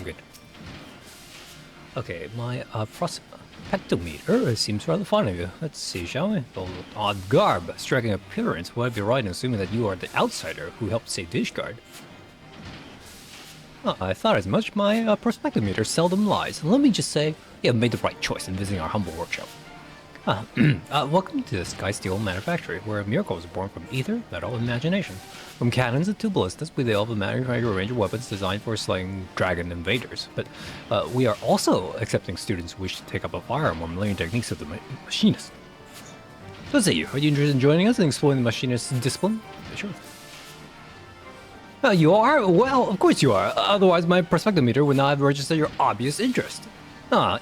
I'm good. Okay, my prospectometer seems rather fond of you. Let's see, shall we? The odd garb, striking appearance. Would I be right in assuming that you are the outsider who helped save Dishguard? Oh, I thought as much. My prospectometer seldom lies. Let me just say, you have made the right choice in visiting our humble workshop. Welcome to the Sky Steel Manufactory, where miracles are born from ether, metal, and imagination. From cannons to ballistas, we develop a manufacture range of weapons designed for slaying dragon invaders. But we are also accepting students who wish to take up a firearm or learning techniques of the machinist. So let's say you. Are you interested in joining us and exploring the machinist discipline? Sure. You are? Well, of course you are. Otherwise, my prospectometer would not have registered your obvious interest.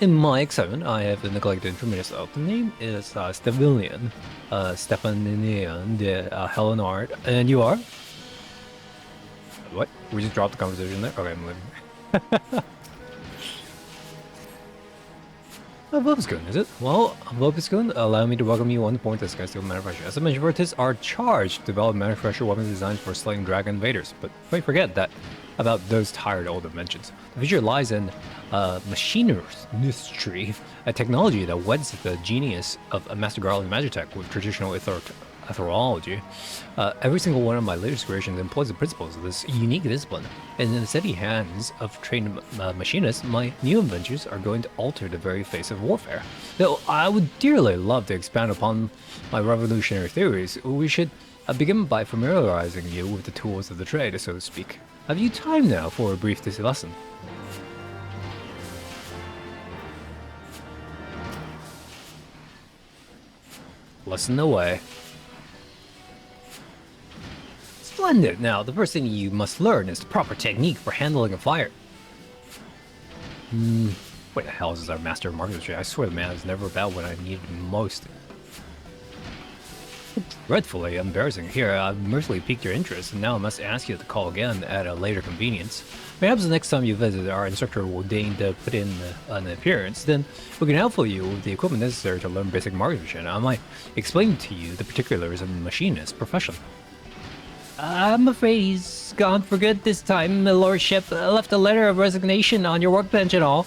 In my excitement, I have neglected to inform yourself. The name is Stefanian. Stefanian de Helenard. And you are? What? We just dropped the conversation there? Okay, I'm leaving. Vobiscun, is it? Well, Vobiscun, allow me to welcome you on the point of Sky Steel Manufacturer. As I mentioned, artists are charged to develop manufacture weapons designed for slaying dragon invaders. But don't forget that about those tired old inventions. The future lies in machinistry, a technology that weds the genius of Master Garland Magitech with traditional ethereology. Every single one of my latest creations employs the principles of this unique discipline, and in the steady hands of trained machinists, my new inventions are going to alter the very face of warfare. Though I would dearly love to expand upon my revolutionary theories, we should begin by familiarizing you with the tools of the trade, so to speak. Have you time now for a brief lesson? Listen away. Splendid! Now, the first thing you must learn is the proper technique for handling a fire. What the hell is our master of marketing? I swear the man is never about when I need him most. Dreadfully embarrassing. Here, I've mercifully piqued your interest, and now I must ask you to call again at a later convenience. Perhaps the next time you visit, our instructor will deign to put in an appearance. Then we can help you with the equipment necessary to learn basic marksmanship. I might explain to you the particulars of the machinist profession. I'm afraid he's gone for good this time, my lordship. Left a letter of resignation on your workbench and all.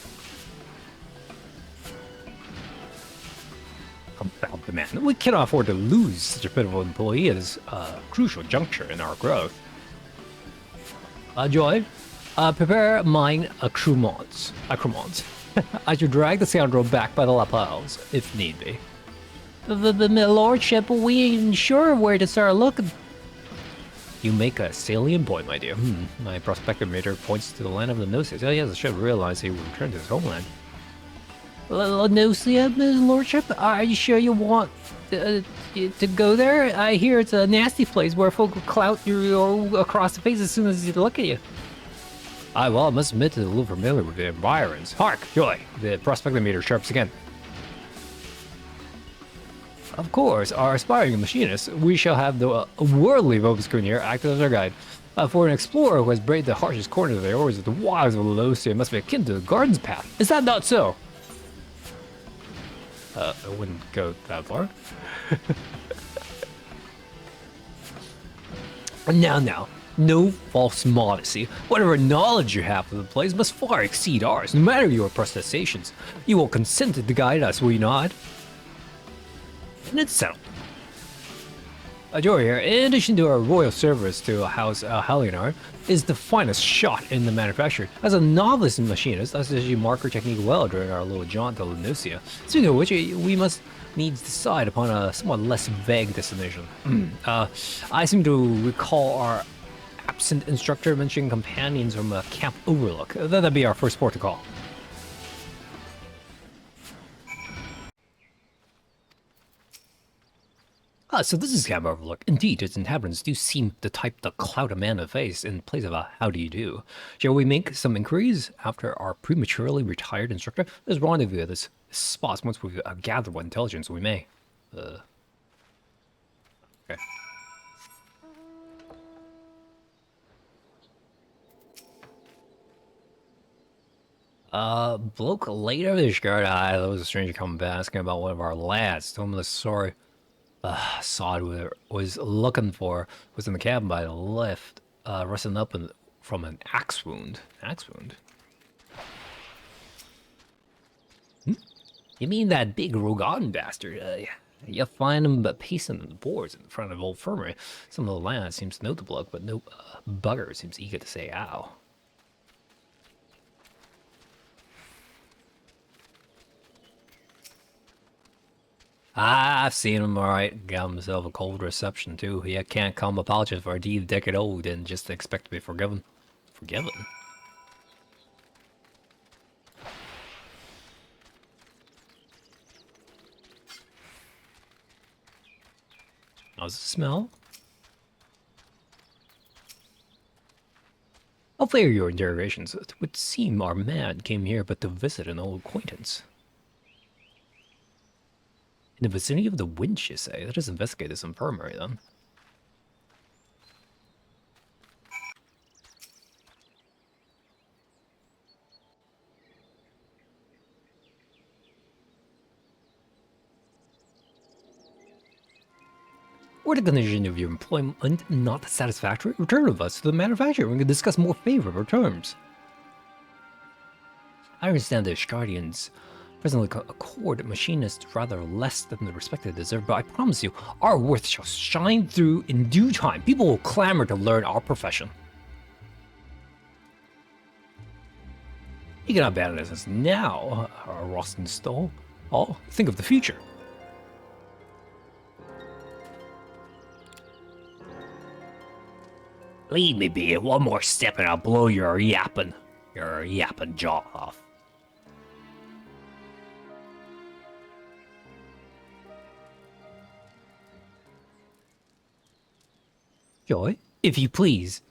About the man. We cannot afford to lose such a pitiful employee at this crucial juncture in our growth. Joy, prepare mine accoutrements. I should drag the scoundrel back by the lapels, if need be. My lordship, we ain't sure where to start looking. You make a salient point, my dear. My prospectometer points to the land of the Gnosis. Oh yes, I should realize he will return to his homeland. Gnosia, my lordship? Are you sure you want to go there? I hear it's a nasty place where folk will clout you across the face as soon as they look at you. Well, I must admit to a little familiar with the environs. Hark, Joy! The prospectometer chirps again. Of course, our aspiring machinist, we shall have the worldly Vobiscun here act as our guide. For an explorer who has braved the harshest corners of the horrors of the wilds of Gnosia, must be akin to the garden's path. Is that not so? I wouldn't go that far. Now, no false modesty. Whatever knowledge you have of the place must far exceed ours, no matter your protestations. You will consent to guide us, will you not? And it's settled. Jory here, in addition to our royal service to House Halinar, is the finest shot in the manufacture. As a novice machinist, I suggest you mark her technique well during our little jaunt to Lunusia. Speaking of which, we must needs decide upon a somewhat less vague destination. I seem to recall our absent instructor mentioning companions from Camp Overlook. That'd be our first port to call. So this is Camp Overlook. Indeed, its inhabitants do seem the type to clout a man in the face in place of a how do you do. Shall we make some inquiries after our prematurely retired instructor? Let's rendezvous at this spot once we've gathered what intelligence we may. Okay. Bloke later this guard. That was a stranger coming back asking about one of our lads. Told him the story. Sod was looking for was in the cabin by the lift, resting up from an axe wound. Axe wound? You mean that big Rogan bastard? You find him pacing the boards in front of old infirmary. Some of the land seems to know the bloke, but no bugger seems eager to say ow. I've seen him alright. Got himself a cold reception too. He can't come apologize for a decade old and just expect to be forgiven. Forgiven? How's it smell? I'll fair your interrogations. It would seem our man came here but to visit an old acquaintance. In the vicinity of the winch, you say? Let us investigate this infirmary, then. Were the condition of your employment not satisfactory? Return with us to the manufacturer. We can discuss more favorable terms. I understand the Ishgardians presently accord machinists rather less than the respect they deserve, but I promise you, our worth shall shine through in due time. People will clamor to learn our profession. You cannot abandon us now, Rostenstall. Oh, think of the future. Leave me be. One more step and I'll blow your yapping jaw off. Joy, if you please.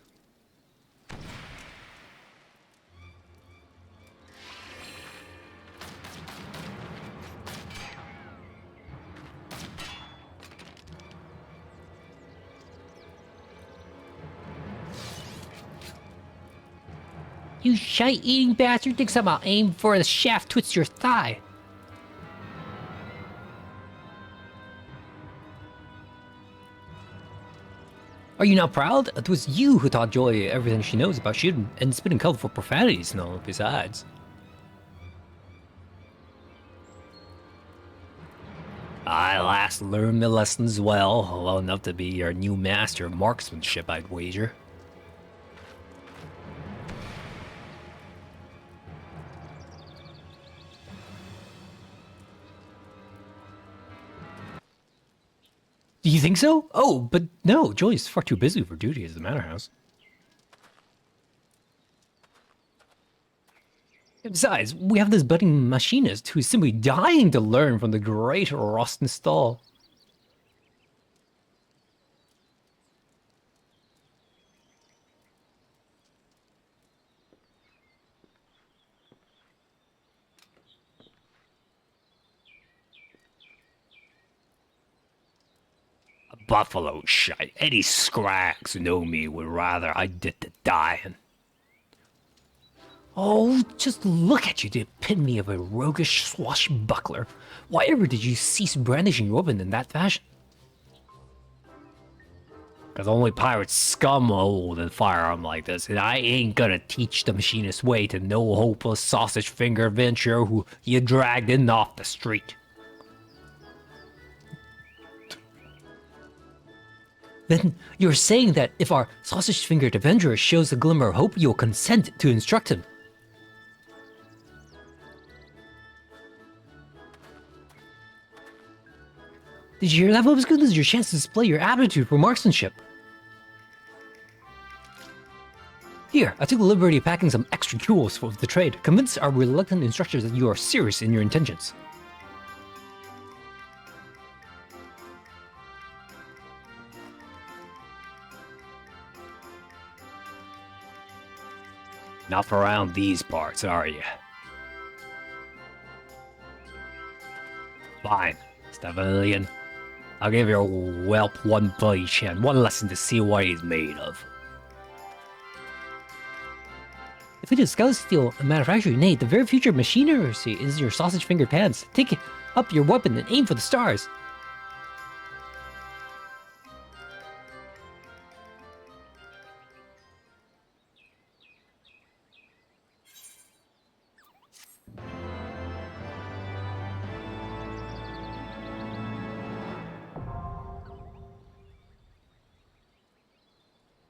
You shite-eating bastard thinks I'm gonna aim for the shaft twists your thigh. Are you not proud? It was you who taught Joy everything she knows about shooting and spitting colorful profanities, no, besides. I last learned the lessons well enough to be your new master of marksmanship, I'd wager. Do you think so? Oh, but no, Joy's far too busy for duty at the manor house. Besides, we have this budding machinist who's simply dying to learn from the great Rostenstall. Buffalo shite. Any scrags who know me would rather I did to dying. Oh, just look at you, the epitome of a roguish swashbuckler. Why ever did you cease brandishing your weapon in that fashion? Because only pirates scum hold a firearm like this, and I ain't gonna teach the machinist way to no hopeless sausage finger adventurer who you dragged in off the street. Then you're saying that if our sausage-fingered adventurer shows a glimmer of hope, you'll consent to instruct him. Did you hear that, Bubba's? This is your chance to display your aptitude for marksmanship. Here, I took the liberty of packing some extra tools for the trade. Convince our reluctant instructors that you are serious in your intentions. Not around these parts, are you? Fine, Stefanian. I'll give your whelp one bloody chance, one lesson to see what he's made of. If it is Scout Steel manufacturing, nay, the very future machinery is your sausage finger pants. Take up your weapon and aim for the stars.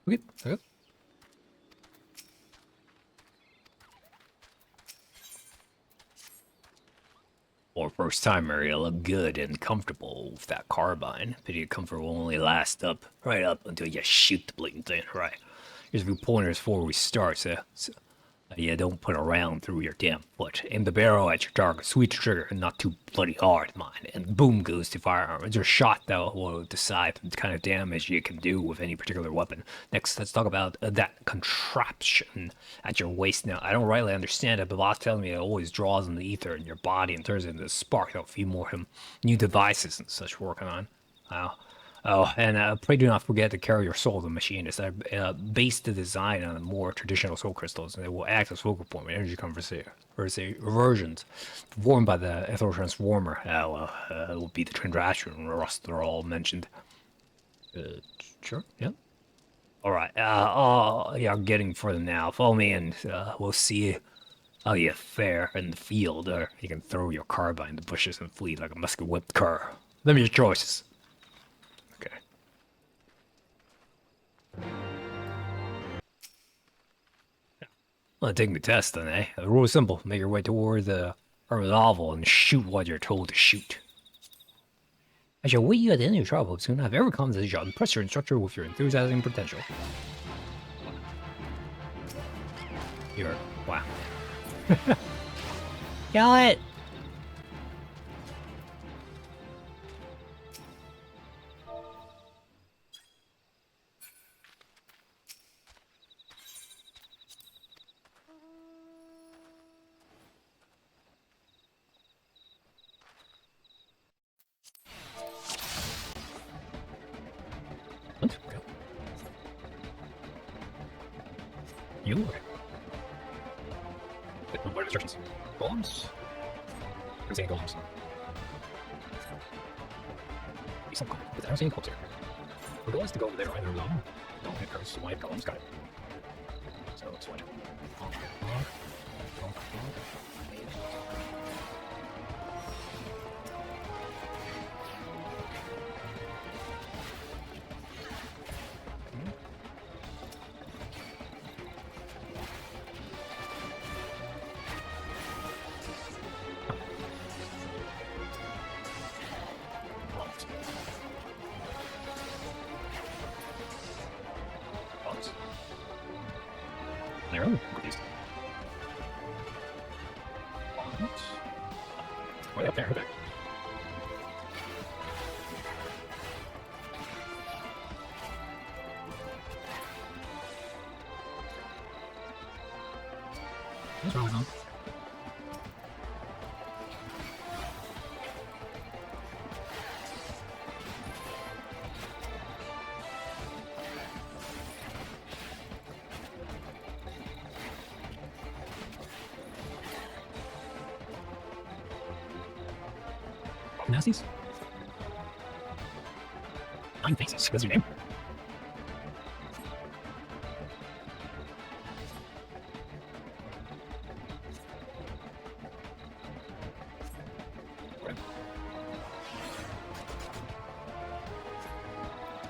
Okay, okay. For first timer, you look good and comfortable with that carbine. Pity comfort will only last right up until you shoot the bleeding thing, right? Here's a few pointers before we start, so yeah, don't put a round through your damn foot. Aim the barrel at your target, sweet trigger, and not too bloody hard, mind. And boom goes the firearm. It's your shot that will decide the kind of damage you can do with any particular weapon. Next, let's talk about that contraption at your waist. Now, I don't rightly understand it, but Bob's telling me it always draws in the ether in your body and turns it into a spark. That'll feed more new devices and such working on. Wow. Oh, and pray do not forget to carry your soul to the Machinist. I based the design on more traditional soul crystals, and they will act as focal point when energy reversions formed by the Ethereal Transformer. It will be the transaction rust they're all mentioned. Sure, yeah. All right. Yeah, I'm getting further now. Follow me, and we'll see how you fare in the field, or you can throw your carbine in the bushes and flee like a musket-whipped cur. Let me your choices. Okay. Well, taking the test then, eh? The rule is simple. Make your way toward the armored oval and shoot what you're told to shoot. I shall wait you at the end of your travel soon. I've ever come to this job. Impress your instructor with your enthusiasm and potential. You're... wow. Kill it! What? Okay. You? Okay. What are instructions? Golems? I'm saying golems. Some golem. But I don't see any golems here. The goal is to go over there either alone. Don't hit curse. White golems. Got it. So let's watch it. There. Way up there, okay. What's wrong with them? Nasties? 9 faces. What's your name?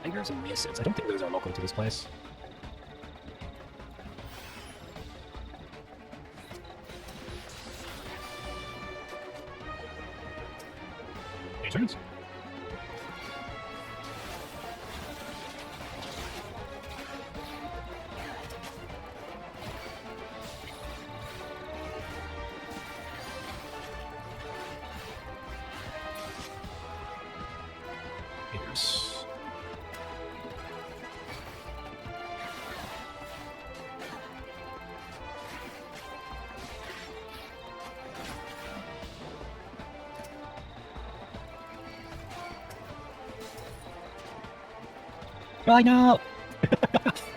Tigers and misses. I don't think those are local to this place. Any turns? Here's... Oh no!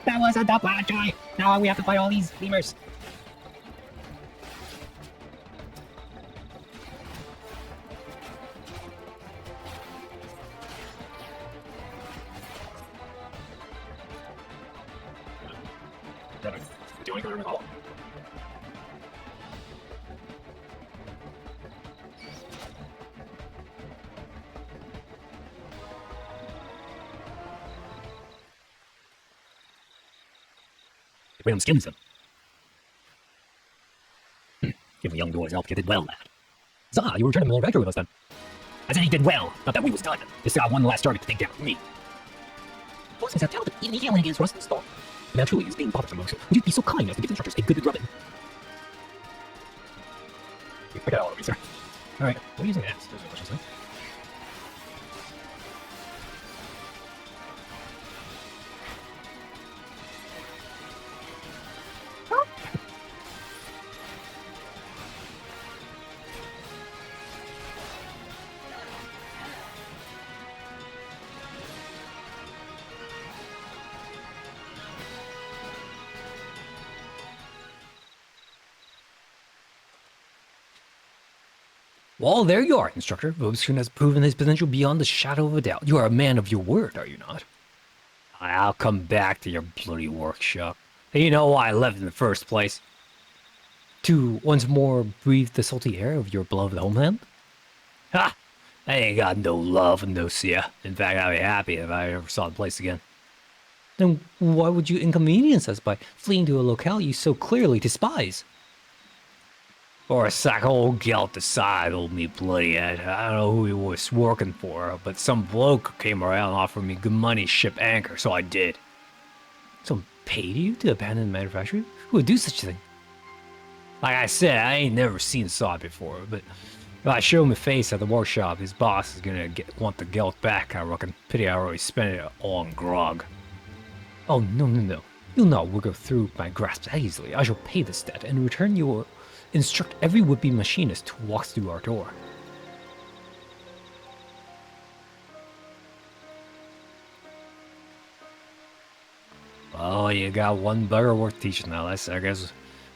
That was a double try! Now we have to fight all these lemurs. Do you want to go to the hall? Random skins them. Give the young boys help. You did well, lad. Zah, you returned to the manufacturer with us then. I said he did well, not that we was done. He still got one last target to take down for me. Boys have talented, even the yelling against Rust and Star. The man truly is being bothered from motion. Would you be so kind as to give instructors a good drubbing? I got all of these, sir. Alright, what are you using next? There's no questions, huh? Well, there you are, Instructor. Robespierre has proven his potential beyond the shadow of a doubt. You are a man of your word, are you not? I'll come back to your bloody workshop. And you know why I left in the first place? To once more breathe the salty air of your beloved homeland? Ha! I ain't got no love and no see ya. In fact, I'd be happy if I ever saw the place again. Then why would you inconvenience us by fleeing to a locale you so clearly despise? Or a sack of old gelt aside, old me bloody head. I don't know who he was working for, but some bloke came around and offered me good money to ship anchor, so I did. Someone paid you to abandon the manufacturer? Who would do such a thing? Like I said, I ain't never seen saw it before, but if I show him a face at the workshop, his boss is gonna want the gelt back, I reckon. Pity I already spent it all on grog. Oh, no. You'll not wiggle through my grasp that easily. I shall pay this debt, and in return you will instruct every would-be machinist who walks through our door. Oh, you got one bugger worth teaching now. That's, I guess,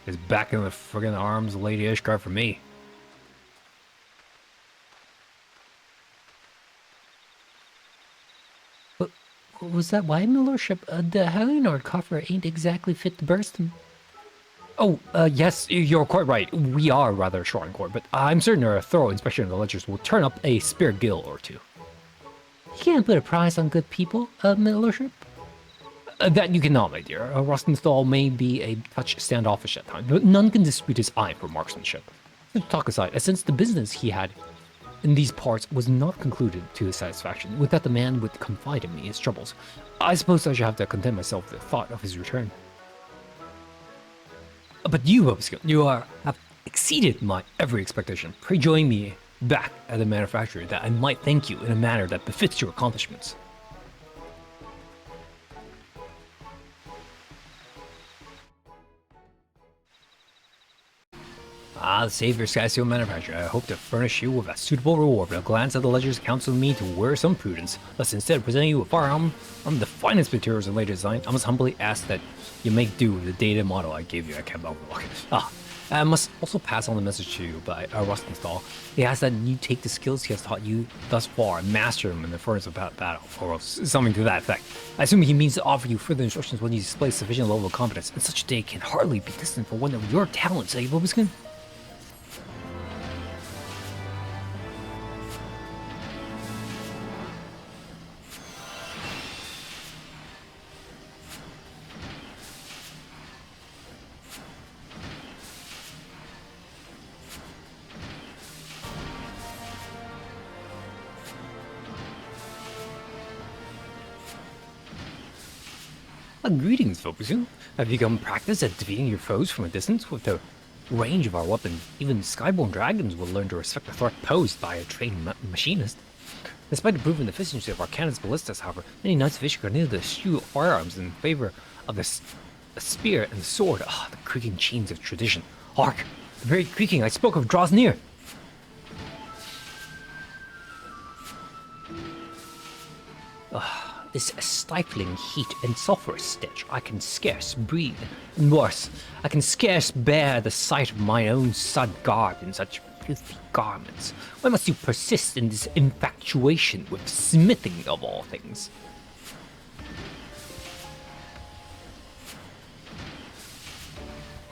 is back in the friggin' arms of Lady Ishgard for me. What was that? Why, my lordship? The Helionord coffer ain't exactly fit to burst him. Oh, yes, you're quite right. We are rather short on court, but I'm certain a thorough inspection of the ledgers will turn up a spare gill or two. You can't put a price on good people, my lordship. That you cannot, my dear. Rostenthal may be a touch standoffish at times, but none can dispute his eye for marksmanship. Talk aside, since the business he had in these parts was not concluded to his satisfaction, with that the man would confide in me his troubles, I suppose I shall have to content myself with the thought of his return. But you, Robespierre, you have exceeded my every expectation. Pray join me back at the manufactory, that I might thank you in a manner that befits your accomplishments. Ah, the Savior Skyseal Manufacturer, I hope to furnish you with a suitable reward, but a glance at the ledgers counsels me to wear some prudence, lest instead of presenting you a firearm from the finest materials in later design, I must humbly ask that you make do with the dated model I gave you at Camp Overlook. I must also pass on the message to you by Rostenthal. He asks that you take the skills he has taught you thus far and master them in the furnace of battle, or something to that effect. I assume he means to offer you further instructions when you display sufficient level of competence, and such a day can hardly be distant for one of your talents, eh, Robespierre? Greetings, Robespierre. Have you become practiced at defeating your foes from a distance? With the range of our weapons, even skyborn dragons will learn to respect the threat posed by a trained machinist. Despite the proven efficiency of our cannon's ballistas, however, many knights of Ishgard need to eschew firearms in favor of the spear and the sword. The creaking chains of tradition. Hark! The very creaking I spoke of draws near! This stifling heat and sulphurous stench, I can scarce breathe. And worse, I can scarce bear the sight of my own son garbed in such filthy garments. Why must you persist in this infatuation with smithing of all things?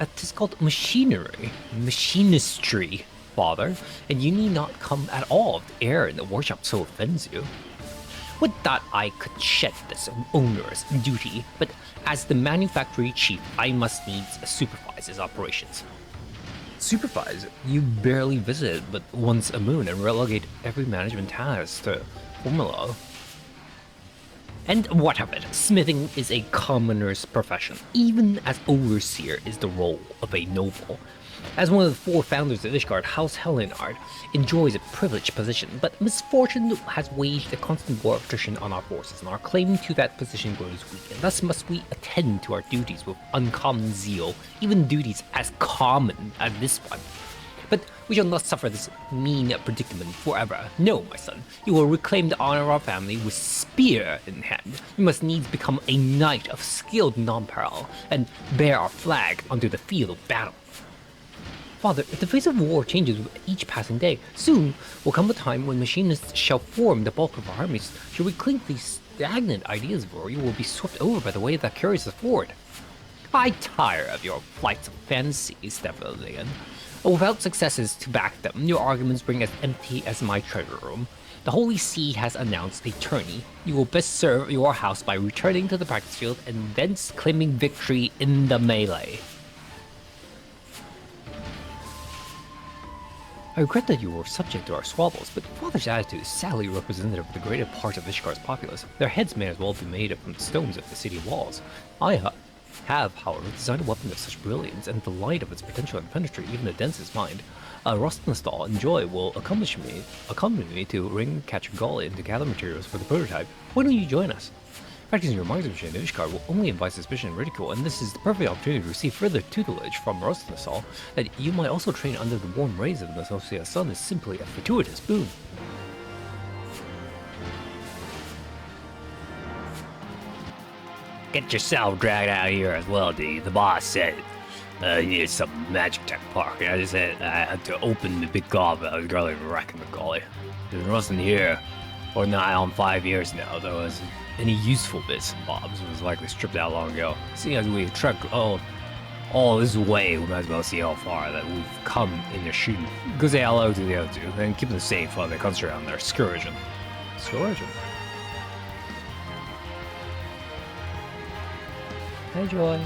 It is called machinery, machinistry, father, and you need not come at all if the air in the workshop so offends you. Would that I could shed this onerous duty, but as the manufactory chief, I must needs supervise his operations. Supervise? You barely visit but once a moon and relegate every management task to formula. And what of it? Smithing is a commoner's profession, even as overseer is the role of a noble. As one of the 4 founders of Ishgard, House Helenard enjoys a privileged position, but misfortune has waged a constant war of attrition on our forces, and our claim to that position grows weak, and thus must we attend to our duties with uncommon zeal, even duties as common as this one. But we shall not suffer this mean predicament forever. No, my son, you will reclaim the honor of our family with spear in hand. You must needs become a knight of skilled non-peril, and bear our flag onto the field of battle. Father, if the face of war changes with each passing day, soon will come a time when machinists shall form the bulk of our armies. Should we cling to these stagnant ideas of war, you will be swept over by the wave that carries us forward. I tire of your flights of fancy, Stephen. Without successes to back them, your arguments bring as empty as my treasure room. The Holy See has announced a tourney. You will best serve your house by returning to the practice field and thence claiming victory in the melee. I regret that you were subject to our squabbles, but Father's attitude is sadly representative of the greater part of Ishgar's populace. Their heads may as well be made up from the stones of the city walls. I have, however, designed a weapon of such brilliance and the light of its potential and penetrate even the densest mind. Rostnastal and Joy will accompany me to Ring Catcher Gully and to gather materials for the prototype. Why don't you join us? Practicing your marksmanship in Ishgar will only invite suspicion and ridicule, and this is the perfect opportunity to receive further tutelage from Rostnastal. That you might also train under the warm rays of the Associate Sun is simply a fortuitous boon. Get yourself dragged out here as well, D. The boss said you needed some magic tech park. I just said I had to open the big gob. I was really wrecking the gully. It wasn't here for nigh on 5 years now, though. As any useful bits and bobs was likely stripped out long ago. Seeing as we've trekked all this way, we might as well see how far that we've come in the shooting. Go say hello to the other two and keep them safe while they concentrate on their scourging. Scourging? Hi, Joy.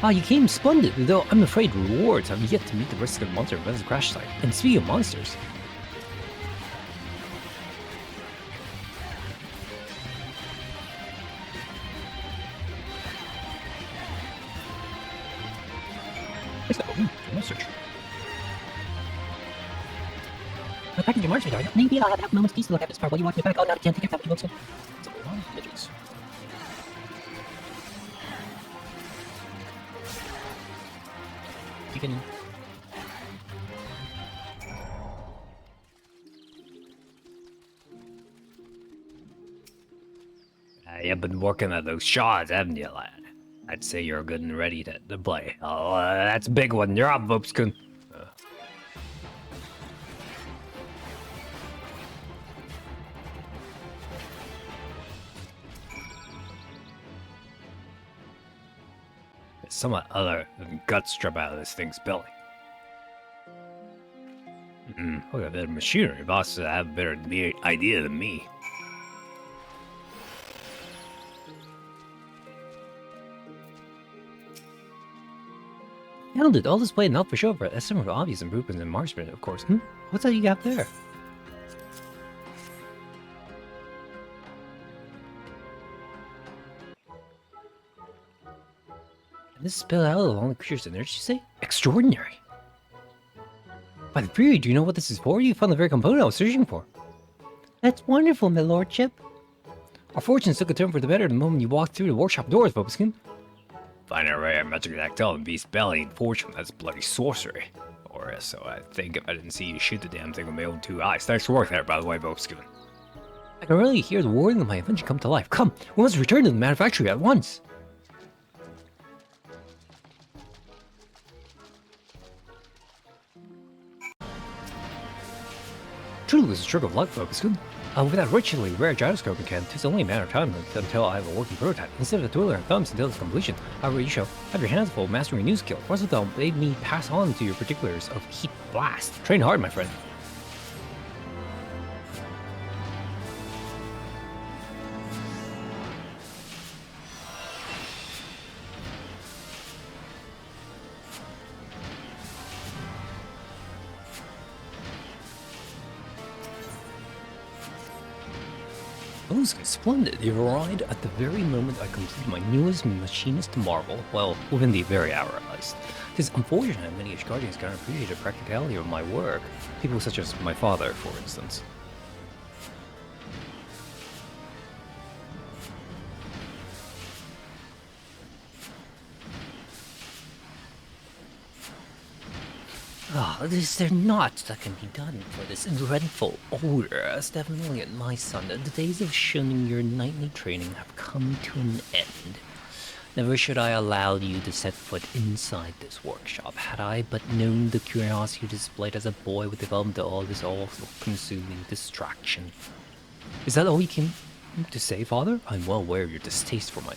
Ah, you came splendid, though I'm afraid rewards have yet to meet the risk of monster events crash site. And speaking of monsters... Monsters. My package remarks me, darling. Maybe I'll have a moment's peace to look at this part while you watch me back. Oh, no, I can't take it. That looks good. It's a lot of midgets. You can... You've been working at those shots, haven't you, lad? I'd say you're good and ready to play. Oh, that's a big one. You're up, Vopskun. Somewhat other than guts drop out of this thing's belly. Look at that machinery. Bosses have a better idea than me. Nailed it. All displayed and out for show, that's some of the obvious improvements in marksmanship, of course. What's that you got there? This spilled out along the creature's energy, you say? Extraordinary. By the Fury, do you know what this is for? You found the very component I was searching for. That's wonderful, my lordship. Our fortunes took a turn for the better the moment you walked through the workshop doors, Bobskin. Find a rare magic dactyl and beast belly and fortune, that's bloody sorcery. Or so I think if I didn't see you shoot the damn thing with my own 2 eyes. Thanks for work there, by the way, Bobskin. I can really hear the wording of my invention come to life. Come, we must return to the manufactory at once. Truly was a stroke of luck, Focusgoon. With that richly rare gyroscope in camp, it's only a matter of time until I have a working prototype. Instead of twiddling our thumbs until its completion, however, you shall have your hands full mastering a new skill. Versatile made me pass on to your particulars of Heat Blast. Train hard, my friend. Oh, splendid. You've arrived at the very moment I complete my newest machinist marvel. Well, within the very hour at least. It is unfortunate many Guardians cannot appreciate the practicality of my work. People such as my father, for instance. Is there naught that can be done for this dreadful odor? Definitely, my son, the days of shunning your nightly training have come to an end. Never should I allow you to set foot inside this workshop. Had I but known the curiosity you displayed as a boy would develop into all this all-consuming distraction. Is that all you came to say, father? I'm well aware of your distaste for my...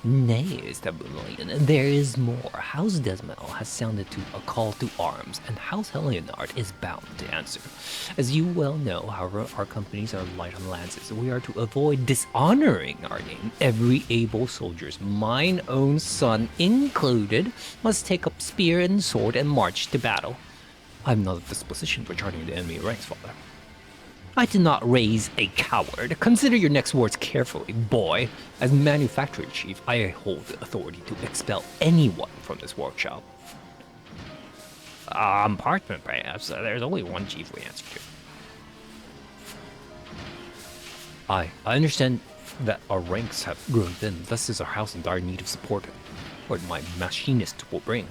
Nay, Stabullion, there is more. House Desmel has sounded to a call to arms, and House Helionard is bound to answer. As you well know, however, our companies are light on lances. We are to avoid dishonoring our name. Every able soldier's, mine own son included, must take up spear and sword and march to battle. I'm not at disposition for charting the enemy ranks, father. I did not raise a coward. Consider your next words carefully, boy. As manufacturing chief, I hold the authority to expel anyone from this workshop. Pardon, perhaps. There's only one chief we answer to. I understand that our ranks have grown thin. Thus is our house in dire need of support. What my machinist will bring.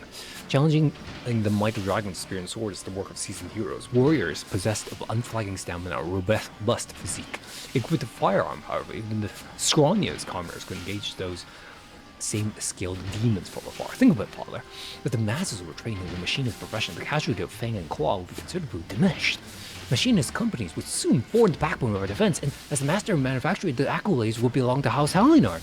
Challenging the might of dragon's spear and sword is the work of seasoned heroes. Warriors possessed of unflagging stamina, robust physique. Equipped with a firearm, however, even the scrawniest commoners could engage those same skilled demons from afar. Think of it, father. If the masses were trained in the machinist profession, the casualty of fang and claw would be considerably diminished. Machinist companies would soon form the backbone of our defense, and as the master of manufacturing, the accolades would belong to House Helionard.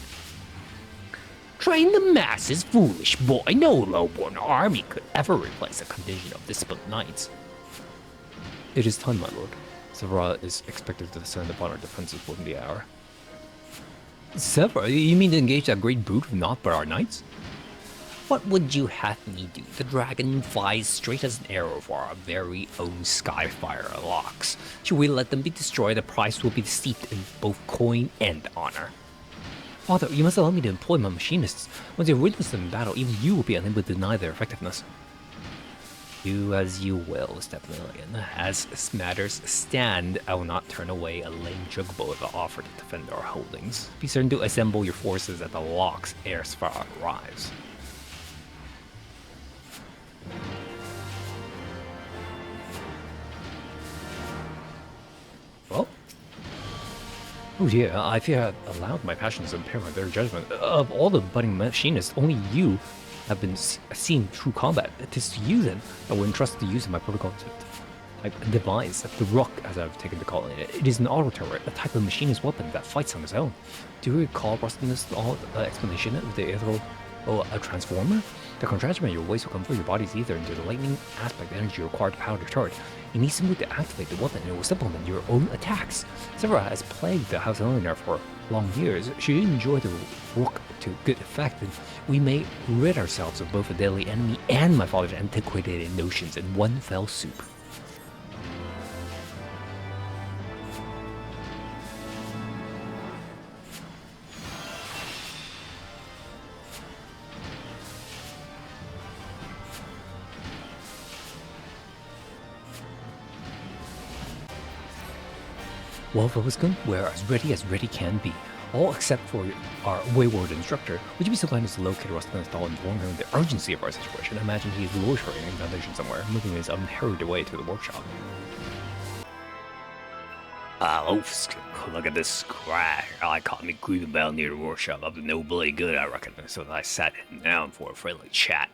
Train the masses, foolish boy. No low-born army could ever replace a contingent of disciplined knights. It is time, my lord. Severa is expected to descend upon our defenses within the hour. Severa? You mean to engage that great brute of naught but our knights? What would you have me do? The dragon flies straight as an arrow for our very own Skyfire locks. Should we let them be destroyed, the price will be steeped in both coin and honor. Father, you must allow me to employ my machinists. Once you've witnessed them in battle, even you will be unable to deny their effectiveness. Do as you will, Stepmillion. As matters stand, I will not turn away a lame jugbo if I offer to defend our holdings. Be certain to assemble your forces at the locks ere Svara arrives. Well, oh dear, I fear I've allowed my passions to impair my better judgment. Of all the budding machinists, only you have been seen true combat. It is to you, then, I will entrust the use of my protocol device, the rook, as I've taken to call it. It is an auto turret, a type of machinist weapon that fights on its own. Do you recall Rustin's explanation of the ethereal transformer? The contrastment your ways will convert your body's ether into the lightning aspect energy required to power the turret. You need simply to activate the weapon and it will supplement your own attacks. Severa has plagued the House Eleanor for long years. Should you enjoy the rook to good effect, then we may rid ourselves of both a deadly enemy and my father's antiquated notions in one fell swoop. Well, Focusgoon, we're as ready can be. All except for our wayward instructor. Would you be so kind as to locate Rustin's doll and inform him of the urgency of our situation? I imagine he's loitering in Foundation somewhere, moving his unhurried way to the workshop. Look at this scratch. I caught me creeping about near the workshop. Up to no bloody good, I reckon. So I sat him down for a friendly chat.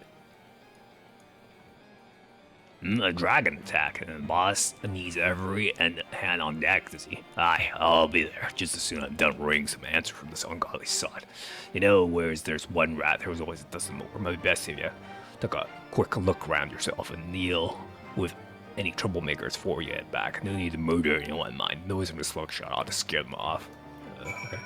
A dragon attack, and the boss needs every hand on deck to see. Aye, I'll be there just as soon as I'm done wringing some answer from this ungodly sod. You know, whereas there's one rat, there's always a dozen more. Might be best if you took a quick look around yourself and deal with any troublemakers before you head back. No need to murder anyone in mind. No reason to slug shot out to scare them off. Okay.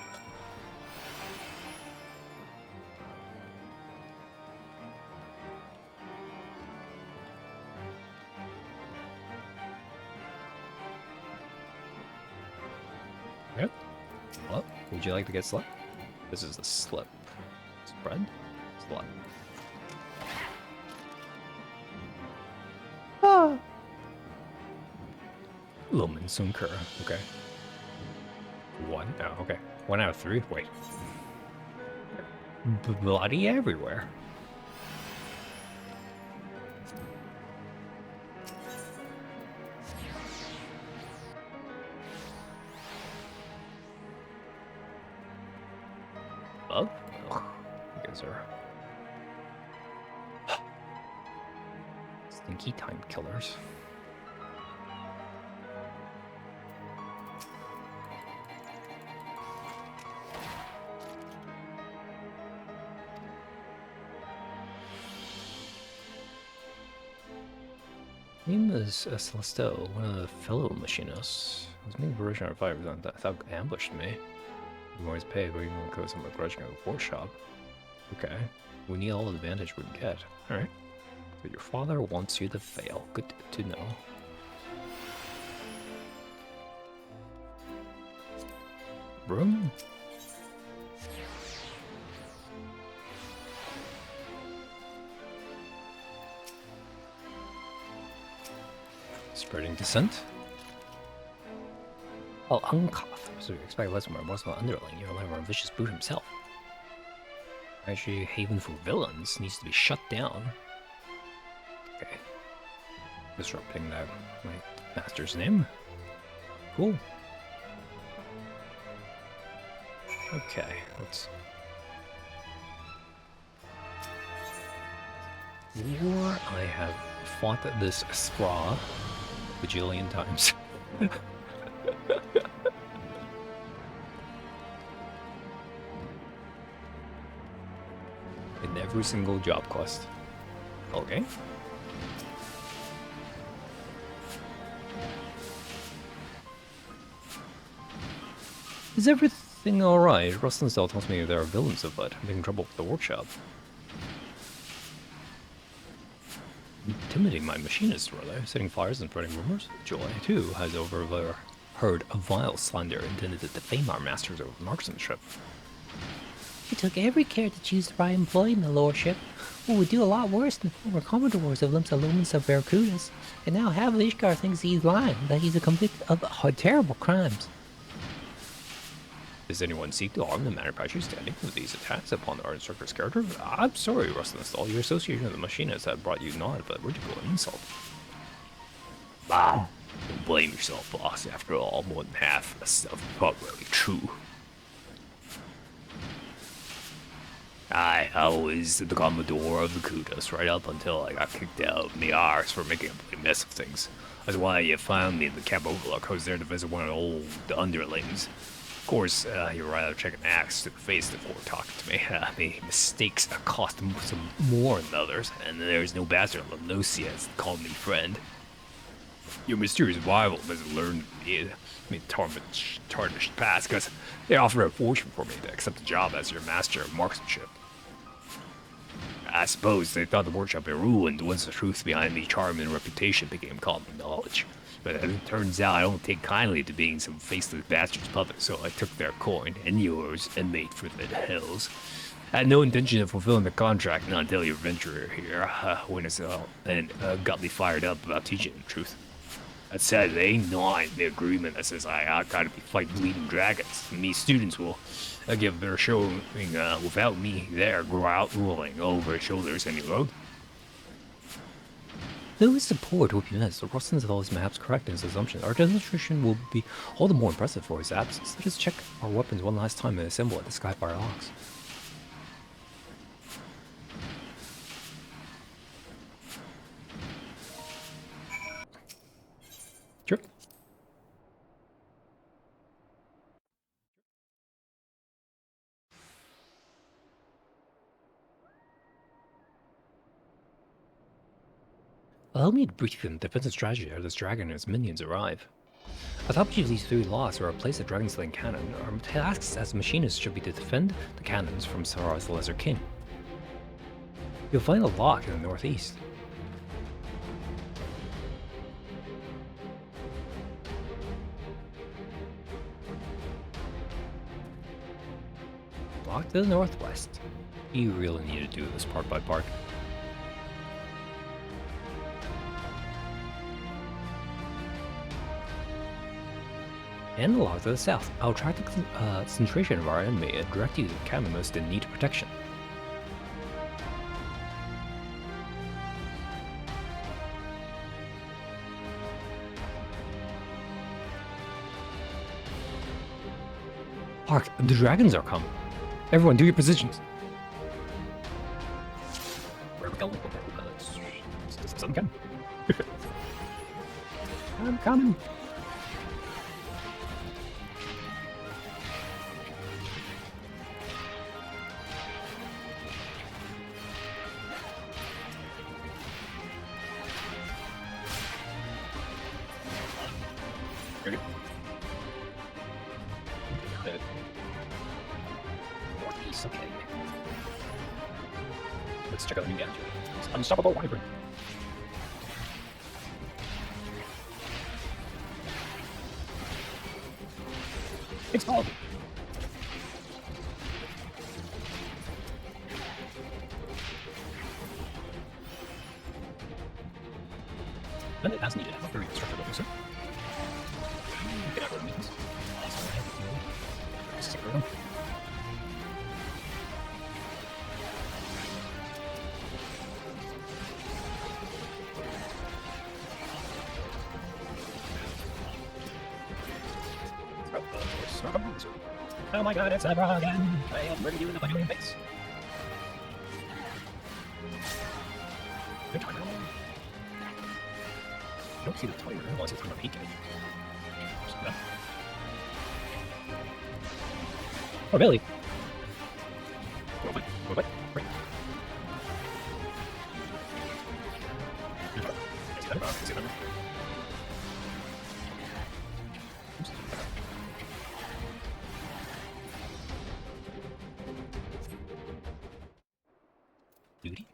Yep. Well, would you like to get slip? This is the slip. Spread? Slip. Ah! Lumen Sunker. Okay. One? Oh, okay. 1 out of 3? Wait. Bloody everywhere. Bug? Ugh. You guys are stinky time killers. Name is Celeste, one of the fellow machinists. I was making version of 5% that thug ambushed me. You always pay, but you can go somewhere grudging at the workshop. Okay. We need all the advantage we can get. Alright. So your father wants you to fail. Good to know. Broom? Spreading descent. Oh, Unkoth. So you expect less from a merciful underling. You're like a vicious brute himself. Actually, haven for villains needs to be shut down. Okay. Disrupting that my master's name. Cool. Okay, let's. War. I have fought this straw bajillion times. In every single job quest. Okay. Is everything alright? Rustensdale tells me there are villains afoot, making trouble with the workshop. Intimidating my machinist, were they? Setting fires and spreading rumors? Joy, too, has overheard a vile slander intended to defame our masters of marksmanship. We took every care to choose the right employee, my lordship. Well, we do a lot worse than former commodores of Limsa Lumens of Barracudas. And now half of Ishgard thinks he's lying, that he's a convicted of terrible crimes. Does anyone seek to harm the manufacturer standing with these attacks upon our instructor's character? I'm sorry, Rustensdale. Your association with the machinists have brought you not but ridicule and insult. Bah! Don't blame yourself, boss. After all, more than half of the stuff is probably true. I was the Commodore of the Kudos right up until I got kicked out in the R's for making a bloody mess of things. That's why you found me in the Camp Overlook. I was there to visit one of the old underlings. Of course, you'd rather check an axe to the face before talking to me. The mistakes cost some more than others, and there's no bastard Lenosia has called me friend. Your mysterious rival doesn't learn me tarnished past, because they offered a fortune for me to accept the job as your master of marksmanship. I suppose they thought the workshop had ruined once the truth behind the charm and reputation became common knowledge. But it turns out I don't take kindly to being some faceless bastard's puppet, so I took their coin and yours and made for the hills. I had no intention of fulfilling the contract not until your venture here went us out and got me fired up about teaching the truth. That said, there ain't not the agreement that says I gotta be fighting bleeding dragons. Me students will give their showing without me there, growling over shoulders any road. Though his support will be missed, Rustensdale is perhaps correct in his assumption. Our demonstration will be all the more impressive for his absence. Let us check our weapons one last time and assemble at the Skyfire Locks. Allow me to brief you on the defensive strategy as this dragon and its minions arrive. Atop each of these 3 locks are placed a dragon-slaying cannon. Our tasks as machinists should be to defend the cannons from Saras the Lesser King. You'll find a lock in the northeast. Lock to the northwest. You really need to do this part by part. And the lock to the south. I'll attract the concentration of our enemy and direct you to the cannon most in need of protection. Hark, the dragons are coming. Everyone, do your positions. Where are we going? Something coming. I'm coming. Northeast, okay. Let's check out the new gadget. Unstoppable Wyvern. It's called. And it has needed a very constructive officer. Get out of the means. Stick around. Oh my god, it's ever again! I am ready to do the budget face. Good timer. I don't see the timer unless it's on a peak. Oh, really? What? Right. Duty.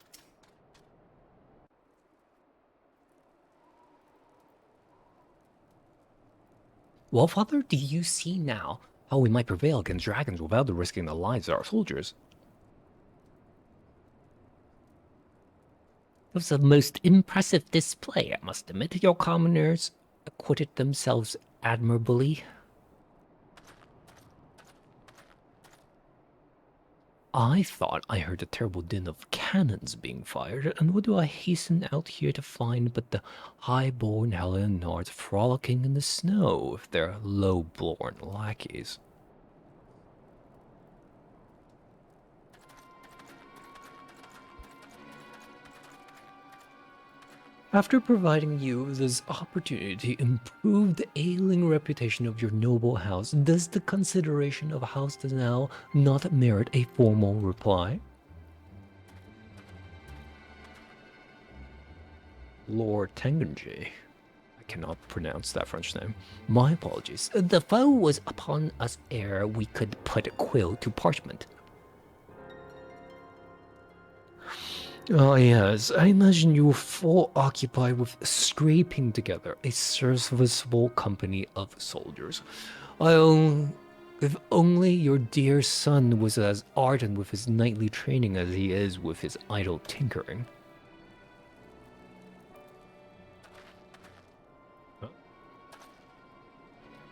Well, Father, do you see now how we might prevail against dragons without risking the lives of our soldiers? It was a most impressive display, I must admit. Your commoners acquitted themselves admirably. I thought I heard a terrible din of cannons being fired, and what do I hasten out here to find but the high-born Helleonards frolicking in the snow with their low-born lackeys? After providing you this opportunity to improve the ailing reputation of your noble house, does the consideration of House Danelle not merit a formal reply? Lord Tengenji. I cannot pronounce that French name. My apologies. The foe was upon us ere we could put quill to parchment. Ah, yes. I imagine you were full occupied with scraping together a serviceable company of soldiers. If only your dear son was as ardent with his knightly training as he is with his idle tinkering.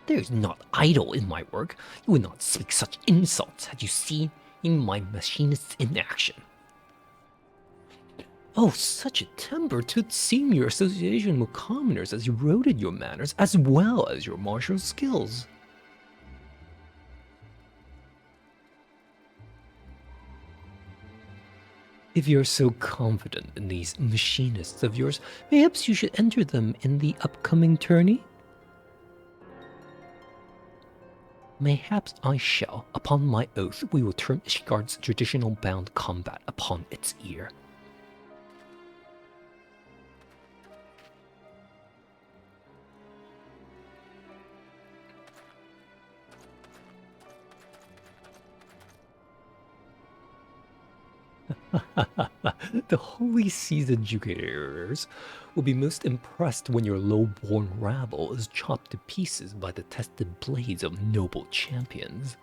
There is not idle in my work. You would not speak such insults had you seen my machinists in action. Oh, such a temper! To seem your association with commoners has eroded your manners as well as your martial skills. If you're so confident in these machinists of yours, perhaps you should enter them in the upcoming tourney? Mayhaps I shall. Upon my oath, we will turn Ishgard's traditional bound combat upon its ear. The Holy Sea's educators will be most impressed when your low-born rabble is chopped to pieces by the tested blades of noble champions.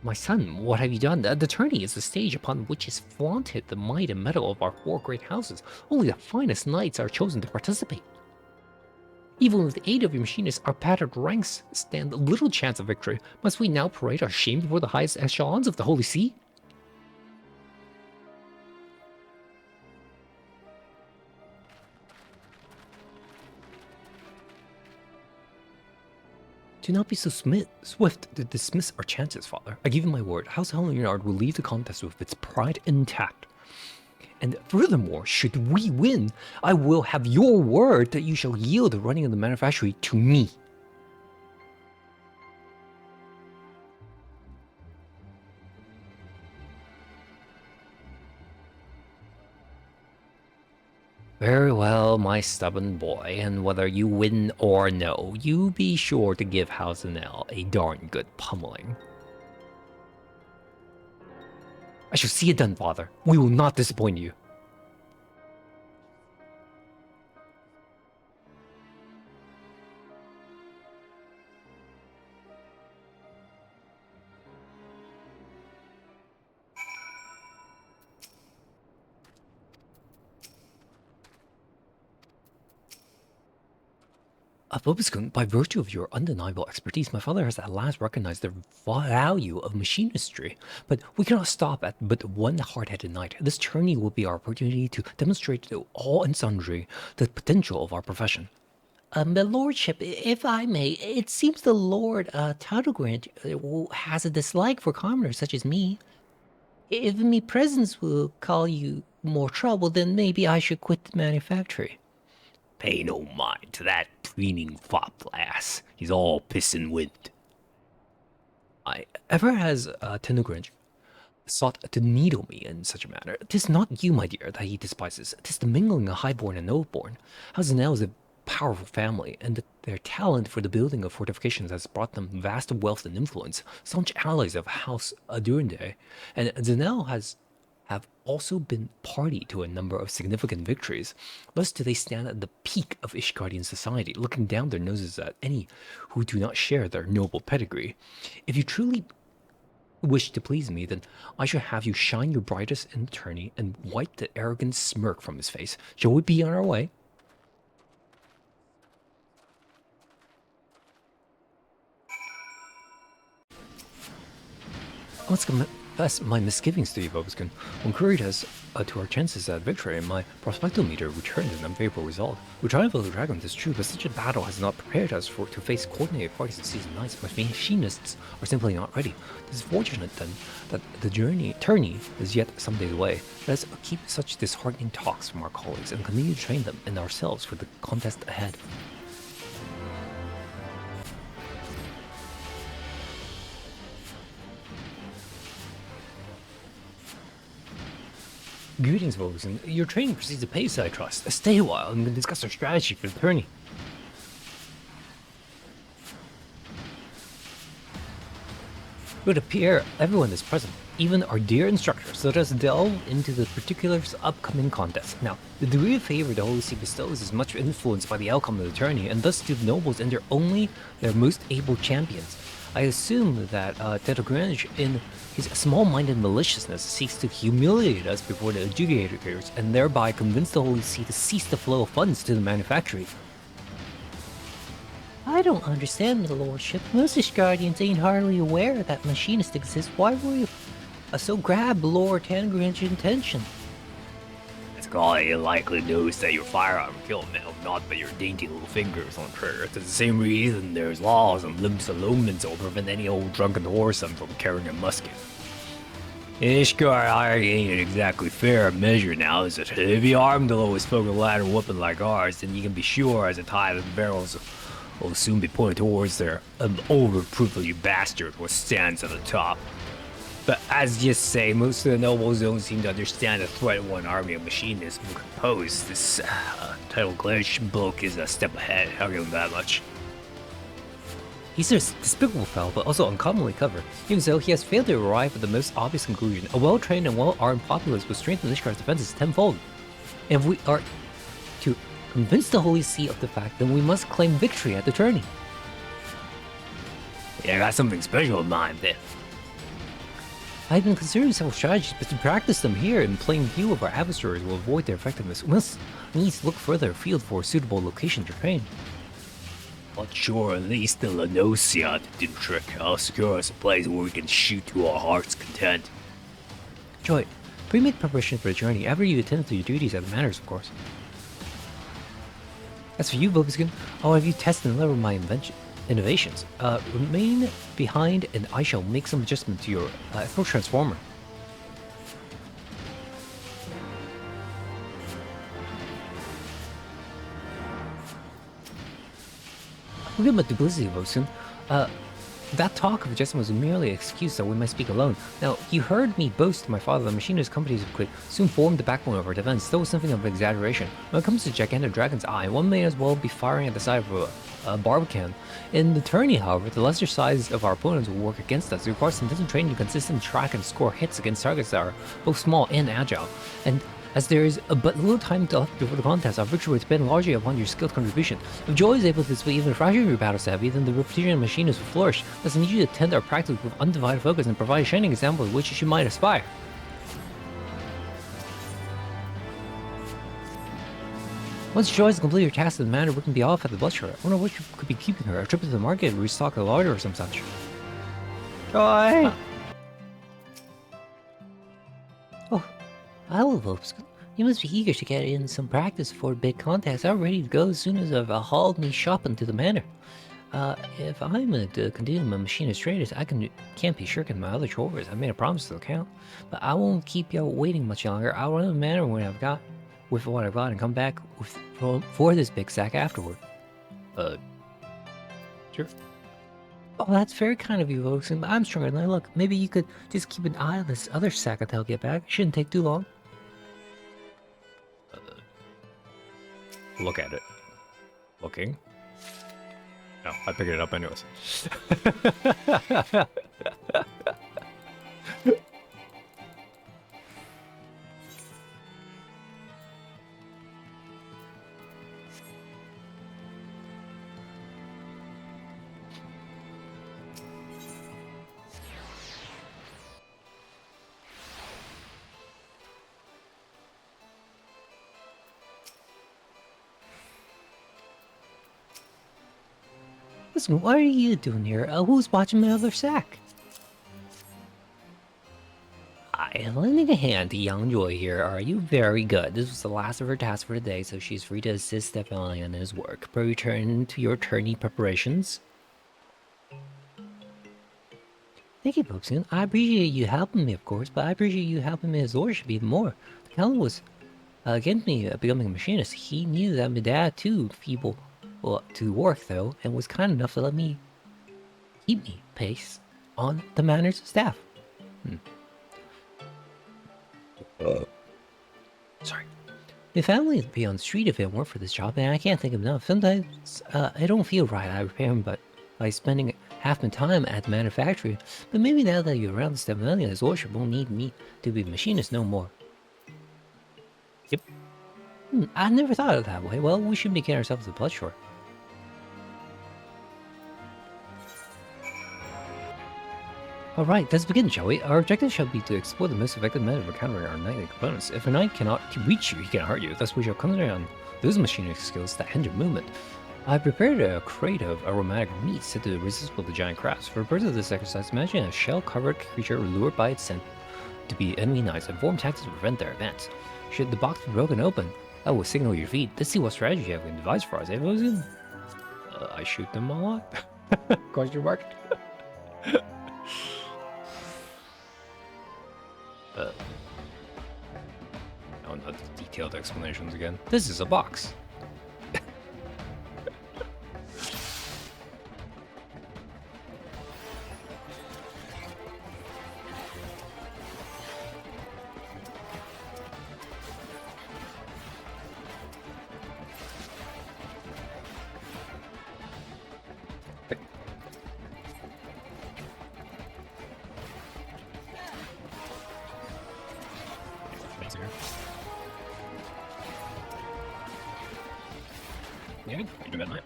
My son, what have you done? The tourney is the stage upon which is flaunted the might and mettle of our four great houses. Only the finest knights are chosen to participate. Even with the aid of your machinists, our battered ranks stand little chance of victory. Must we now parade our shame before the highest echelons of the Holy See? Do not be so swift to dismiss our chances, Father. I give you my word, House Hellenard will leave the contest with its pride intact. And furthermore, should we win, I will have your word that you shall yield the running of the manufactory to me. Very well, my stubborn boy, and whether you win or no, you be sure to give House Nell a darn good pummeling. I shall see it done, Father. We will not disappoint you. Bobuscon, by virtue of your undeniable expertise, my father has at last recognized the value of machinistry. But we cannot stop at but one hard-headed knight. This tourney will be our opportunity to demonstrate to all and sundry the potential of our profession. My lordship, if I may, it seems the Lord Talleyrand has a dislike for commoners such as me. If me presence will call you more trouble, then maybe I should quit the manufactory. Pay no mind to that preening fop lass. He's all piss and wind. Ever has Tenugrange sought to needle me in such a manner? 'Tis not you, my dear, that he despises. 'Tis the mingling of highborn and lowborn. Hazenel is a powerful family, and their talent for the building of fortifications has brought them vast wealth and influence, staunch allies of House Adurinde. And Zenel have also been party to a number of significant victories. Thus do they stand at the peak of Ishgardian society, looking down their noses at any who do not share their noble pedigree. If you truly wish to please me, then I shall have you shine your brightest in the tourney and wipe the arrogant smirk from his face. Shall we be on our way? Let's confess my misgivings to you, Bobuskin. When queried as to our chances at victory, my prospectometer returned an unfavorable result. We triumphed over the dragon, it is true, but such a battle has not prepared us to face coordinated parties of seasoned knights. Machinists are simply not ready. It is fortunate, then, that the tourney is yet some days away. Let us keep such disheartening talks from our colleagues and continue to train them and ourselves for the contest ahead. Greetings, Wilson. Your training proceeds apace, I trust. Stay a while and we can discuss our strategy for the tourney. It would appear everyone is present, even our dear instructors, so let us delve into the particulars of upcoming contest. Now, the degree of favor the Holy See bestows is much influenced by the outcome of the tourney, and thus do the nobles enter only their most able champions. I assume that Tetogrange, in his small-minded maliciousness, seeks to humiliate us before the adjudicators and thereby convince the Holy See to cease the flow of funds to the manufactory. I don't understand, my lordship. Most Ishgardians ain't hardly aware that Machinist exists. Why will you so grab Lord Tangrange's intention? It's all likely knows that your firearm killed now, not by your dainty little fingers on trigger. It's the same reason there's laws and limbs allurements will prevent any old drunken whoreson from carrying a musket. Ishgar ain't exactly fair measure now, is it? If you armed the lowest spoken ladder weapon like ours, then you can be sure as a tide of the barrels will soon be pointed towards their overproof you bastard what stands at the top. But as you say, most of the nobles don't seem to understand the threat one army of machinists will pose. This title glitch bloke is a step ahead, I'll give him that much. He's a despicable fellow, but also uncommonly clever. Even so, he has failed to arrive at the most obvious conclusion. A well-trained and well-armed populace will strengthen Ishkar's defenses tenfold. And if we are to convince the Holy See of the fact, then we must claim victory at the tourney. Yeah, I got something special in mind there. I've been considering several strategies, but to practice them here in plain view of our adversaries will avoid their effectiveness. We must needs look further afield for a suitable location to train. Not sure, at least the Lanosia did the trick. I'll secure us a place where we can shoot to our heart's content. Joy, pre-make preparations for the journey after you attend to your duties at the manors, of course. As for you, Bobuskin, I'll have you test and level my innovations. Remain behind and I shall make some adjustment to your ethereal transformer. Forget about duplicity, Bobuskin. That talk of adjustment was merely an excuse that we might speak alone. Now, you heard me boast to my father that machinist companies could soon form the backbone of our defense. That was something of an exaggeration. When it comes to gigantic dragon's eye, one may as well be firing at the side of a barbican. In the tourney, however, the lesser size of our opponents will work against us. It requires some intensive training to consistently track and score hits against targets that are both small and agile. And as there is but little time left before the contest, our victory will depend largely upon your skilled contribution. If Joy is able to display even a fraction of your battle savvy, then the repetition of machinists will flourish. Thus, I need you to attend our practice with undivided focus and provide a shining example of which you might aspire. Once Joy has completed her task in the manner, we can be off at the bloodshot. I wonder what could be keeping her. A trip to the market, restock the larder or some such. Joy! Oh, hello, Vobskin. You must be eager to get in some practice for a big contest. I'm ready to go as soon as I've hauled me shopping to the manor. If I'm to continue my machinist trades, I can't be shirking my other chores. I made a promise to the count, but I won't keep you waiting much longer. I'll run to the manor when I've got with what I've got and come back for this big sack afterward. Sure. Oh, that's very kind of you, Vobskin, but I'm stronger than I look. Maybe you could just keep an eye on this other sack until I get back. It shouldn't take too long. Look at it. Looking. No, I picked it up anyways. Listen, what are you doing here? Who's watching my other sack? Hi, lending a hand to young Joy here. Are you very good? This was the last of her tasks for today, so she's free to assist Stefan in his work. But return to your tourney preparations. Thank you, Bobskin. I appreciate you helping me, of course, but I appreciate you helping me his lordship even more. The Count was against me becoming a machinist. He knew that my dad, too, feeble to work, though, and was kind enough to let me keep me pace on the manor's staff. Sorry. My family would be on the street if it weren't for this job, and I can't think of enough. Sometimes I don't feel right. I repair them, but by spending half my time at the manufactory. But maybe now that you're around the Stefan, his lordship won't need me to be a machinist no more. Yep. I never thought of it that way. Well, we shouldn't be getting ourselves to Bloodshore. Alright, let's begin, shall we? Our objective shall be to explore the most effective method of countering our knightly components. If a knight cannot reach you, he can hurt you. Thus, we shall concentrate on those machinery skills that hinder movement. I prepared a crate of aromatic meat said to resist the giant crabs. For the purpose of this exercise, imagine a shell-covered creature lured by its scent to be enemy knights and form tactics to prevent their advance. Should the box be broken open, that will signal your feet. Let's see what strategy you have been devised for us, eh, Bobskin? I shoot them a lot? Question mark? No, not the detailed explanations again. This is a box. Let's see here. Yeah, good. You do that night.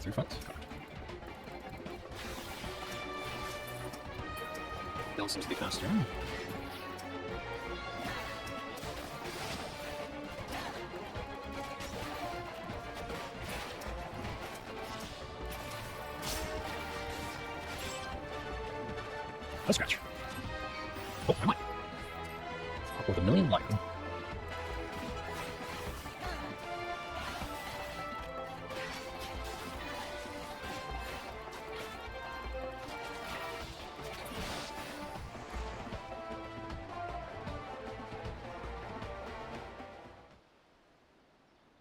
3 funds. Bill seems to be faster. A scratch. Oh, I might. With a million lightning.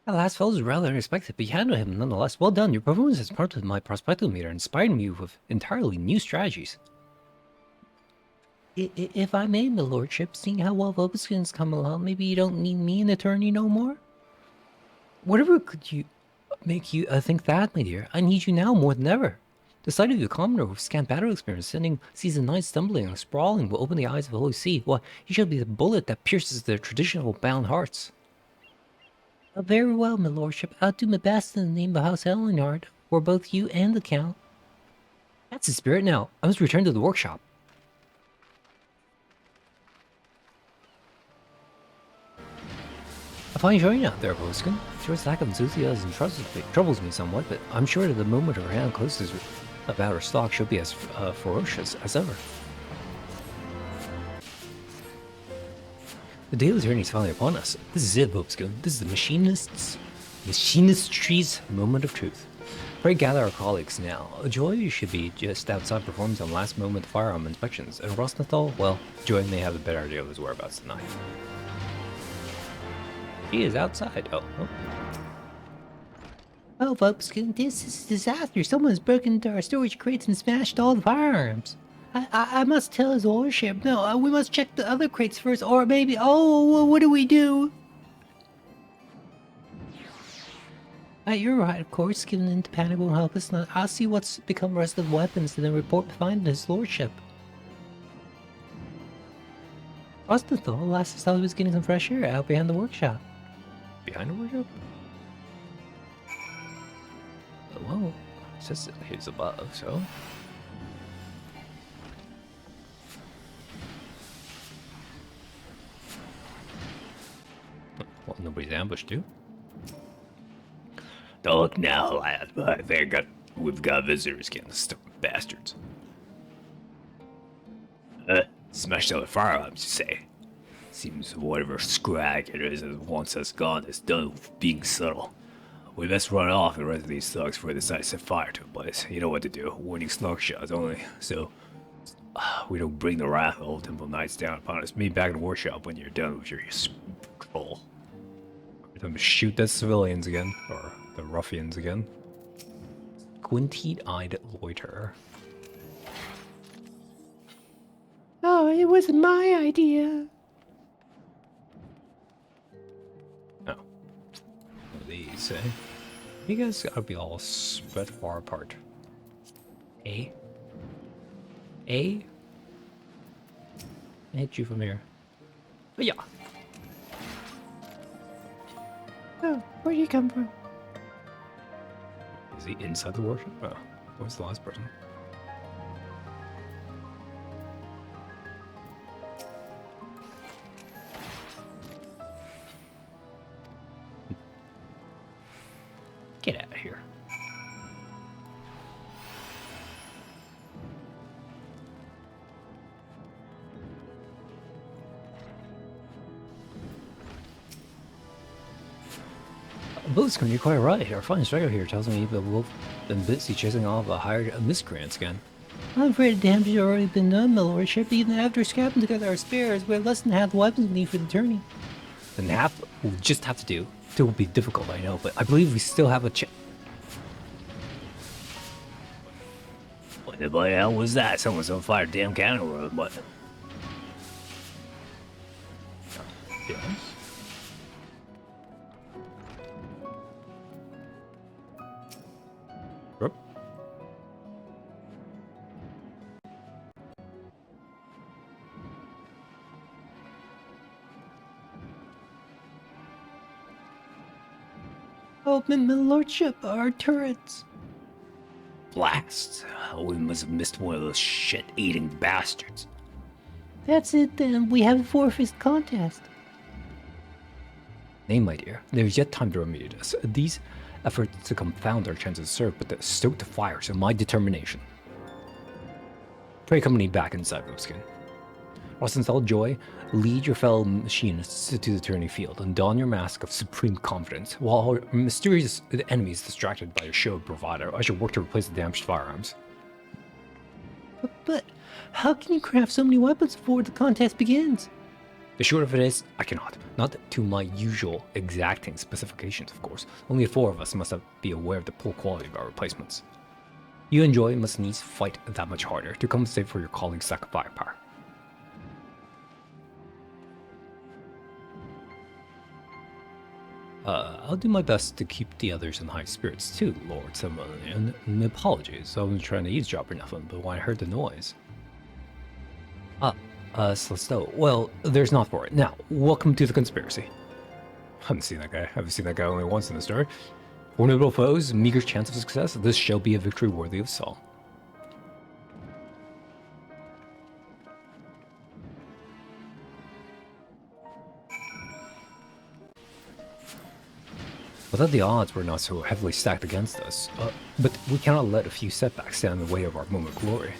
That last fall was rather unexpected, but you handled him nonetheless. Well done. Your performance has prompted my prospectometer and inspired me with entirely new strategies. If I may, my lordship, seeing how well Vobiskin's come along, maybe you don't need me an attorney no more? Whatever could you make you think that, my dear? I need you now more than ever. The sight of your commoner with scant battle experience, sending seasoned knights stumbling and sprawling, will open the eyes of the Holy See. Well, you shall be the bullet that pierces their traditional bound hearts. Very well, my lordship. I'll do my best in the name of House Elinard, for both you and the Count. That's the spirit now. I must return to the workshop. A fine showing out there, Boskin. Joy's lack of enthusiasm troubles me somewhat, but I'm sure that the moment her hand closes about her stock she'll be as ferocious as ever. The day of the journey is finally upon us. This is it, Bobskin. This is the Machinistry's moment of truth. Pray gather our colleagues now. Joy should be just outside performing some last-moment firearm inspections, and Rosnathal, well, Joy may have a better idea of his whereabouts tonight. He is outside. Oh, Bobskin, this is a disaster. Someone's broken into our storage crates and smashed all the firearms. I must tell his lordship. No, we must check the other crates first, or maybe... Oh, what do we do? You're right, of course. Giving in to panic won't help us. Now, I'll see what's become of the rest of the weapons and then report finding his lordship. Rosnathal, last I saw he was getting some fresh air out behind the workshop. Behind the workshop? Well, it says he's above, so... Well, nobody's ambushed you. Don't look now, lad. I think we've got visitors again, stupid bastards. Smashed all the firearms, you say? Seems whatever scrag it is that wants us gone is done with being subtle. We best run off and rest of these thugs before they decide to set fire to a place. You know what to do. Warning slug shots only. So, we don't bring the wrath of old Temple Knights down upon us. Meet back in the workshop when you're done with your patrol. Them shoot the civilians again, or the ruffians again. Squinty-eyed loiterer. Oh, it wasn't my idea. Oh. These, eh? You guys gotta be all spread far apart. A? I hit you from here. But yeah. Oh, where'd you come from? Is he inside the workshop? Oh, what's the last person? Get out of here. Bootscon, you're quite right. Our fine striker here tells me that we've been busy chasing off a hired miscreants again. I'm afraid the damage has already been done, my lordship. Even after scrapping together our spares, we have less than half the weapons we need for the tourney. Then half we'll just have to do. It will be difficult, I know, but I believe we still have a chance. What the hell was that? Someone's on fire, damn cannon road, what? Yes. Whoop. Oh, my lordship, our turrets. Blast! We must have missed one of those shit-eating bastards. That's it then. We have a forfeit contest. Nay, my dear, there is yet time to remedy this. These efforts to confound our chances serve but to stoke the fires of my determination. Pray accompany back inside, Rubskin. Rosenthal Joy, lead your fellow machinists to the turning field and don your mask of supreme confidence. While our mysterious enemies distracted by a show of bravado, I shall work to replace the damaged firearms. But how can you craft so many weapons before the contest begins? The short of it is, I cannot. Not to my usual exacting specifications, of course. Only 4 of us must be aware of the poor quality of our replacements. You and Joy must needs fight that much harder to compensate for your colleagues' lack of firepower. I'll do my best to keep the others in high spirits too, Lord Simon, and apologies. I wasn't trying to eavesdrop or nothing, but when I heard the noise... Celeste, well, there's not for it. Now, welcome to the conspiracy. I haven't seen that guy. I've seen that guy only once in the story. Formidable foes, meager chance of success. This shall be a victory worthy of Saul. Without the odds were not so heavily stacked against us, but we cannot let a few setbacks stand in the way of our moment of glory.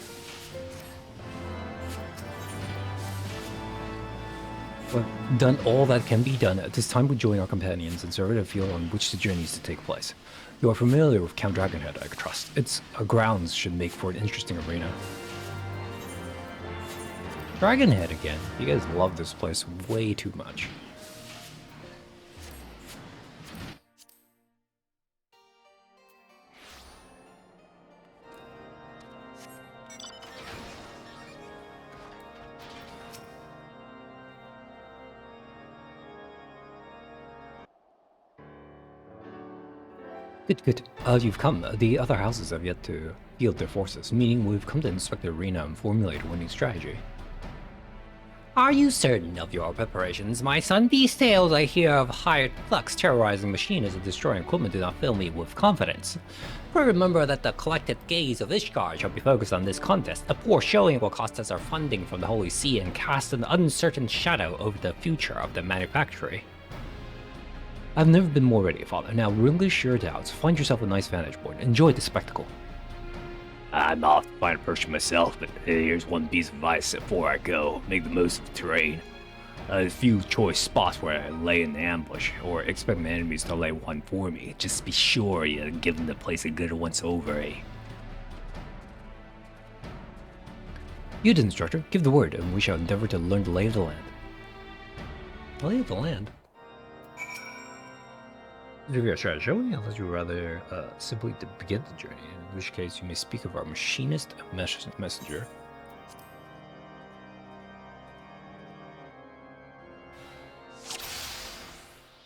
We've done all that can be done. It is time we join our companions and survey the field on which the journey is to take place. You are familiar with Count Dragonhead, I trust. Its grounds should make for an interesting arena. Dragonhead again. You guys love this place way too much. Good. You've come. The other houses have yet to field their forces, meaning we've come to inspect the arena and formulate a winning strategy. Are you certain of your preparations, my son? These tales I hear of hired thugs terrorizing machinists and destroying equipment do not fill me with confidence. But remember that the collective gaze of Ishgard shall be focused on this contest. A poor showing will cost us our funding from the Holy See and cast an uncertain shadow over the future of the manufactory. I've never been more ready, Father. Now, relinquish your doubts, find yourself a nice vantage point, enjoy the spectacle. I'm off to find a perch myself, but here's one piece of advice before I go. Make the most of the terrain. A few choice spots where I lay in ambush, or expect my enemies to lay one for me. Just be sure you give them the place a good once over, eh? You'd instructor, give the word, and we shall endeavor to learn the lay of the land. The lay of the land? If you're trying to show me, unless you would rather simply to begin the journey, in which case you may speak of our machinist messenger.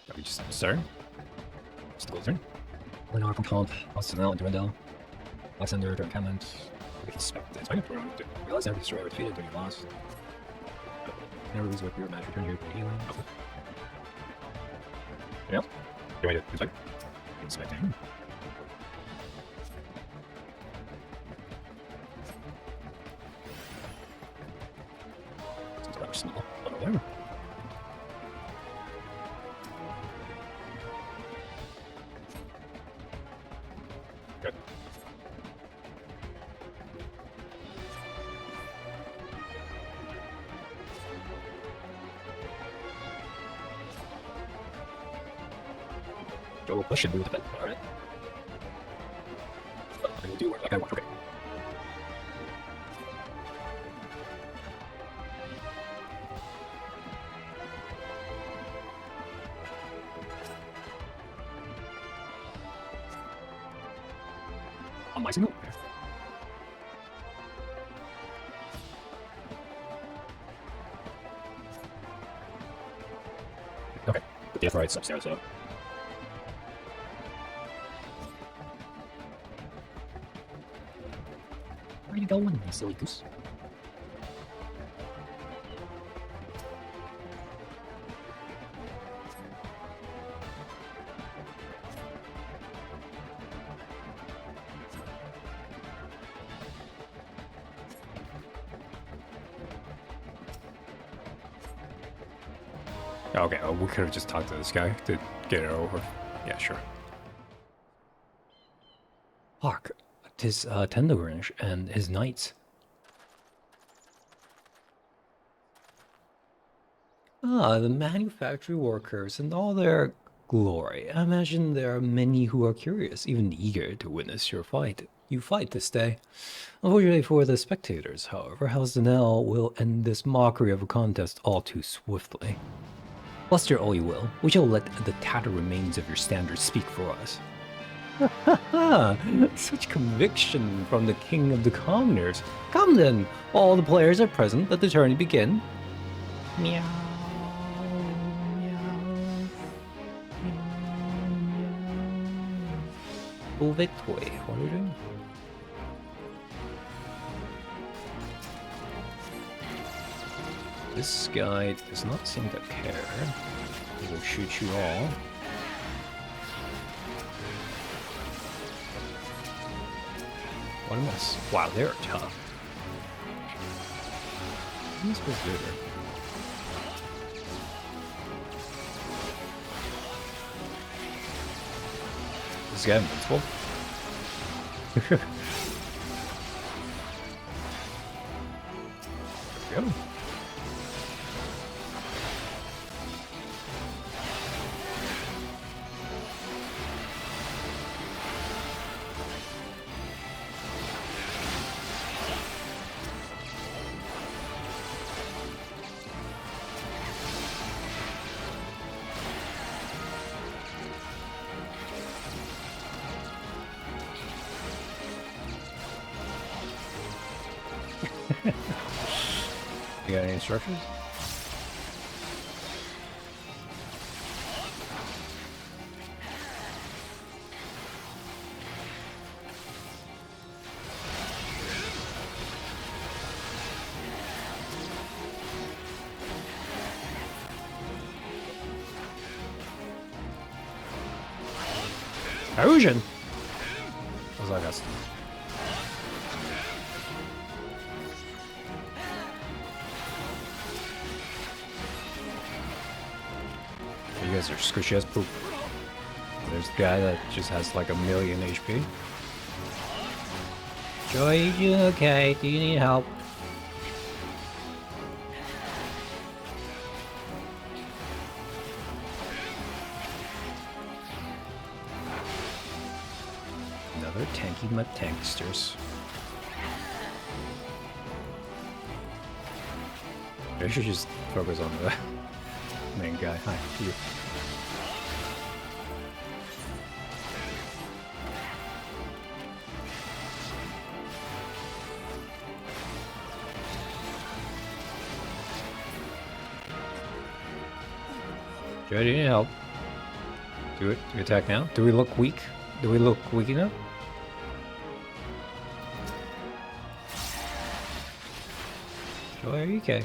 Are we just starting? Still turn? Leonard from Comp, Arsenal and Durandal, Alexander, Dirk Hammond. We can expect the entire program to realize that destroyer were defeated during loss. Never lose with your match return here to healing. Yeah. Do I do it? Inspecting. It's rather small. Whatever. Good. Go push and move the bed. Alright. I will do like I want. Okay. On my signal. Okay. Put the F-rights upstairs though. Where are you going, you silly goose? Okay, we could have just talked to this guy to get it over. Yeah, sure. Hark, 'tis Tendergrange and his knights. Ah, the manufactory workers and all their glory. I imagine there are many who are curious, even eager to witness your fight. You fight this day. Unfortunately for the spectators, however, House Danelle will end this mockery of a contest all too swiftly. Bluster all you will, we shall let the tattered remains of your standards speak for us. Ah, such conviction from the king of the commoners. Come then, all the players are present, let the tourney begin. Meow, meow, meow, meow. Oh, victory, what are you doing? This guy does not seem to care. He will shoot you all. What a mess. Wow, they're tough. What am I supposed to do here? Is this guy invincible? There we go. You got any instructions? Fusion! Was I got You guys are squishy as poop. There's the guy that just has like 1,000,000 HP. Joy, you okay? Do you need help? Another tanky tanksters. I should just focus on the main guy. Hi, you. Joe, do you need help? Do it. Do you attack now? Do we look weak? Do we look weak enough? Joe, are you okay?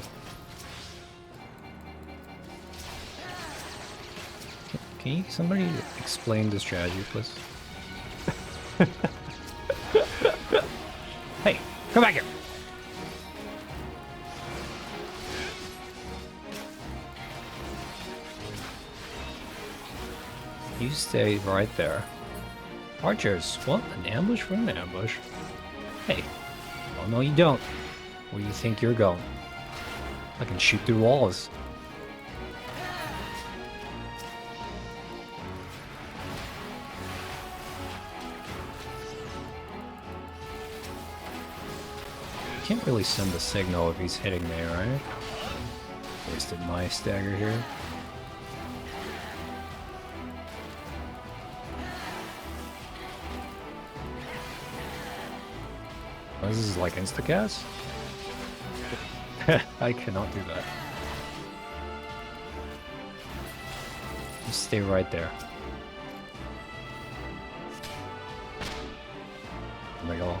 Can you somebody explain the strategy, please? Hey, come back here! You stay right there. Archers, what? An ambush for an ambush? Hey. Oh, no, you don't. Where do you think you're going? I can shoot through walls. Can't really send a signal if he's hitting me, right? Wasted my stagger here. Oh, this is like instacast? I cannot do that. Just stay right there. Oh my god.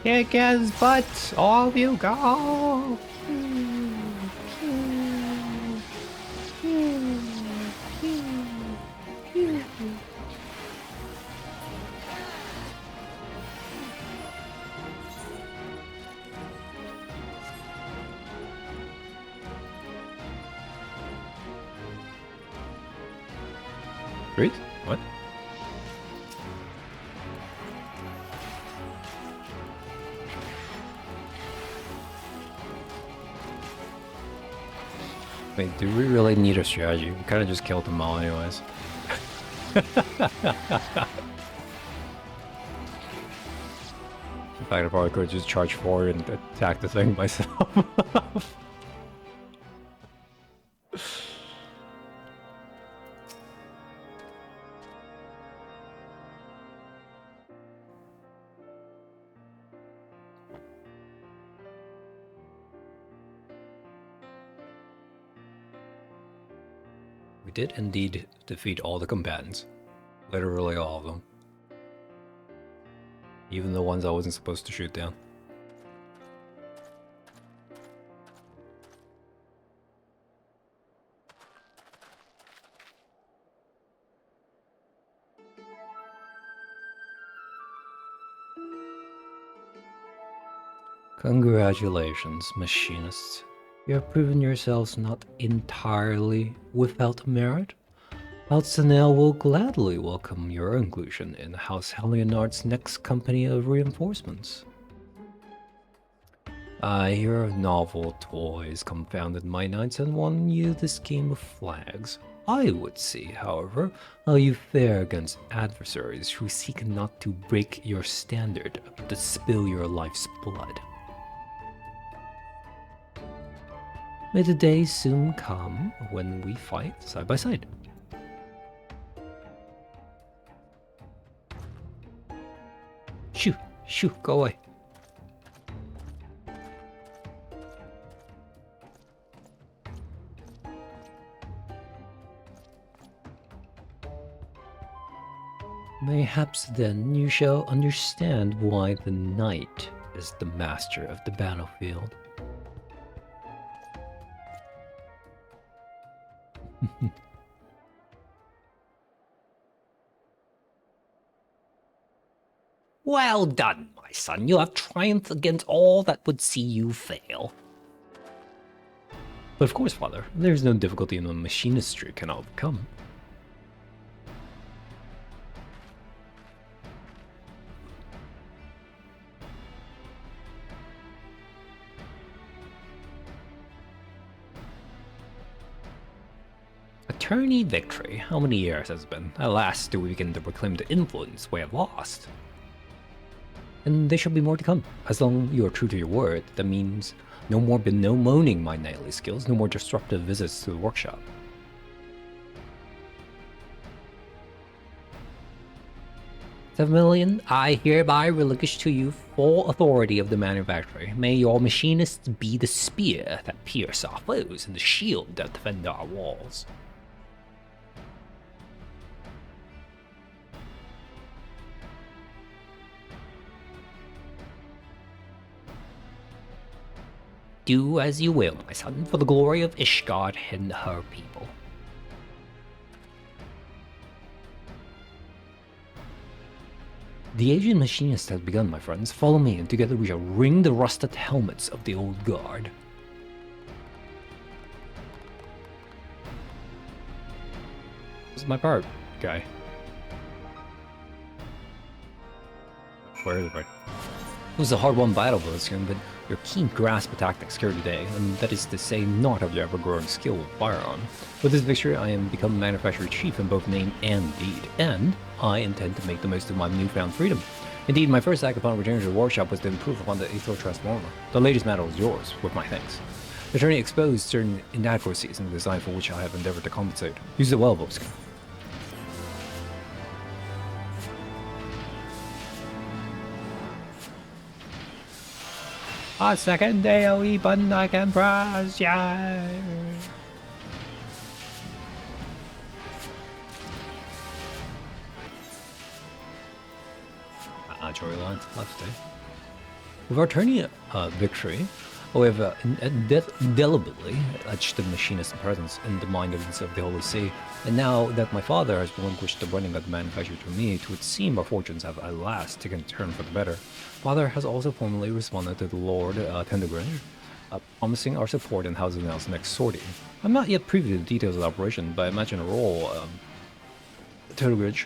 Kick his butt! All of you go! Great? What? Wait, do we really need a strategy? We kind of just killed them all anyways. In fact, I probably could just charge forward and attack the thing myself. We did indeed defeat all the combatants. Literally all of them. Even the ones I wasn't supposed to shoot down. Congratulations, machinists. You have proven yourselves not entirely without merit. Altsanel will gladly welcome your inclusion in House Helionard's next company of reinforcements. I hear novel toys confounded my knights and won you this game of flags. I would see, however, how you fare against adversaries who seek not to break your standard, but to spill your life's blood. May the day soon come when we fight side by side. Shoo, shoo, go away. Mayhaps then you shall understand why the knight is the master of the battlefield. Well done, my son. You have triumphed against all that would see you fail. But of course, father, there is no difficulty in the machinistry can overcome. Attorney victory. How many years has it been? At last do we begin to reclaim the influence we have lost. And there shall be more to come. As long as you are true to your word, that means no more bemoaning my knightly skills, no more disruptive visits to the workshop. $7 million, I hereby relinquish to you full authority of the manufactory. May your machinists be the spear that pierce our foes and the shield that defend our walls. Do as you will, my son, for the glory of Ishgard and her people. The Asian machinist has begun, my friends. Follow me, and together we shall ring the rusted helmets of the old guard. This is my part, guy. Where is it? It was a hard-won battle, Boskin, but your keen grasp of tactics carried today, and that is to say not of your ever-growing skill with firearm. With this victory, I am become manufacturer chief in both name and deed, and I intend to make the most of my newfound freedom. Indeed, my first act upon returning to the workshop was to improve upon the Aethor Transformer. The latest model is yours, with my thanks. The attorney exposed certain inadequacies in the design for which I have endeavored to compensate. Use it well, Boskin. A second AoE button I can press, yeah. Joy line left, eh? With our tourney victory, we have indelibly etched the machinist's presence in the mind of the Holy See. And now that my father has relinquished the running of the manufacturer to me, it would seem our fortunes have at last taken a turn for the better. Father has also formally responded to the Lord Tendergrange, promising our support in House Nell's next sortie. I'm not yet privy to the details of the operation, but I imagine a role Tendergrange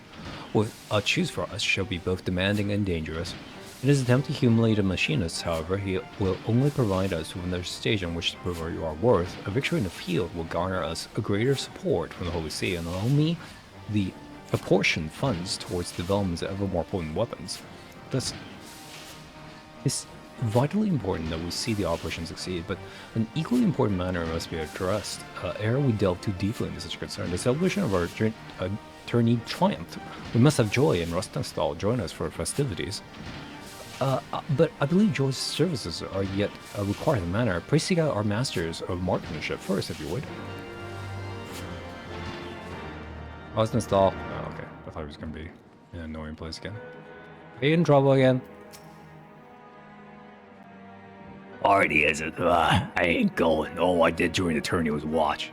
will choose for us shall be both demanding and dangerous. In his attempt to humiliate the machinists, however, he will only provide us with another stage on which to prove our worth. A victory in the field will garner us a greater support from the Holy See and allow me the apportioned funds towards the development of ever more potent weapons. Thus, it's vitally important that we see the operation succeed, but an equally important matter must be addressed ere we delve too deeply into such a concern. The celebration of our tourney triumph. We must have Joy and Rustenstall join us for festivities. But I believe Joy's services are yet required in the manner. Please seek out our masters of marksmanship first, if you would. Rustenstall. Oh, okay. I thought he was going to be in an annoying place again. Are you in trouble again? Already isn't. I ain't going. All I did during the tourney was watch.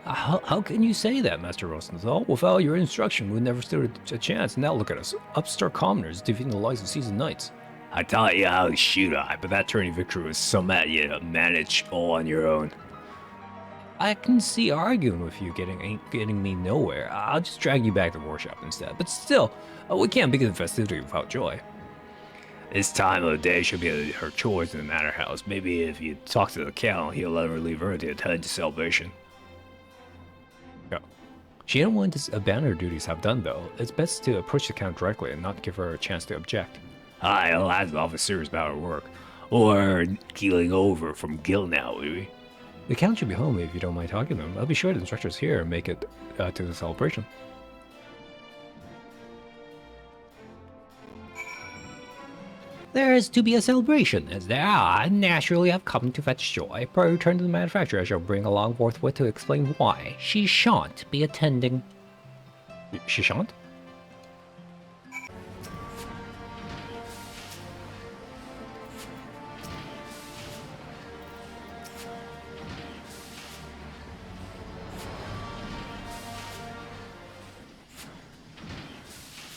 How can you say that, Master Rosenthal? Without your instruction, we never stood a chance. Now look at us, upstart commoners defeating the likes of seasoned knights. I taught you how to shoot eye, but that tourney victory was some at you to manage all on your own. I can see arguing with you getting me nowhere. I'll just drag you back to the workshop instead. But still, we can't begin the festivity without Joy. This time of the day she'll be her chores in the manor house. Maybe if you talk to the count, he'll let her leave early to attend to celebration. She didn't want to abandon her duties half done, though. It's best to approach the Count directly and not give her a chance to object. I'll ask the officers about her work. Or keeling over from guild now, maybe. The Count should be home if you don't mind talking to him. I'll be sure the instructors here make it to the celebration. There is to be a celebration, as there are. Naturally, I've come to fetch Joy. Per return to the manufacturer, I shall bring along forthwith to explain why she shan't be attending. She shan't?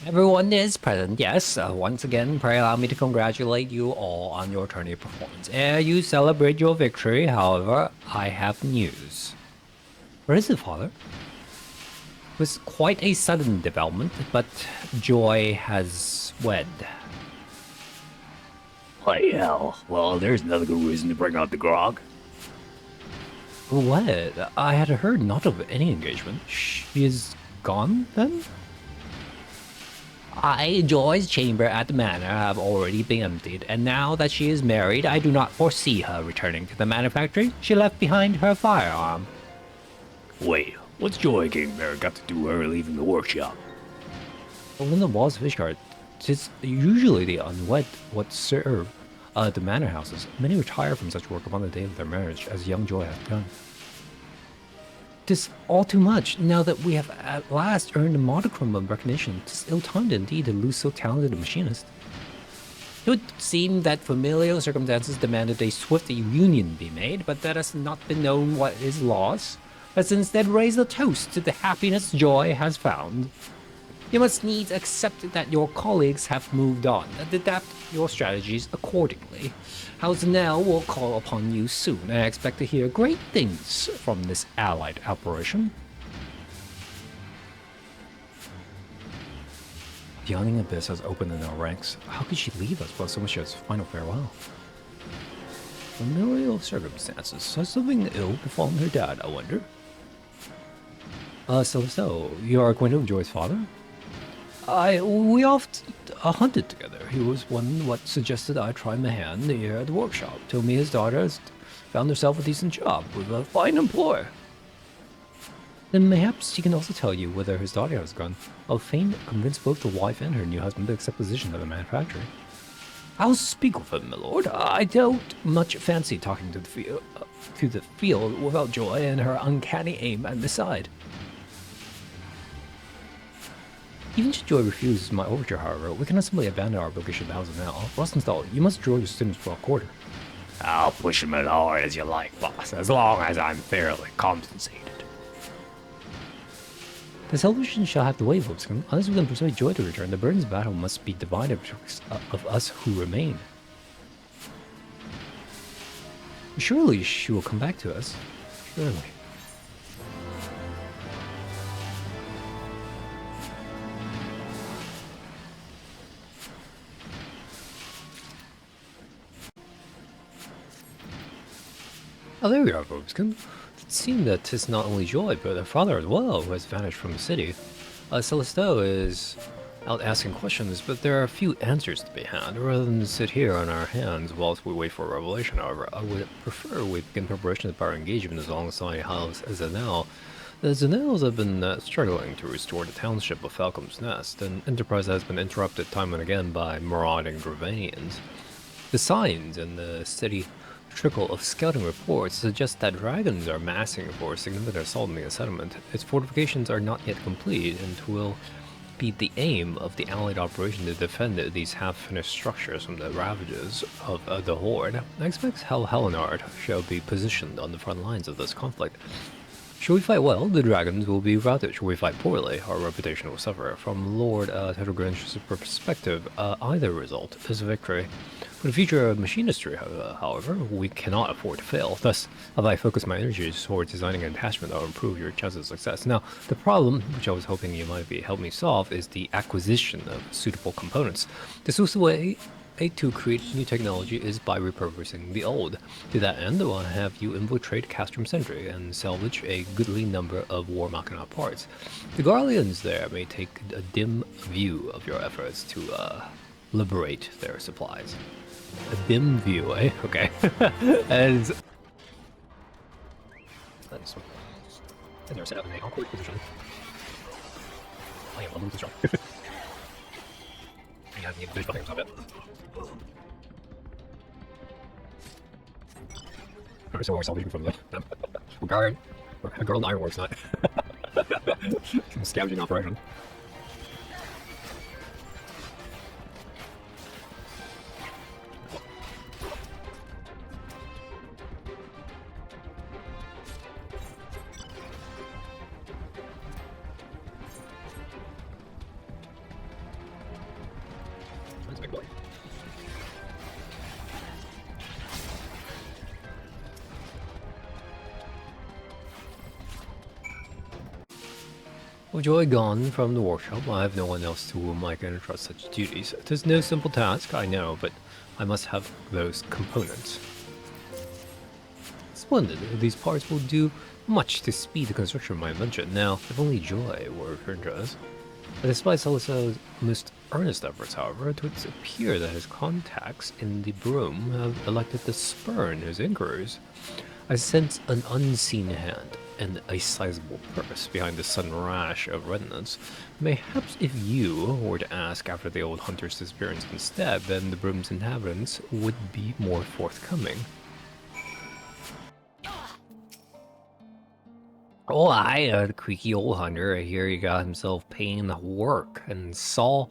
Everyone is present, yes. Once again, pray allow me to congratulate you all on your tourney performance. Ere you celebrate your victory, however, I have news. What is it, Father? It was quite a sudden development, but Joy has wed. Bloody hell. Well, there's another good reason to bring out the grog. What? I had heard not of any engagement. She is gone, then? Joy's chamber at the manor have already been emptied, and now that she is married, I do not foresee her returning to the manufactory. She left behind her firearm. Wait, what's Joy getting married got to do with her leaving the workshop? Well, in the walls of Ishgard, tis usually the unwed what serve the manor houses. Many retire from such work upon the day of their marriage, as young Joy hath done. 'Tis all too much, now that we have at last earned a modicum of recognition. 'Tis ill-timed indeed to lose so talented a machinist. It would seem that familial circumstances demanded a swift union be made, but that has not been known what is lost. Let's instead raise a toast to the happiness Joy has found. You must needs accept that your colleagues have moved on, and adapt your strategies accordingly. House Nell will call upon you soon, and I expect to hear great things from this allied operation. The yawning abyss has opened in our ranks. How could she leave us without so much as final farewell? Familial circumstances. Has something ill befallen her dad, I wonder? So, you are acquainted with Joy's father? We oft hunted together. He was one what suggested I try my hand here at the workshop. Told me his daughter has found herself a decent job with a fine employer. Then mayhaps she can also tell you whither his daughter has gone. I'll fain convince both the wife and her new husband to accept position at the manufactory. I'll speak with him, my lord. I don't much fancy talking to the field without Joy and her uncanny aim at the side. Even should Joy refuse my overture, however, we cannot simply abandon our obligation to the house now. Rosenthal, you must join the students for a quarter. I'll push him as hard as you like, boss, as long as I'm fairly compensated. The solution shall have to wait, Wolfskin. Unless we can persuade Joy to return, the burdens of battle must be divided betwixt of us who remain. Surely she will come back to us. Surely. Oh, there we are, Wolfskin. It seems that 'tis not only Joy, but her father as well, who has vanished from the city. Celestin is out asking questions, but there are a few answers to be had. Rather than sit here on our hands whilst we wait for a revelation, however, I would prefer we begin preparations for our engagement as alongside House as Zanel. The Zanels have been struggling to restore the township of Falcom's Nest, and enterprise has been interrupted time and again by marauding Dravanians. The signs and the steady trickle of scouting reports suggest that dragons are massing for a significant assault on the settlement. Its fortifications are not yet complete, and will be the aim of the allied operation to defend these half-finished structures from the ravages of the Horde. I expect Hellenard shall be positioned on the front lines of this conflict. Should we fight well, the dragons will be routed. Should we fight poorly, our reputation will suffer. From Lord Tedogranch's perspective, either result is a victory. For the future of machinistry, however, we cannot afford to fail. Thus, have I focused my energies towards designing an attachment that will improve your chances of success. Now, the problem, which I was hoping you might help me solve, is the acquisition of suitable components. The swift way to create new technology is by repurposing the old. To that end, I'll have you infiltrate Castrum Sentry and salvage a goodly number of War Machina parts. The Garleans there may take a dim view of your efforts to liberate their supplies. A dim view, eh? Okay. And they're set up in a awkward position. I am a little strong. I need to finish building some of it. Alright, so we're salvaging from them. Guard. A girl in ironworks, not. Some scavenging operation. That's a big boy. With Joy gone from the workshop, I have no one else to whom I can entrust such duties. It is no simple task, I know, but I must have those components. Splendid. These parts will do much to speed the construction of my invention. Now, if only Joy were returned to us. Despite Saliso's most earnest efforts, however, it would appear that his contacts in the Broom have elected to spurn his inquiries. I sense an unseen hand and a sizable purse behind the sudden rash of retinence. Mayhaps if you were to ask after the old hunter's disappearance instead, then the Broom's inhabitants would be more forthcoming. Oh, the creaky old hunter. I hear he got himself paying the work and saw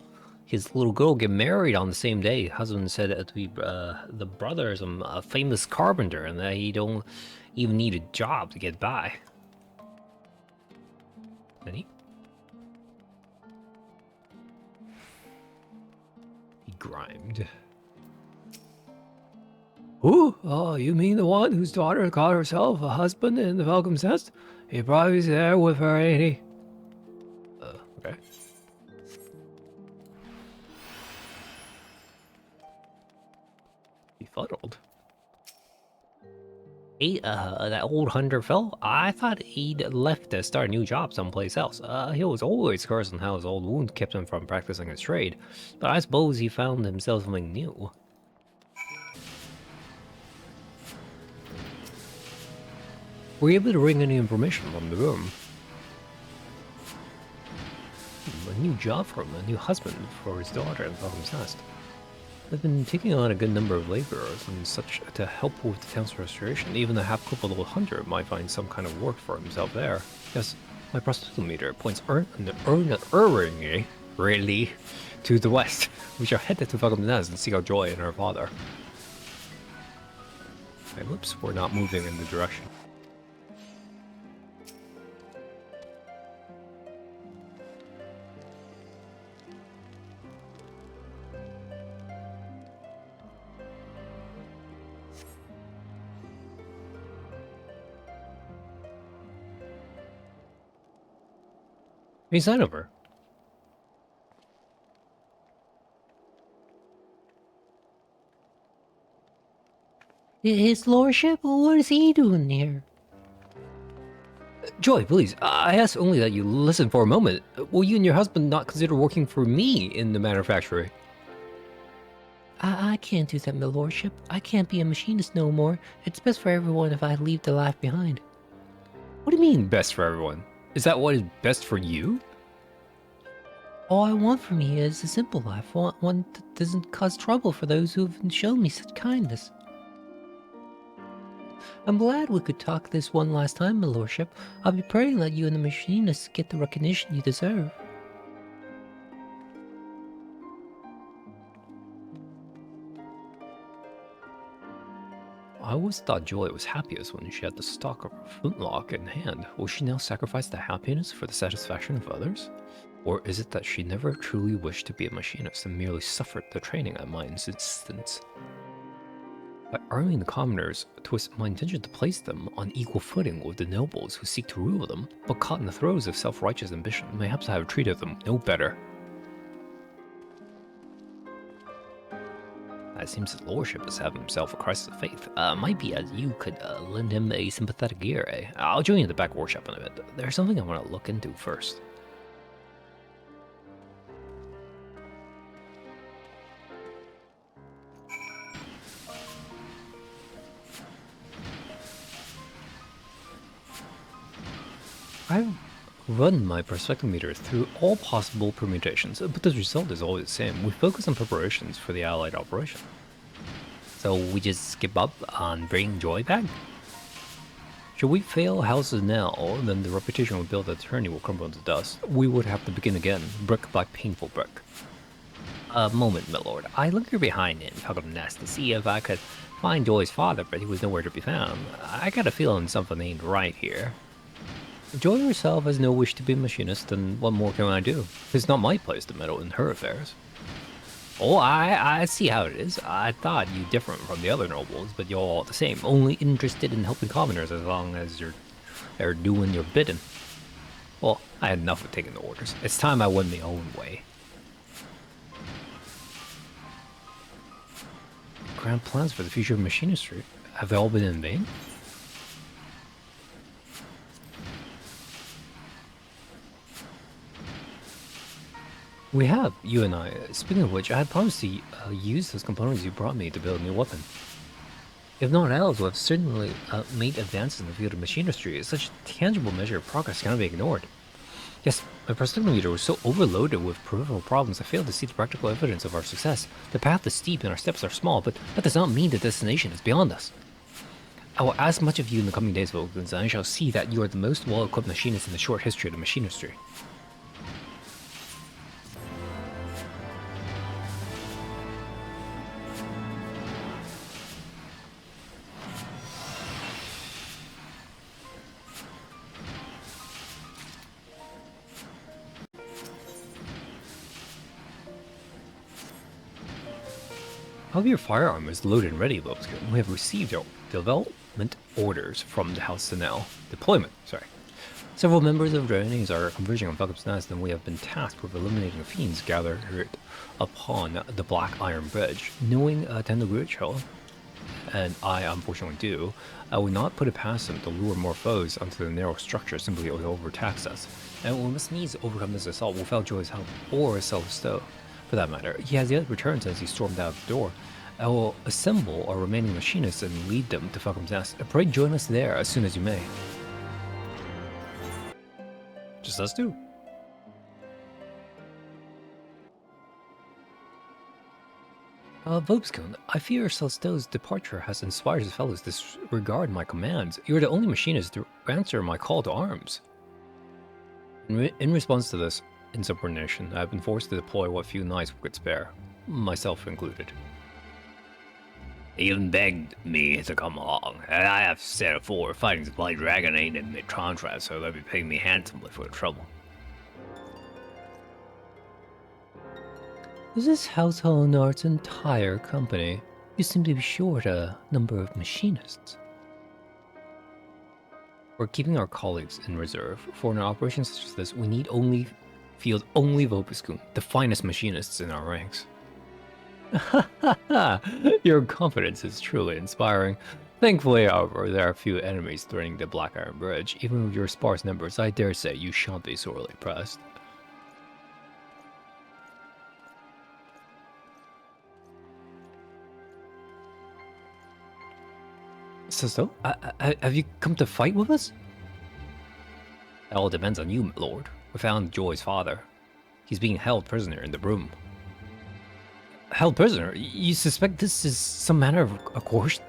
his little girl get married on the same day. Husband said that the brother is a famous carpenter and that he don't even need a job to get by. Any? He grimed. Who? Oh, you mean the one whose daughter got herself a husband in the Falcom's Nest? He probably's there with her, ain't he? Okay. Befuddled. Hey, that old hunter fell? I thought he'd left to start a new job someplace else. He was always cursing how his old wound kept him from practicing his trade. But I suppose he found himself something new. Were you able to wring any information from the room? A new job for him, a new husband for his daughter in Falcom's Nest. I've been taking on a good number of laborers and such to help with the town's restoration. Even the half-crippled old hunter might find some kind of work for himself there. Yes, my prostitute meter points unerringly Really? To the west. We shall head to Falcon Nest and seek out Joy and her father. Okay, whoops, we're not moving in the direction. Any sign of her? His lordship? What is he doing here? Joy, please, I ask only that you listen for a moment. Will you and your husband not consider working for me in the manufactory? I can't do that, my lordship. I can't be a machinist no more. It's best for everyone if I leave the life behind. What do you mean, best for everyone? Is that what is best for you? All I want for me is a simple life, one that doesn't cause trouble for those who have shown me such kindness. I'm glad we could talk this one last time, my lordship. I'll be praying that you and the machinists get the recognition you deserve. I always thought Joy was happiest when she had the stock of her flintlock in hand. Will she now sacrifice the happiness for the satisfaction of others? Or is it that she never truly wished to be a machinist and merely suffered the training at my insistence? By arming the commoners, twist my intention to place them on equal footing with the nobles who seek to rule them, but caught in the throes of self-righteous ambition, mayhaps I have treated them no better. It seems his lordship is having himself a crisis of faith. Might be as you could lend him a sympathetic ear, eh? I'll join you in the back workshop in a bit. There's something I want to look into first. I've run my perspectometer through all possible permutations, but the result is always the same. We focus on preparations for the Allied operation. So we just skip up on bringing Joy back? Should we fail houses now, then the reputation we built at Attorney will crumble into dust. We would have to begin again, brick by painful brick. A moment, my lord. I lingered behind in Falcon Nest to see if I could find Joy's father, but he was nowhere to be found. I got a feeling something ain't right here. Joy herself has no wish to be a machinist, and what more can I do? It's not my place to meddle in her affairs. Oh, I see how it is. I thought you different from the other nobles, but you're all the same, only interested in helping commoners as long as they're doing your bidding. Well, I had enough of taking the orders. It's time I went my own way. Grand plans for the future of machinistry. Have they all been in vain? We have, you and I. Speaking of which, I had promised to use those components you brought me to build a new weapon. If not else, we have certainly made advances in the field of machinistry. Such a tangible measure of progress cannot be ignored. Yes, my perspectometer was so overloaded with peripheral problems I failed to see the practical evidence of our success. The path is steep and our steps are small, but that does not mean the destination is beyond us. I will ask much of you in the coming days, Vulcans, and I shall see that you are the most well-equipped machinist in the short history of the machinistry. All of your firearm is loaded and ready, Lobskin. We have received our development orders from the House Sanel. Deployment, sorry. Several members of Draenei's are converging on Falcon's Nest, and we have been tasked with eliminating the fiends gathered upon the Black Iron Bridge. Knowing Tendo Grucho, and I unfortunately do, I would not put it past him to lure more foes onto the narrow structure simply to overtax us. And we must needs overcome this assault without Joy's help, or Celestial. For that matter, he has yet returned since he stormed out the door. I will assemble our remaining machinists and lead them to Falcon's Nest. Pray join us there as soon as you may. Just us two. Vobskun, I fear Celsto's departure has inspired his fellows to disregard my commands. You're the only machinist to answer my call to arms. In response to this, insubordination, I have been forced to deploy what few knights we could spare, myself included. He even begged me to come along, and I have said before, fighting the bloody dragon ain't in mid-contrast, so they'll be paying me handsomely for the trouble. Is this House Holinard's entire company? You seem to be short a number of machinists. We're keeping our colleagues in reserve. For an operation such as this, we need only field only Vopiskun, the finest machinists in our ranks. Your confidence is truly inspiring. Thankfully, however, there are few enemies threatening the Black Iron Bridge. Even with your sparse numbers, I dare say you shan't be sorely pressed. So, have you come to fight with us? It all depends on you, my lord. We found Joy's father. He's being held prisoner in the room. Held prisoner? You suspect this is some manner of a coercion?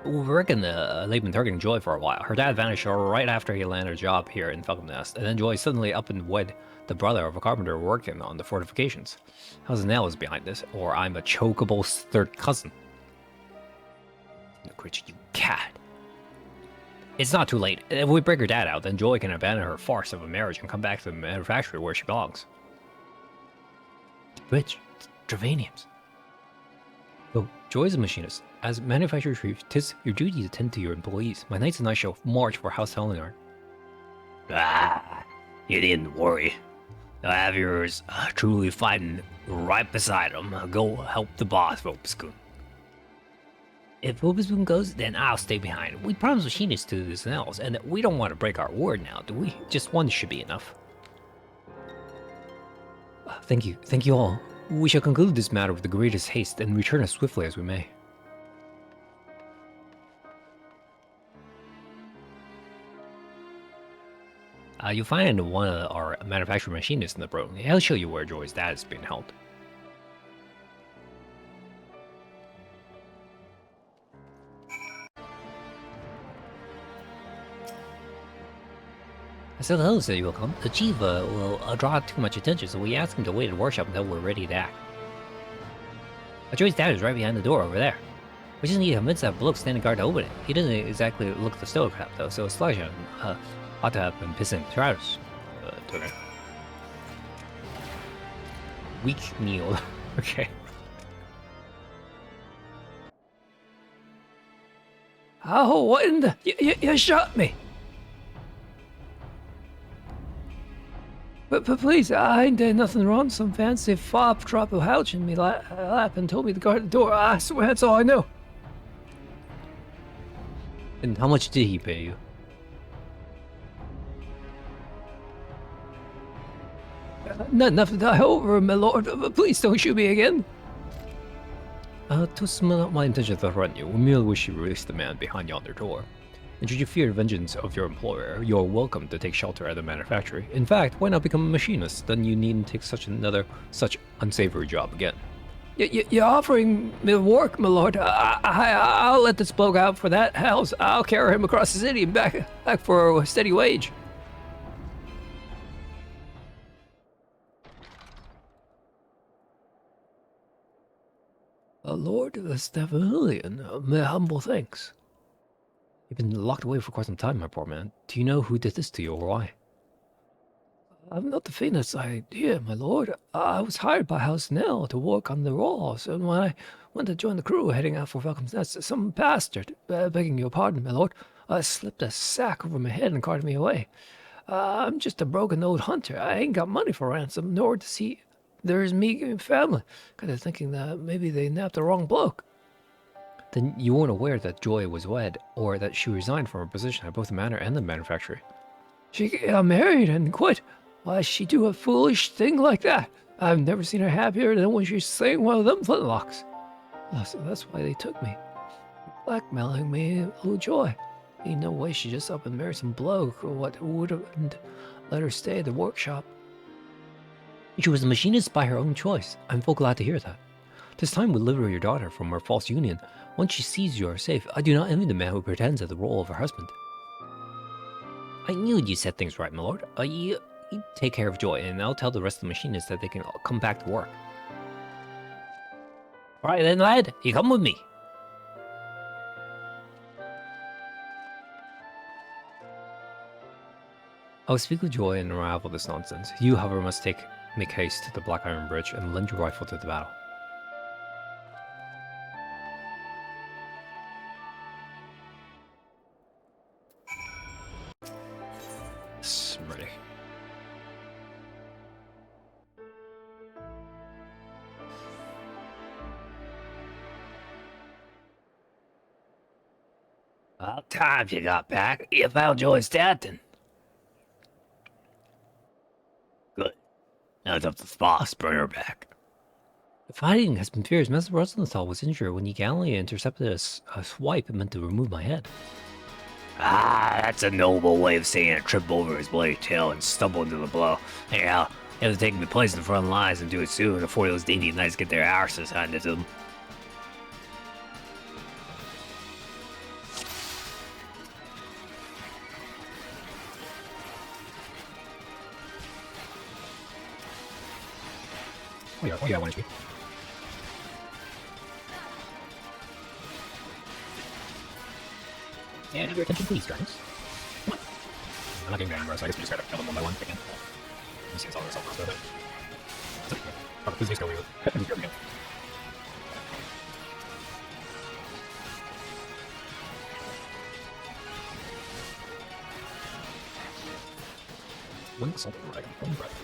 We reckon they've been targeting Joy for a while. Her dad vanished right after he landed a job here in Falcon Nest, and then Joy suddenly up and wed the brother of a carpenter working on the fortifications. How's Nell is behind this, or I'm a chokeable third cousin. Creature, you cat. It's not too late. If we break her dad out, then Joy can abandon her farce of a marriage and come back to the manufactory where she belongs. The bridge. Dravaniums. Oh, Joy is a machinist. As manufacturer chief, 'tis your duty to tend to your employees. My knights and I shall march for House Helinard. You needn't worry. I have yours truly fighting right beside him. Go help the boss, Vopiskun. If Vopiskun goes, then I'll stay behind. We promised machinists to do this and else, and we don't want to break our word now, do we? Just one should be enough. Thank you. Thank you all. We shall conclude this matter with the greatest haste and return as swiftly as we may. You'll find one of our manufacturing machinists in the room. He'll show you where Joy's dad is being held. So the host said you will come. The chief will draw too much attention, so we asked him to wait at the workshop until we're ready to act. Joy's dad is right behind the door over there. We just need to convince that bloke standing guard to open it. He doesn't exactly look the stoic crap though, so a slush ought to have been pissing trousers. Okay. Weak Neil. Okay. Oh, what in the... You shot me! But please, I ain't done nothing wrong. Some fancy fop dropped a couch in me lap and told me to guard the door. I swear that's all I know. And how much did he pay you? Not enough to die over, my lord. Please don't shoot me again. Twas not my intention to threaten you. We merely wish you release the man behind yonder door. And should you fear the vengeance of your employer, you're welcome to take shelter at the manufactory. In fact, why not become a machinist? Then you needn't take such unsavory job again. You're offering me work, my lord. I'll let this bloke out for that house. I'll carry him across the city and back for a steady wage. Lord Stephenilian, my humble thanks. You've been locked away for quite some time, my poor man. Do you know who did this to you or why? I've not the faintest idea, my lord. I was hired by House Nell to work on the rolls, and when I went to join the crew heading out for Falcon's Nest, some bastard, begging your pardon, my lord, slipped a sack over my head and carted me away. I'm just a broken old hunter. I ain't got money for ransom, nor to see there's me and family. Kind of thinking that maybe they nabbed the wrong bloke. Then you weren't aware that Joy was wed, or that she resigned from her position at both the manor and the manufactory. She got married and quit. Why she do a foolish thing like that? I've never seen her happier than when she's slaying one of them flintlocks. So that's why they took me. Blackmailing me, little Joy. Ain't no way she just up and married some bloke or what would have let her stay at the workshop. She was a machinist by her own choice. I'm full glad to hear that. 'Tis time we deliver your daughter from her false union. Once she sees you are safe, I do not envy the man who pretends at the role of her husband. I knew you said things right, my lord. You take care of Joy, and I'll tell the rest of the machinists that they can all come back to work. All right then, lad, you come with me. I'll speak with Joy and unravel this nonsense. You, however, must make haste to the Black Iron Bridge and lend your rifle to the battle. I'm ready. About time you got back. You found Joy's Stanton. Good. Now it's up to Sposs. Bring her back. The fighting has been fierce. Master Rosenthal was injured when he gallantly intercepted a swipe meant to remove my head. Ah, that's a noble way of saying it. Trip over his bloody tail and stumble into the blow. Anyhow, you have to take me place in the front lines and do it soon before those dainty knights get their arses handed to them. Oh yeah, 1 HP. And have your attention, please, dragons. Come on. I'm not getting anywhere, so I guess we just gotta kill them one by one again. Let me see, it's all myself with it. Oh, please just go with it. Just go again. One assault dragon, one breath.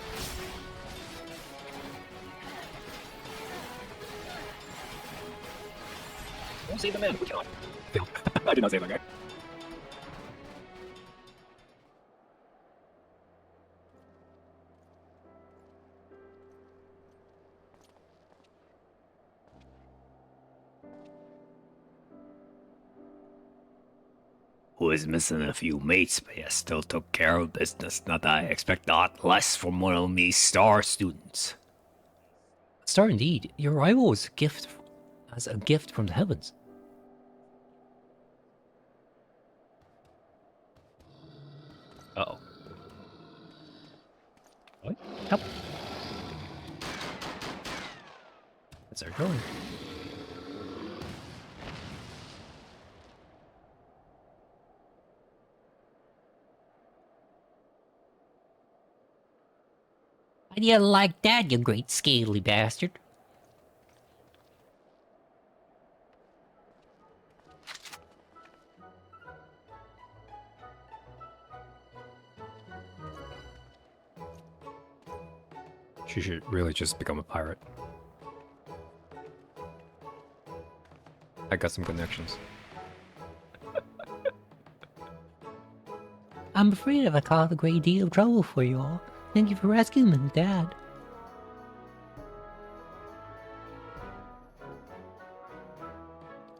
Don't save the man, we cannot. Failed. I did not save that guy. Was missing a few mates, but yeah, still took care of business. Not that I expect aught less from one of me star students. Star indeed. Your arrival was a gift from the heavens. Uh-oh. What? Help. That's our going. How do you like that, you great scaly bastard? She should really just become a pirate. I got some connections. I'm afraid I've caused a great deal of trouble for you all. Thank you for rescuing me, Dad.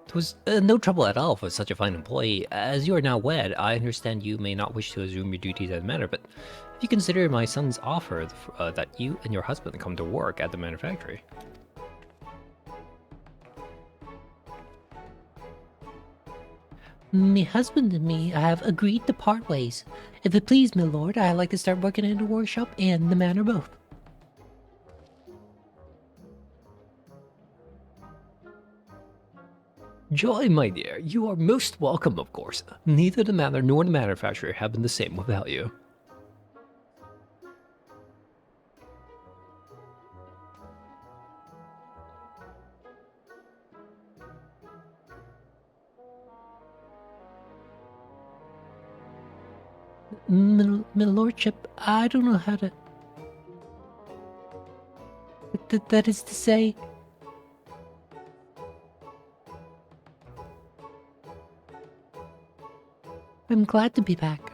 It was no trouble at all for such a fine employee. As you are now wed, I understand you may not wish to assume your duties at the manor, but if you consider my son's offer that you and your husband come to work at the manufactory. Me husband and me have agreed to part ways. If it please me, Lord, I'd like to start working in the workshop and the manor both. Joy, my dear, you are most welcome, of course. Neither the manor nor the manufacturer have been the same without you. My lordship, I don't know how to... that is to say... I'm glad to be back.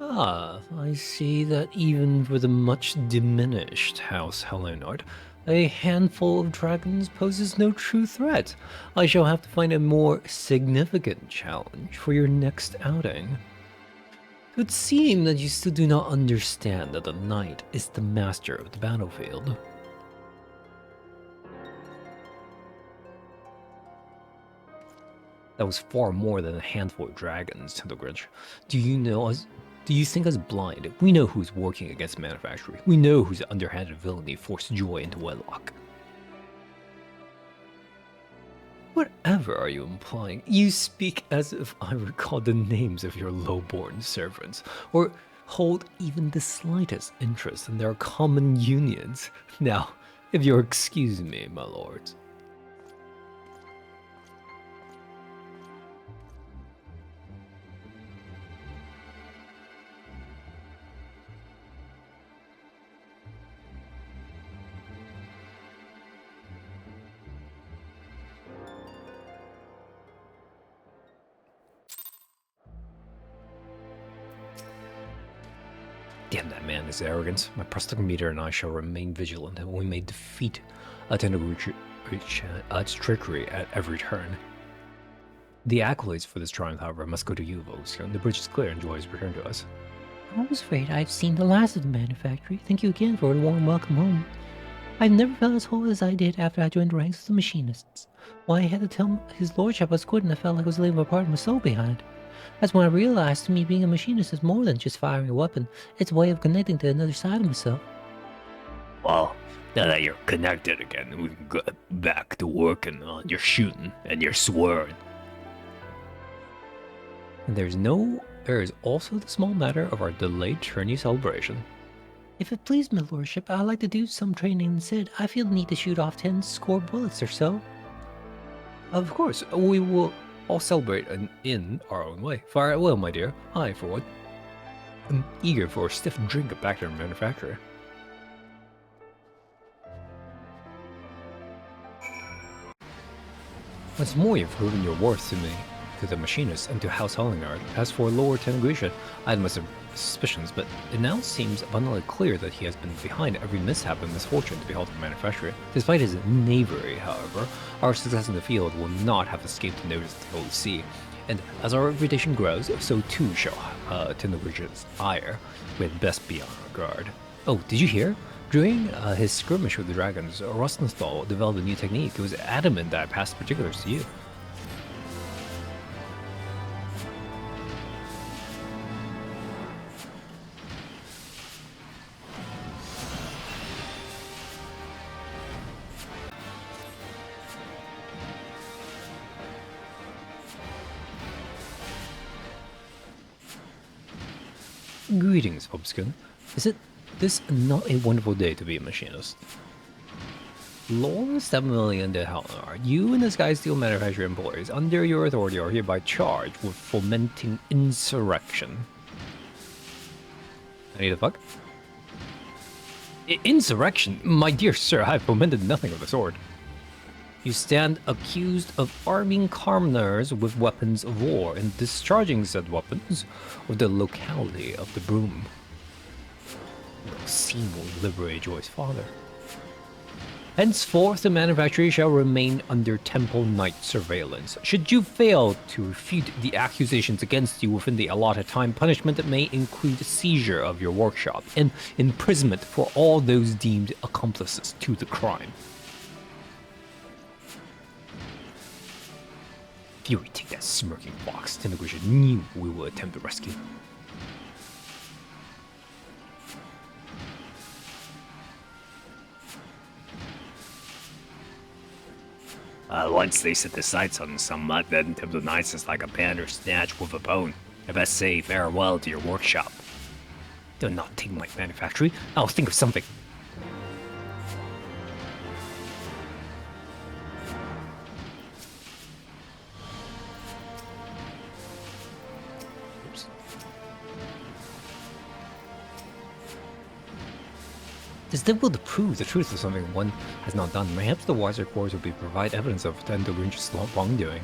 Ah, I see that even for the much diminished House Helenard, A handful of dragons poses no true threat. I shall have to find a more significant challenge for your next outing. It would seem that you still do not understand that the knight is the master of the battlefield. That was far more than a handful of dragons, Tendogrinch. Do you think us blind? We know who's working against manufacturing. We know whose underhanded villainy forced Joy into wedlock. Whatever are you implying? You speak as if I recall the names of your low-born servants, or hold even the slightest interest in their common unions. Now, if you'll excuse me, my lords. Damn that man, his arrogance. My prosthetic meter and I shall remain vigilant, and we may defeat its trickery at every turn. The accolades for this triumph, however, must go to you, Volscian. The bridge is clear and Joy has returned to us. I was afraid I've seen the last of the manufactory. Thank you again for a warm welcome home. I've never felt as whole as I did after I joined the ranks of the Machinists. Why I had to tell his lordship I was quitting, I felt like I was leaving a part of my soul behind. That's when I realized to me being a machinist is more than just firing a weapon. It's a way of connecting to another side of myself. Well, now that you're connected again, we can go back to working on your shooting and your swearing. And there is also the small matter of our delayed tourney celebration. If it please my lordship, I'd like to do some training instead. I feel the need to shoot off 10 score bullets or so. Of course, we will all celebrate in our own way. Fire at will, my dear. I, for one, am eager for a stiff drink back to our manufacturer. Once more, you've proven your worth to me, to the Machinist, and to House Hollingard. As for Lord Tenugrisha, I had my suspicions, but it now seems abundantly clear that he has been behind every mishap and misfortune to be held in manufacturing. Despite his knavery, however, our success in the field will not have escaped the notice of the OC, and as our reputation grows, so too shall Tenugrisha's ire. We had best be on our guard. Oh, did you hear? During his skirmish with the dragons, Rostenthal developed a new technique. It was adamant that I passed particulars to you. Greetings, Hobskin. Is this not a wonderful day to be a machinist? Lord 7 million de Halnar, you and the Sky Steel Manufacturer employees, under your authority, are hereby charged with fomenting insurrection. I need a fuck? Insurrection? My dear sir, I have fomented nothing of the sort. You stand accused of arming commoners with weapons of war and discharging said weapons with the locality of the Broom. The scene will liberate Joy's father. Henceforth, the manufactory shall remain under Temple Knight surveillance. Should you fail to refute the accusations against you within the allotted time, punishment may include seizure of your workshop and imprisonment for all those deemed accomplices to the crime. Fury, take that smirking fox. Tenugrisha knew we would attempt to rescue. Once they set the sights on some mud, then Temple Knights is like a bandersnatch with a bone. I best say farewell to your workshop. Do not take my manufactory. I'll think of something. Oops. Does the will to prove the truth of something one has not done? Perhaps the wiser course would be provide evidence of Tendogrinch's wrongdoing.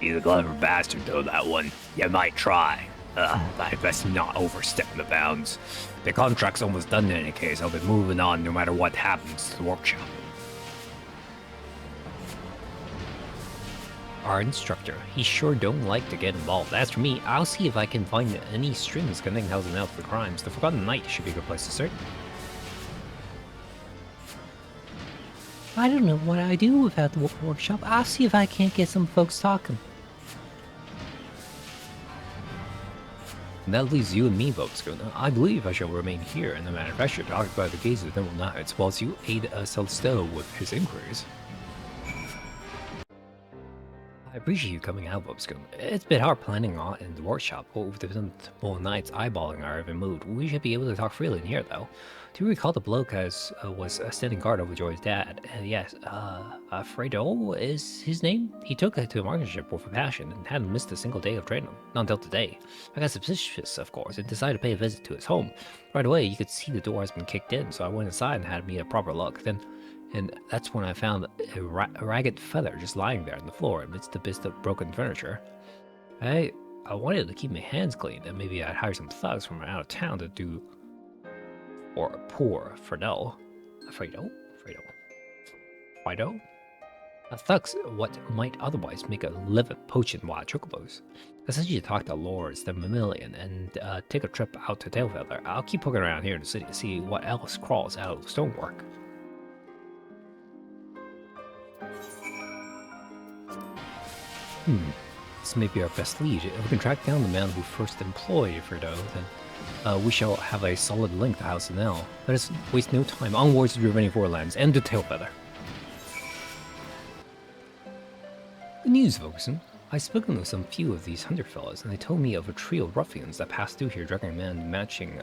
He's a clever bastard though, that one. You might try. I best not overstep the bounds. The contract's almost done in any case. I'll be moving on no matter what happens to the workshop. Our instructor, he sure don't like to get involved. As for me, I'll see if I can find any strings connecting House and Elf to the crimes. The Forgotten Knight should be a good place to start. I don't know what I do without the workshop. I'll see if I can't get some folks talking. And that leaves you and me, Boatscoon. I believe I shall remain here in the manufacturer to occupy the gaze of the Nimble Knights, whilst you aid Celsto with his inquiries. I appreciate you coming out, Boatscoon. It's been hard planning on in the workshop, but with the Nimble Knights eyeballing our every mood, we should be able to talk freely in here, though. Do you recall the bloke was standing guard over Joy's dad? Yes, Fredo is his name? He took it to a market ship with a passion and hadn't missed a single day of training, not until today. I got suspicious, of course, and decided to pay a visit to his home. Right away, you could see the door has been kicked in, so I went inside and had me a proper look. And that's when I found a ragged feather just lying there on the floor amidst the bits of broken furniture. I wanted to keep my hands clean, and maybe I'd hire some thugs from out of town to do... Or poor Fredo. Fredo? Thugs what might otherwise make a living poaching wild chocobos. Essentially talk to lords, the Mammalian, and take a trip out to Tailfeather. I'll keep poking around here in the city to see what else crawls out of stonework. This may be our best lead. If we can track down the man who first employed Fredo, then we shall have a solid link to House Nell. Let us waste no time. Onwards to the remaining Forelands and to Tailfeather. Good news, Vogeson. I've spoken with some few of these hunter fellows, and they told me of a trio of ruffians that passed through here dragging a man matching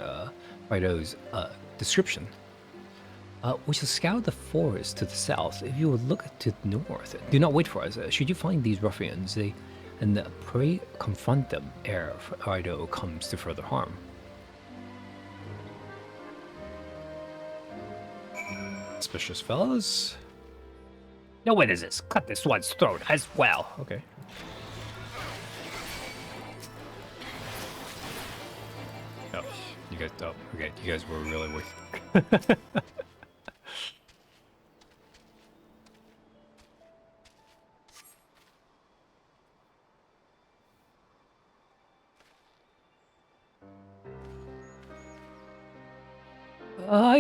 Fredo's description. We shall scour the forest to the south. If you would look to the north, do not wait for us. Should you find these ruffians, pray confront them ere Fredo comes to further harm. Suspicious fellows. No witnesses. Cut this one's throat as well. Okay. Oh, you guys. Oh, okay. You guys were really weak.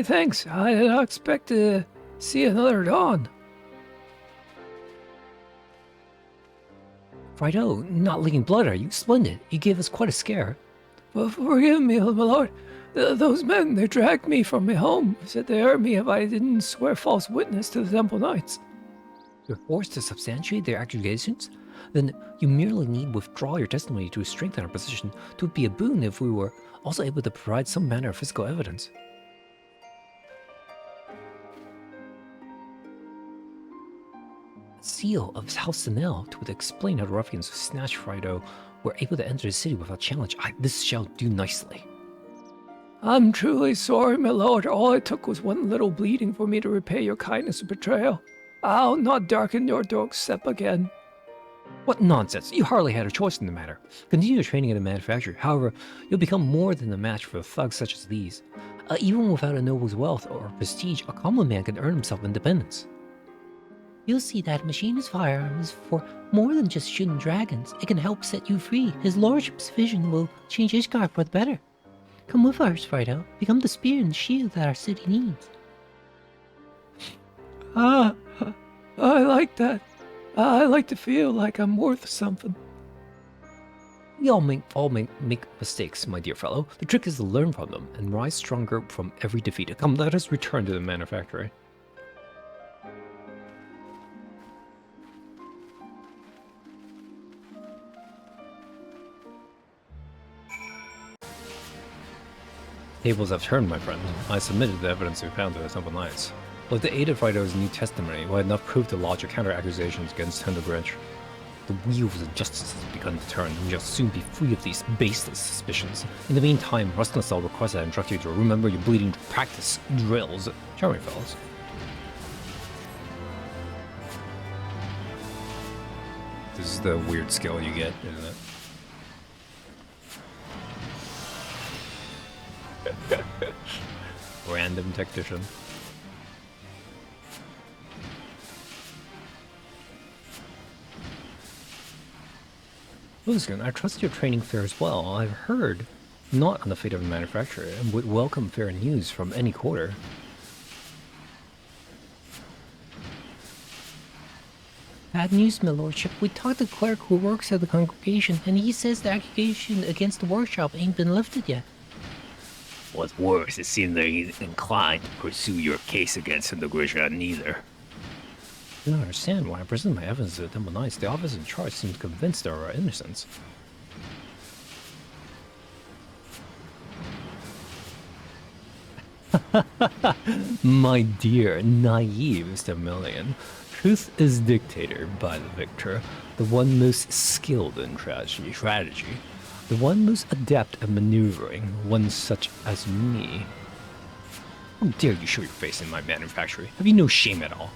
Thanks. I did not expect to see another dawn. Fredo, not leaking blood, are you? Splendid. You gave us quite a scare. Well, forgive me, my lord. Those men, they dragged me from my home. Said they hurt me if I didn't swear false witness to the Temple Knights. You're forced to substantiate their accusations? Then you merely need withdraw your testimony to strengthen our position. It would be a boon if we were also able to provide some manner of physical evidence. Seal of House Nell would explain how the ruffians who snatched Fredo were able to enter the city without challenge. This shall do nicely. I'm truly sorry, my lord. All it took was one little bleeding for me to repay your kindness and betrayal. I'll not darken your doorstep again. What nonsense! You hardly had a choice in the matter. Continue your training in the manufacturer. However, you'll become more than a match for thugs such as these. Even without a noble's wealth or prestige, a common man can earn himself independence. You'll see that Machinist firearm is for more than just shooting dragons. It can help set you free. His lordship's vision will change Ishgard for the better. Come with us, Fredo. Become the spear and shield that our city needs. I like that. I like to feel like I'm worth something. We all make mistakes, my dear fellow. The trick is to learn from them and rise stronger from every defeat. Come, let us return to the manufactory. Tables have turned, my friend. I submitted the evidence we found to the Temple Knights. With the aid of Fredo's new testimony, we had enough proof to lodge a counter-accusations against Hendelgranch. The wheels of justice have begun to turn, and we shall soon be free of these baseless suspicions. In the meantime, Rustnasel requests I instruct you to remember your bleeding practice drills. Charming fellows. This is the weird skill you get, isn't it? Random tactician. Listen, I trust your training fares well. I've heard not on the fate of the manufacturer and would welcome fair news from any quarter. Bad news, my lordship. We talked to the clerk who works at the congregation, and he says the accusation against the workshop ain't been lifted yet. What's worse, it seems they ain't inclined to pursue your case against him, the Grisha, neither. I don't understand why I present my evidence to the Temple Knights. The officer in charge seems convinced of our innocence. My dear, naive Mr. Million, truth is dictated by the victor, the one most skilled in strategy, the one most adept at maneuvering, one such as me. How dare you show your face in my manufactory? Have you no shame at all?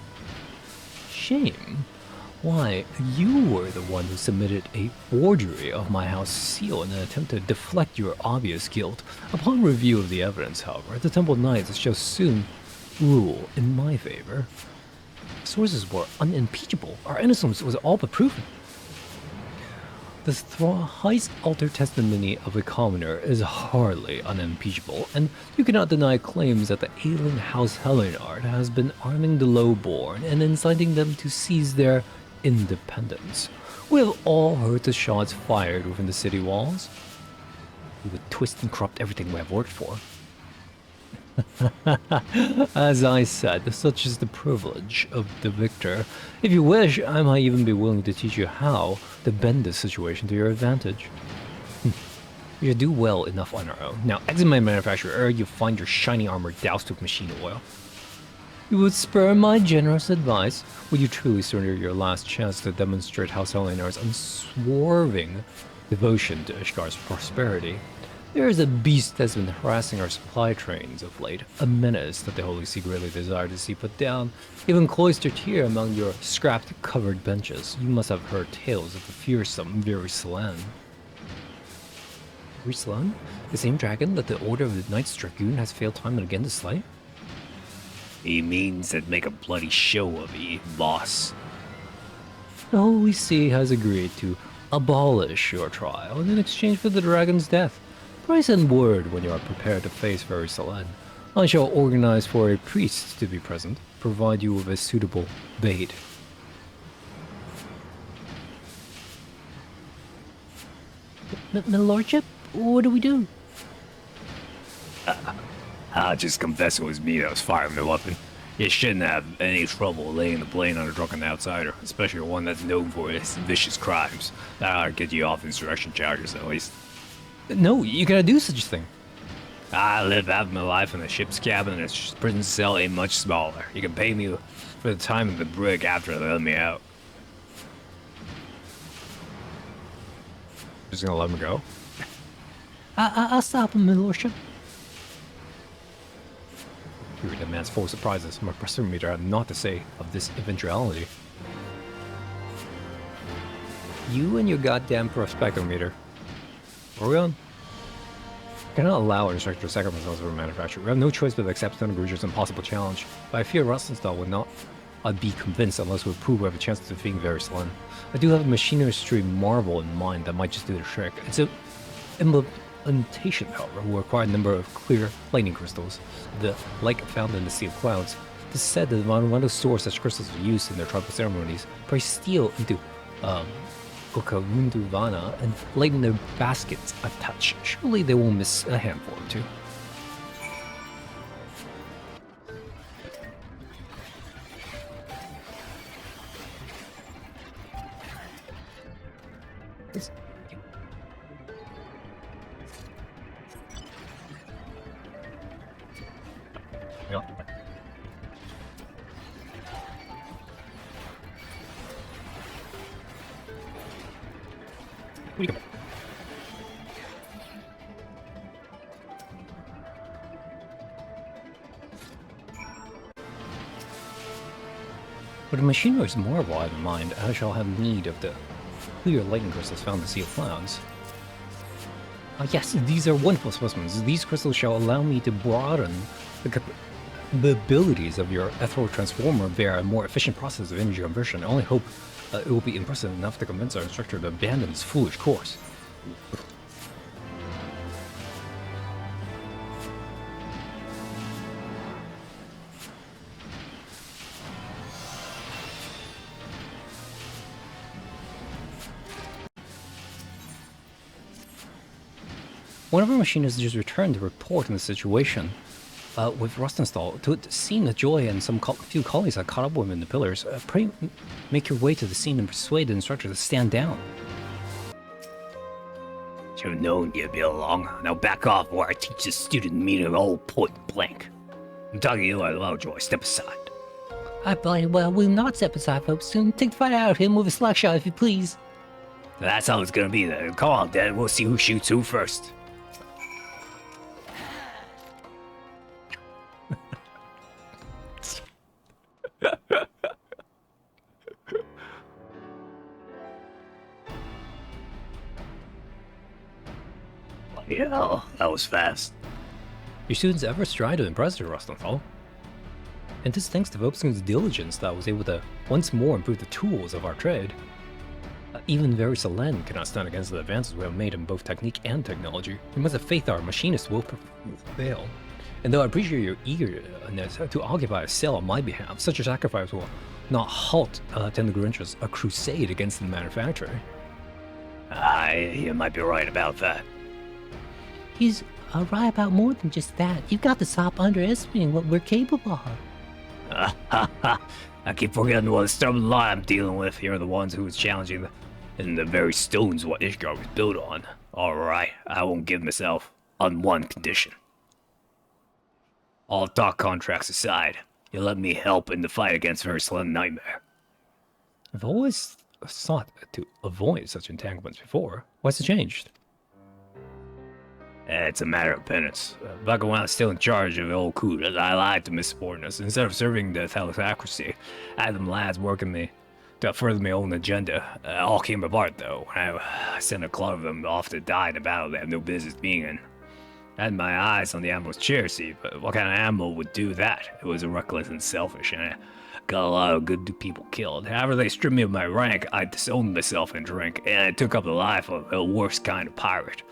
Shame? Why, you were the one who submitted a forgery of my house seal in an attempt to deflect your obvious guilt. Upon review of the evidence, however, the Temple Knights shall soon rule in my favor. Sources were unimpeachable. Our innocence was all but proven. The thrice altered testimony of a commoner is hardly unimpeachable, and you cannot deny claims that the ailing House Helenard has been arming the lowborn and inciting them to seize their independence. We have all heard the shots fired within the city walls. We would twist and corrupt everything we have worked for. As I said, such is the privilege of the victor. If you wish, I might even be willing to teach you how to bend this situation to your advantage. We should do well enough on our own. Now, exit my manufacturer ere you find your shiny armor doused with machine oil. You would spurn my generous advice? Would you truly surrender your last chance to demonstrate House Helenar's unswerving devotion to Ishgar's prosperity? There is a beast that's been harassing our supply trains of late, a menace that the Holy See greatly desire to see put down, even cloistered here among your scrapped covered benches. You must have heard tales of the fearsome Virislan. Virislan? The same dragon that the Order of the Knights Dragoon has failed time and again to slay? He means that make a bloody show of ye, boss. The Holy See has agreed to abolish your trial in exchange for the dragon's death. Pray send word when you are prepared to face Virislan. I shall organize for a priest to be present, provide you with a suitable bait. My lordship, what do we do? I'll just confess it was me that was firing the weapon. You shouldn't have any trouble laying the blame on a drunken outsider, especially one that's known for his vicious crimes. That ought to get you off insurrection charges, at least. No, you cannot do such a thing. I live half my life in a ship's cabin, and its prison cell ain't much smaller. You can pay me for the time of the brig after they let me out. Just gonna let him go? I'll stop him, my lordship. Here demands full surprises. My pressing meter had naught to say of this eventuality. You and your goddamn prospectometer. Where are we on? Cannot allow our instructor to sacrifice themselves for a manufacturer. We have no choice but to accept Thundergruger's impossible challenge. But I fear Rustlenstall would not be convinced unless we prove we have a chance to defeat Virislan. I do have a machinery marvel in mind that might just do the trick. It's a implementation, however, will require a number of clear lightning crystals, the like found in the Sea of Clouds. It is said that one of those stores such crystals are used in their tribal ceremonies. Pray steal into Okawunduvana and lighten their baskets a touch. Surely they won't miss a handful or two. Yeah. What do you got? But a machinery's marvel I have in mind, I shall have need of the clear lightning crystals found in the Sea of Clouds. Yes, these are wonderful specimens. These crystals shall allow me to broaden the abilities of your ethereal transformer via a more efficient process of energy conversion. I only hope it will be impressive enough to convince our instructor to abandon his foolish course. One of our machinists just returned to report on the situation with Rustenstall. To seeing the joy and some few colleagues had caught up with him in the pillars, pray make your way to the scene and persuade the instructor to stand down. Should have known you'd be along. Now back off or I teach this student the meaning of old point blank. I'm talking to you, Lovejoy. Step aside. I bloody well will not step aside, folks. Soon take the fight out of him with a slug shot, if you please. That's how it's gonna be then. Come on, Dad. We'll see who shoots who first. Yeah, that was fast. Your students ever strive to impress you, Rustenthal. And this thanks to Vopskin's diligence that I was able to once more improve the tools of our trade. Even very Selen cannot stand against the advances we have made in both technique and technology. We must have faith our machinist will prevail. And though I appreciate your eagerness to occupy a cell on my behalf, such a sacrifice will not halt Tendergrinch's a crusade against the manufacturer. You might be right about that. He's right about more than just that. You've got to stop underestimating what we're capable of. I keep forgetting what a stubborn lie I'm dealing with. Here are the ones who was challenging the very stones what Ishgar was built on. Alright, I won't give myself on one condition. All talk contracts aside, you let me help in the fight against Versland Nightmare. I've always sought to avoid such entanglements before. What's changed? It's a matter of penance. Back when I was still in charge of the old Kudas, I lied to Miss Subordinates. Instead of serving the thalassocracy, I had them lads working me to further my own agenda. All came apart, though, when I sent a club of them off to die in a battle they have no business being in. I had my eyes on the Admiral's chair seat, but what kind of admiral would do that? It was reckless and selfish, and I got a lot of good people killed. However, they stripped me of my rank, I disowned myself in drink, and I took up the life of the worst kind of pirate.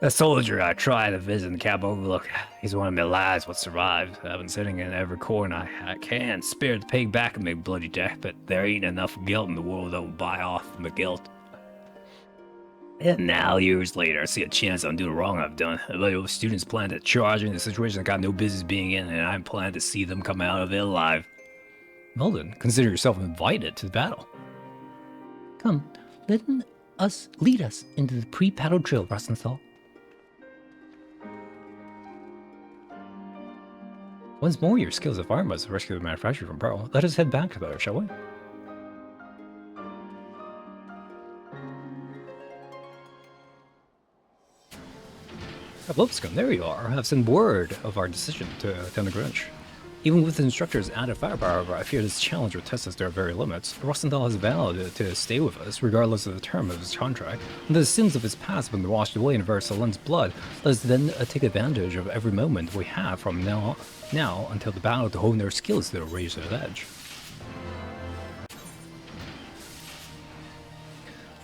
A soldier I tried to visit in the Cap Overlook. He's one of my lads what survived. I've been sitting in every corner I can, spare the pig back and make bloody death, but there ain't enough guilt in the world that will buy off my guilt. And now, years later, I see a chance to undo the wrong I've done. The students plan to charge me in a situation I got no business being in, and I plan to see them come out of it alive. Well then, consider yourself invited to the battle. Come, lead us into the pre-battle drill, Rustenthal. Once more, your skills of firearm must rescue the manufacturer from peril. Let us head back to there, shall we? Lopscombe, there you are. I've sent word of our decision to attend the Grinch. Even with the instructor's added firepower, I fear this challenge will test us to our very limits. Rustenthal has vowed to stay with us, regardless of the term of his contract. And the sins of his past have been washed away in Versalen's blood. Let us then take advantage of every moment we have from now until the battle to hone their skills to the razor's edge.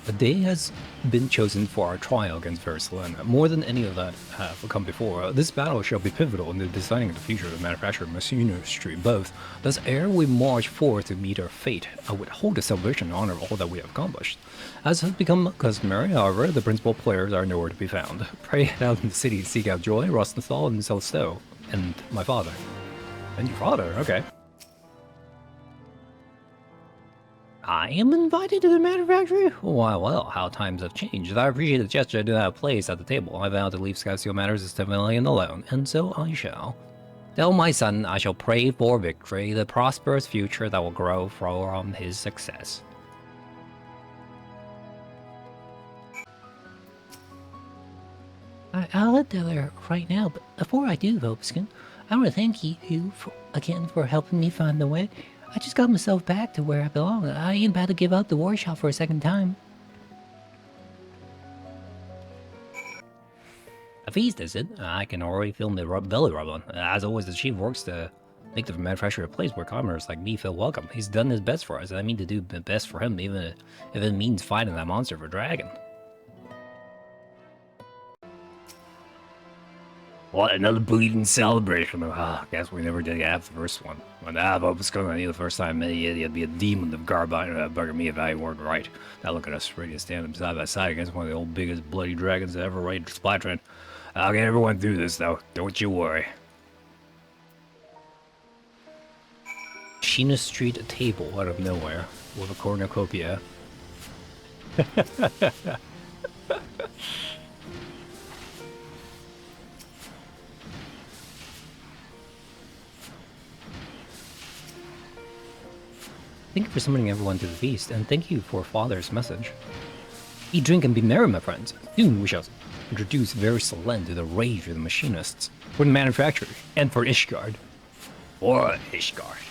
A day has been chosen for our trial against Versalen. More than any of that have come before, this battle shall be pivotal in the designing of the future of the manufacturing machinery both. Thus, ere we march forth to meet our fate, I would hold a celebration in honor of all that we have accomplished. As has become customary, however, the principal players are nowhere to be found. Pray head out in the city to seek out Joy, Rustenthal, and Celsto, and my father. And your father, okay. I am invited to the manufactory? Well, how times have changed. I appreciate the gesture to have a place at the table. I vow to leave Scoutseal matters as Stevenian alone, and so I shall. Tell my son I shall pray for victory, the prosperous future that will grow from his success. I'll head there right now, but before I do, Vopskin, I want to thank you again for helping me find the way. I just got myself back to where I belong. I ain't about to give up the workshop for a second time. feast, is it? I can already feel my belly rumbling. As always, the chief works to make the manufacturer a place where commoners like me feel welcome. He's done his best for us, and I mean to do the best for him, even if it means fighting that monster for dragon. What, another bleeding celebration? Ah, guess we never did have the first one. When I was going on the first time, he'd be a demon of Garbine bugger me if I weren't right. Now look at us, ready to stand them side by side against one of the old biggest bloody dragons that ever raided Splatron. I'll get everyone through this, though. Don't you worry. Machinist Street table out of nowhere with a cornucopia. Thank you for summoning everyone to the feast, and thank you for Father's message. Eat, drink, and be merry, my friends. Soon we shall introduce very Selen to the rage of the machinists, for the manufacturer, and for Ishgard. For Ishgard.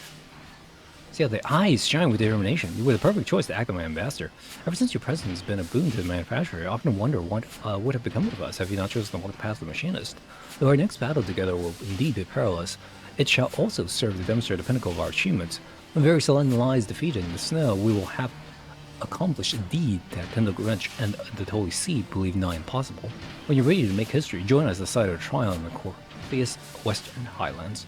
See how the eyes shine with determination. You were the perfect choice to act as my ambassador. Ever since your presence has been a boon to the manufacturer, I often wonder what would have become of us have you not chosen to walk the path of the machinist. Though our next battle together will indeed be perilous, it shall also serve to demonstrate the pinnacle of our achievements. When very Selen lies defeated in the snow, we will have accomplished a deed that Pendle Wrench and the Holy See believe nigh impossible. When you're ready to make history, join us at the site of a trial in the glorious Western Highlands.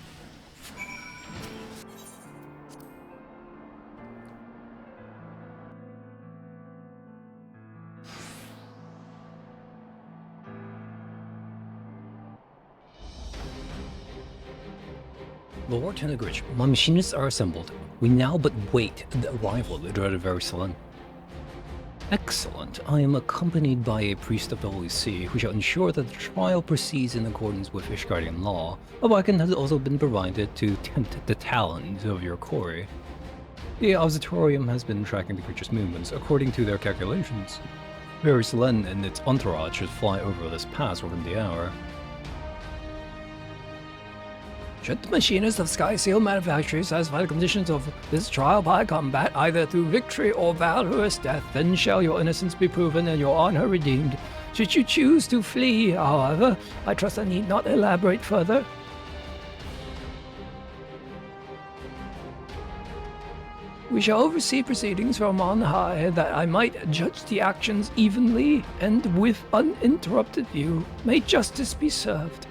Lord Tennegrich, my machinists are assembled. We now but wait the arrival of the dreaded very Selen. Excellent. I am accompanied by a priest of the Holy See, who shall ensure that the trial proceeds in accordance with Ishgardian law. A beacon has also been provided to tempt the talons of your quarry. The observatorium has been tracking the creature's movements according to their calculations. Very Selen and its entourage should fly over this pass within the hour. Should the machinist of Sky Seal Manufacturing satisfy the conditions of this trial by combat, either through victory or valorous death, then shall your innocence be proven and your honor redeemed. Should you choose to flee, however, I trust I need not elaborate further. We shall oversee proceedings from on high, that I might judge the actions evenly and with uninterrupted view. May justice be served.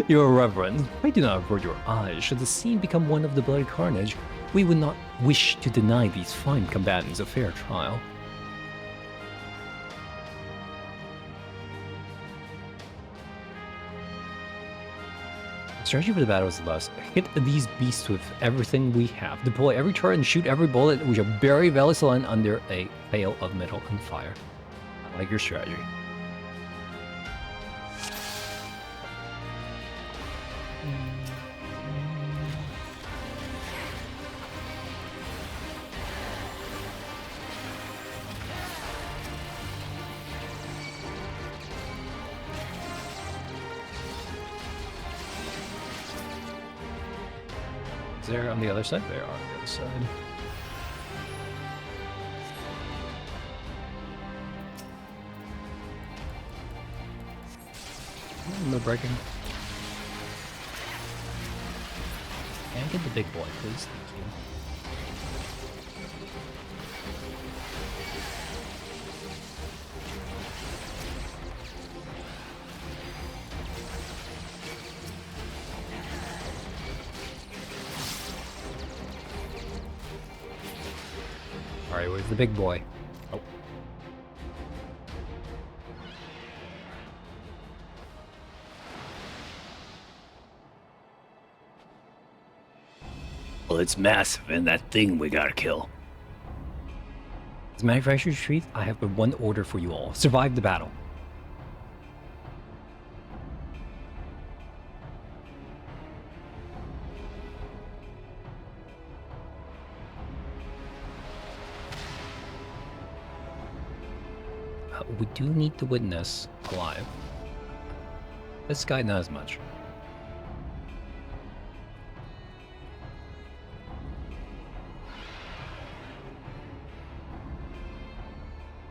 Your Reverend, I do not avert your eyes. Should the scene become one of the bloody carnage, we would not wish to deny these fine combatants a fair trial. Strategy for the battle is thus: hit these beasts with everything we have, deploy every turret and shoot every bullet, and we shall bury Velisalen under a veil of metal and fire. I like your strategy. They're on the other side? They are on the other side. No breaking. Can I get the big boy, please? Thank you. Alright, where's the big boy? Oh. Well, it's massive, and that thing we gotta kill. As manufacturer's chief, I have but one order for you all. Survive the battle. We do need the witness alive. This guy not as much.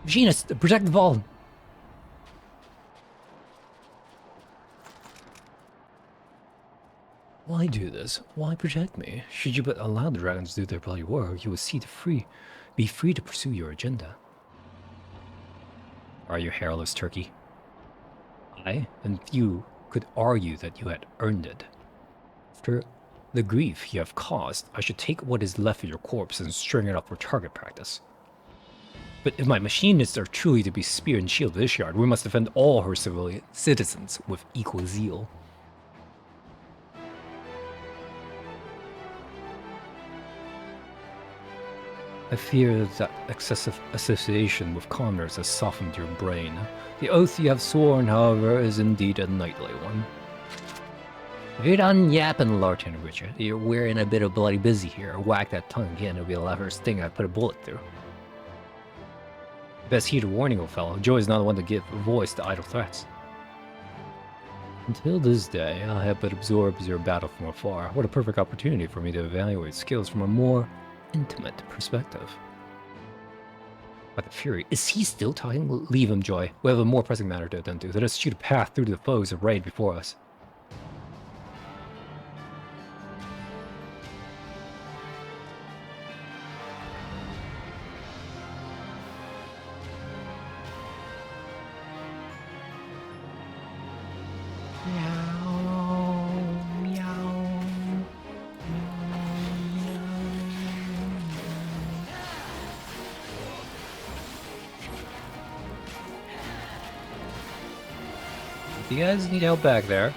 Machinist, protect the vault! I do this, why protect me? Should you but allow the dragons to do their bloody work, you will be free to pursue your agenda. Are you hairless turkey? I and few could argue that you had earned it. After the grief you have caused, I should take what is left of your corpse and string it up for target practice. But if my machinists are truly to be spear and shield of Ishgard, we must defend all her civilian citizens with equal zeal. I fear that excessive association with commoners has softened your brain. The oath you have sworn, however, is indeed a knightly one. If you're done yapping, Lieutenant Richard, you're wearing a bit of bloody busy here. Whack that tongue again, it'll be the first thing I put a bullet through. Best heed a warning, old fellow. Joy is not the one to give voice to idle threats. Until this day, I have but absorbed your battle from afar. What a perfect opportunity for me to evaluate skills from a more intimate perspective. But the Fury, is he still talking? Leave him, Joy. We have a more pressing matter to attend to. Let us shoot a path through the foes arrayed before us. You guys need help back there.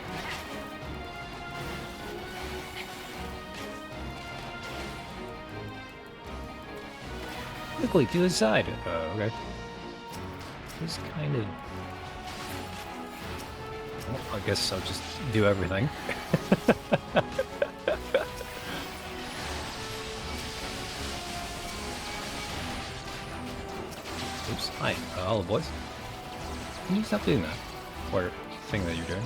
Quickly, to the side. Okay. Just kind of... Well, I guess I'll just do everything. Oops. Hi. Hello, boys. Can you stop doing that? Or thing that you're doing?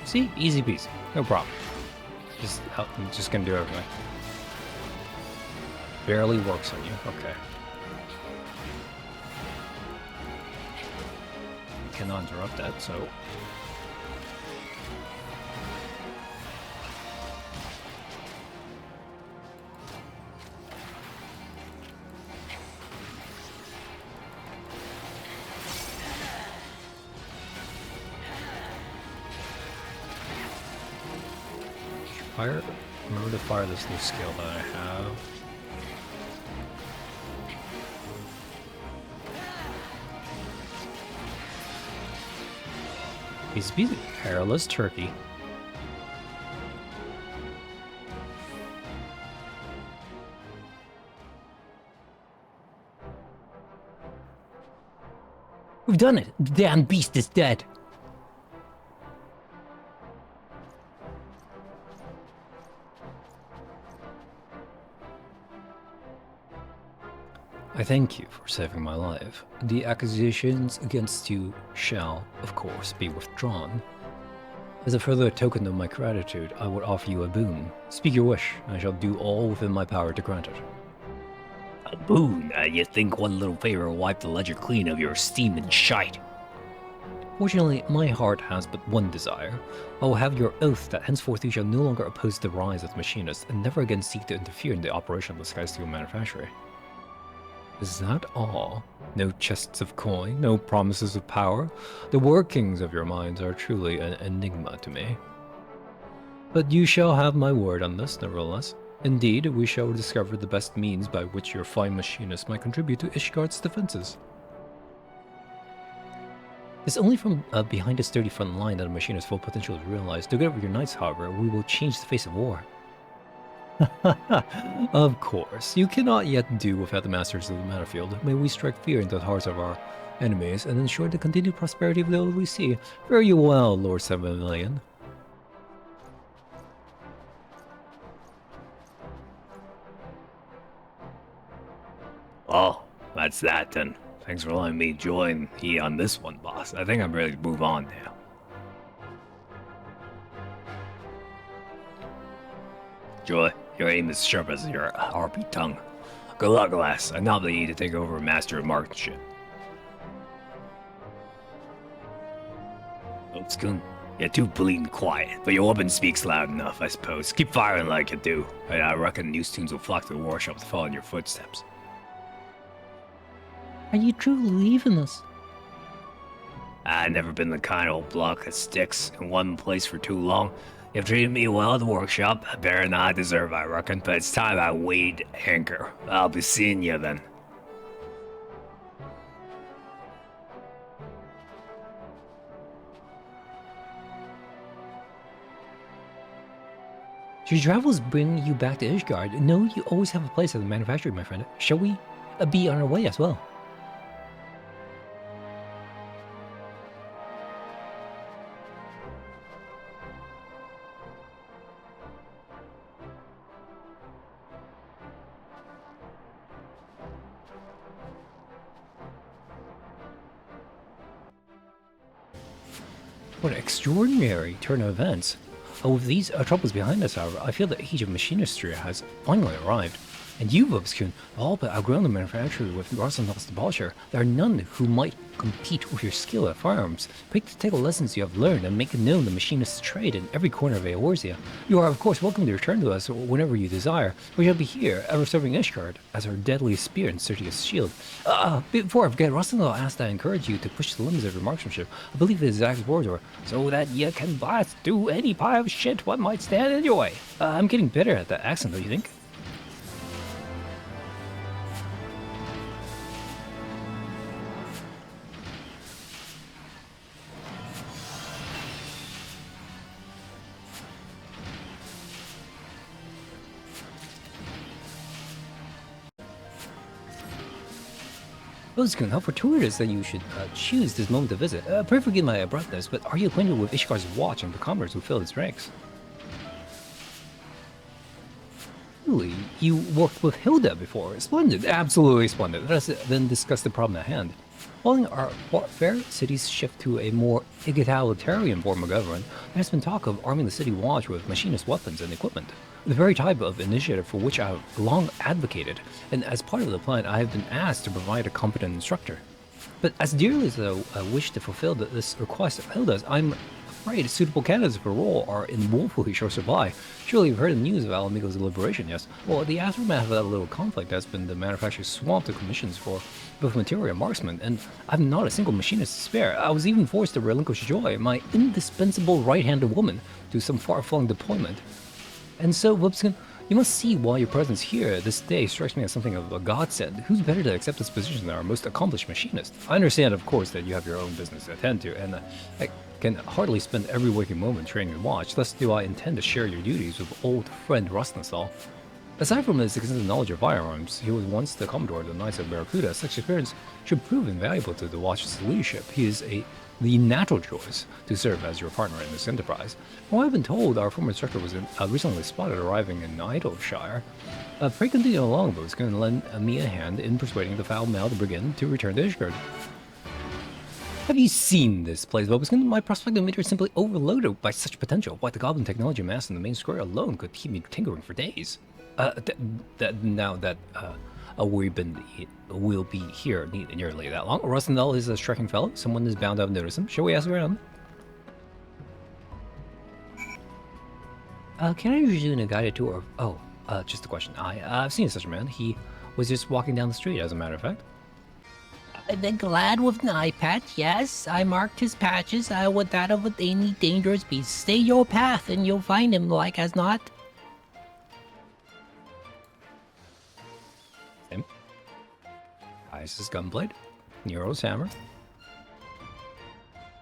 See? Easy peasy. No problem. I'm just gonna do everything. Barely works on you. Okay. Cannot interrupt that, so... Remember to fire this new skill that I have. He's busy. Hairless turkey. We've done it! The damn beast is dead! I thank you for saving my life. The accusations against you shall, of course, be withdrawn. As a further token of my gratitude, I would offer you a boon. Speak your wish, and I shall do all within my power to grant it. A boon? You think one little favor will wipe the ledger clean of your steaming shite? Fortunately, my heart has but one desire. I will have your oath that henceforth you shall no longer oppose the rise of the Machinist, and never again seek to interfere in the operation of the Sky Steel manufactory. Is that all? No chests of coin, no promises of power? The workings of your minds are truly an enigma to me. But you shall have my word on this, nevertheless. Indeed, we shall discover the best means by which your fine machinist might contribute to Ishgard's defenses. It's only from behind a sturdy front line that a machinist's full potential is realized. Together with your knights, however, we will change the face of war. Of course, you cannot yet do without the masters of the battlefield. May we strike fear into the hearts of our enemies and ensure the continued prosperity of those we see. Fare you well, Lord 7 Million. Oh, that's that then. Thanks for letting me join you on this one, boss. I think I'm ready to move on now. Joy, Your aim is sharp as your harpy tongue. Good luck, lass. I nominate you to take over Master of Marksmanship. Obskun, you're too bleeding quiet, but your weapon speaks loud enough, I suppose. Keep firing like you do, and I reckon new students will flock to the workshop to follow in your footsteps. Are you truly leaving us? I've never been the kind old block that sticks in one place for too long. You've treated me well at the workshop, better than I deserve, I reckon, but it's time I weighed anchor. I'll be seeing you then. Should your travels bring you back to Ishgard, know you always have a place at the manufactory, my friend. Shall we be on our way as well? What an extraordinary turn of events. With these troubles behind us, however, I feel the age of machinistry has finally arrived. And you, Vobskun, all but outgrown the manufacturer with Rosenthal's demolisher. There are none who might compete with your skill at firearms. Quick to take the lessons you have learned and make known the machinist's trade in every corner of Eorzea. You are, of course, welcome to return to us whenever you desire. We shall be here, ever serving Ishgard as our deadliest spear and sturdiest shield. Before I forget, Rosenthal asked I encourage you to push the limits of your marksmanship. I believe his exact words were, so that you can blast through any pile of shit what might stand in your way. I'm getting better at that accent, don't you think? Vobskun, how fortuitous that you should choose this moment to visit. Pray forgive my abruptness, but are you acquainted with Ishgar's watch and the comrades who fill its ranks? Really? You worked with Hilda before. Splendid. Absolutely splendid. Let us then discuss the problem at hand. Following our fair city's shift to a more egalitarian form of government, there has been talk of arming the city watch with machinist weapons and equipment. The very type of initiative for which I have long advocated, and as part of the plan I have been asked to provide a competent instructor. But as dearly as I wish to fulfill this request of Hilda's, I'm afraid suitable candidates for the role are in woefully short supply. Surely you've heard the news of Alamigo's liberation, yes? Well, the aftermath of that little conflict has been the manufacturer's swamped of commissions for both material and marksmen, and I've not a single machinist to spare. I was even forced to relinquish Joy, my indispensable right-handed woman, to some far-flung deployment. And so, Vobskun, you must see why your presence here this day strikes me as something of a godsend. Who's better to accept this position than our most accomplished machinist? I understand, of course, that you have your own business to attend to, and I can hardly spend every waking moment training your watch, thus do I intend to share your duties with old friend Rustenstal. Aside from his extensive knowledge of firearms, he was once the Commodore of the Knights of Barracuda. Such experience should prove invaluable to the watch's leadership. He is the natural choice to serve as your partner in this enterprise. From what I've been told, our former instructor was recently spotted arriving in Idleshire. Pray continue along, but it's going to lend me a hand in persuading the foul-mouthed brigand to return to Ishgard. Have you seen this place, Vobskun? My prospective meter is simply overloaded by such potential. Why, the goblin technology mass in the main square alone could keep me tinkering for days. Now that we'll be here nearly that long. Rustendal is a striking fellow. Someone is bound to have noticed him. Shall we ask around? Can I usually do a guided tour of... just a question. I've seen such a man. He was just walking down the street, as a matter of fact. The glad with an eye patch, yes. I marked his patches with that of any dangerous beast. Stay your path and you'll find him like as not. Him. Ice's gunblade. Nero's hammer.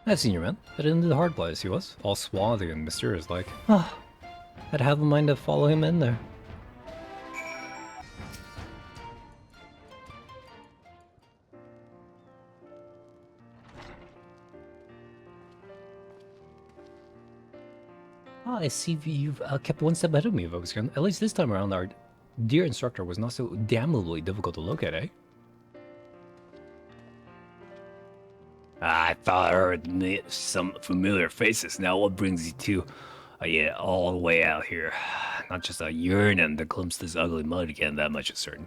I've seen your man, but into the hard place he was, all swarthy and mysterious like. I'd have a mind to follow him in there. I see you've kept one step ahead of me, Vobskun. At least this time around, our dear instructor was not so damnably difficult to locate, eh? I thought I heard some familiar faces. Now, what brings you to Yeah, all the way out here. Not just a yearning to glimpse this ugly mud again, that much is certain.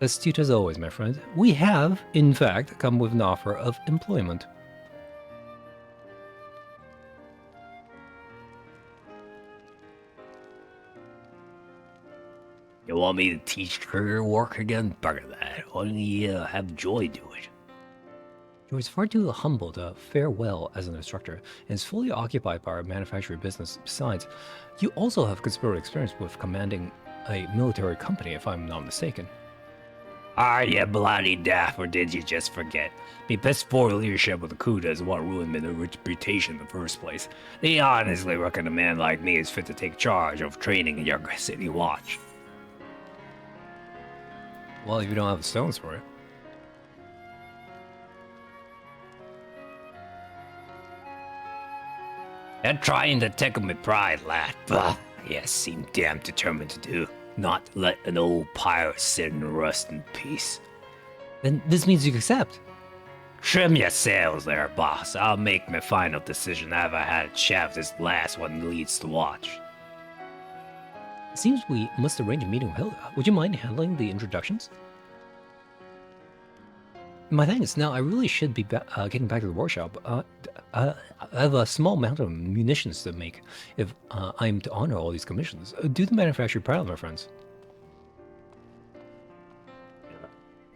Astute as always, my friend. We have, in fact, come with an offer of employment. You want me to teach career work again? Bugger that. Why don't you have Joy do it? Joy is far too humble to fare well as an instructor, and is fully occupied by our manufacturing business. Besides, you also have considerable experience with commanding a military company, if I'm not mistaken. Are you bloody daft, or did you just forget? Me piss poor leadership with the Kuda is what ruined me the reputation in the first place. They honestly reckon a man like me is fit to take charge of training in your city watch. Well, if you don't have the stones for it. You're trying to tickle me pride, lad. Bah, you seem damn determined to do. Not let an old pirate sit and rust in peace. Then this means you accept. Trim your sails there, boss. I'll make my final decision after I had a chat with this last one that leads the watch. It seems we must arrange a meeting with Hilda. Would you mind handling the introductions? My thanks. Now, I really should be getting back to the workshop. I have a small amount of munitions to make if I'm to honor all these commissions. Do the manufacturer proud, my friends.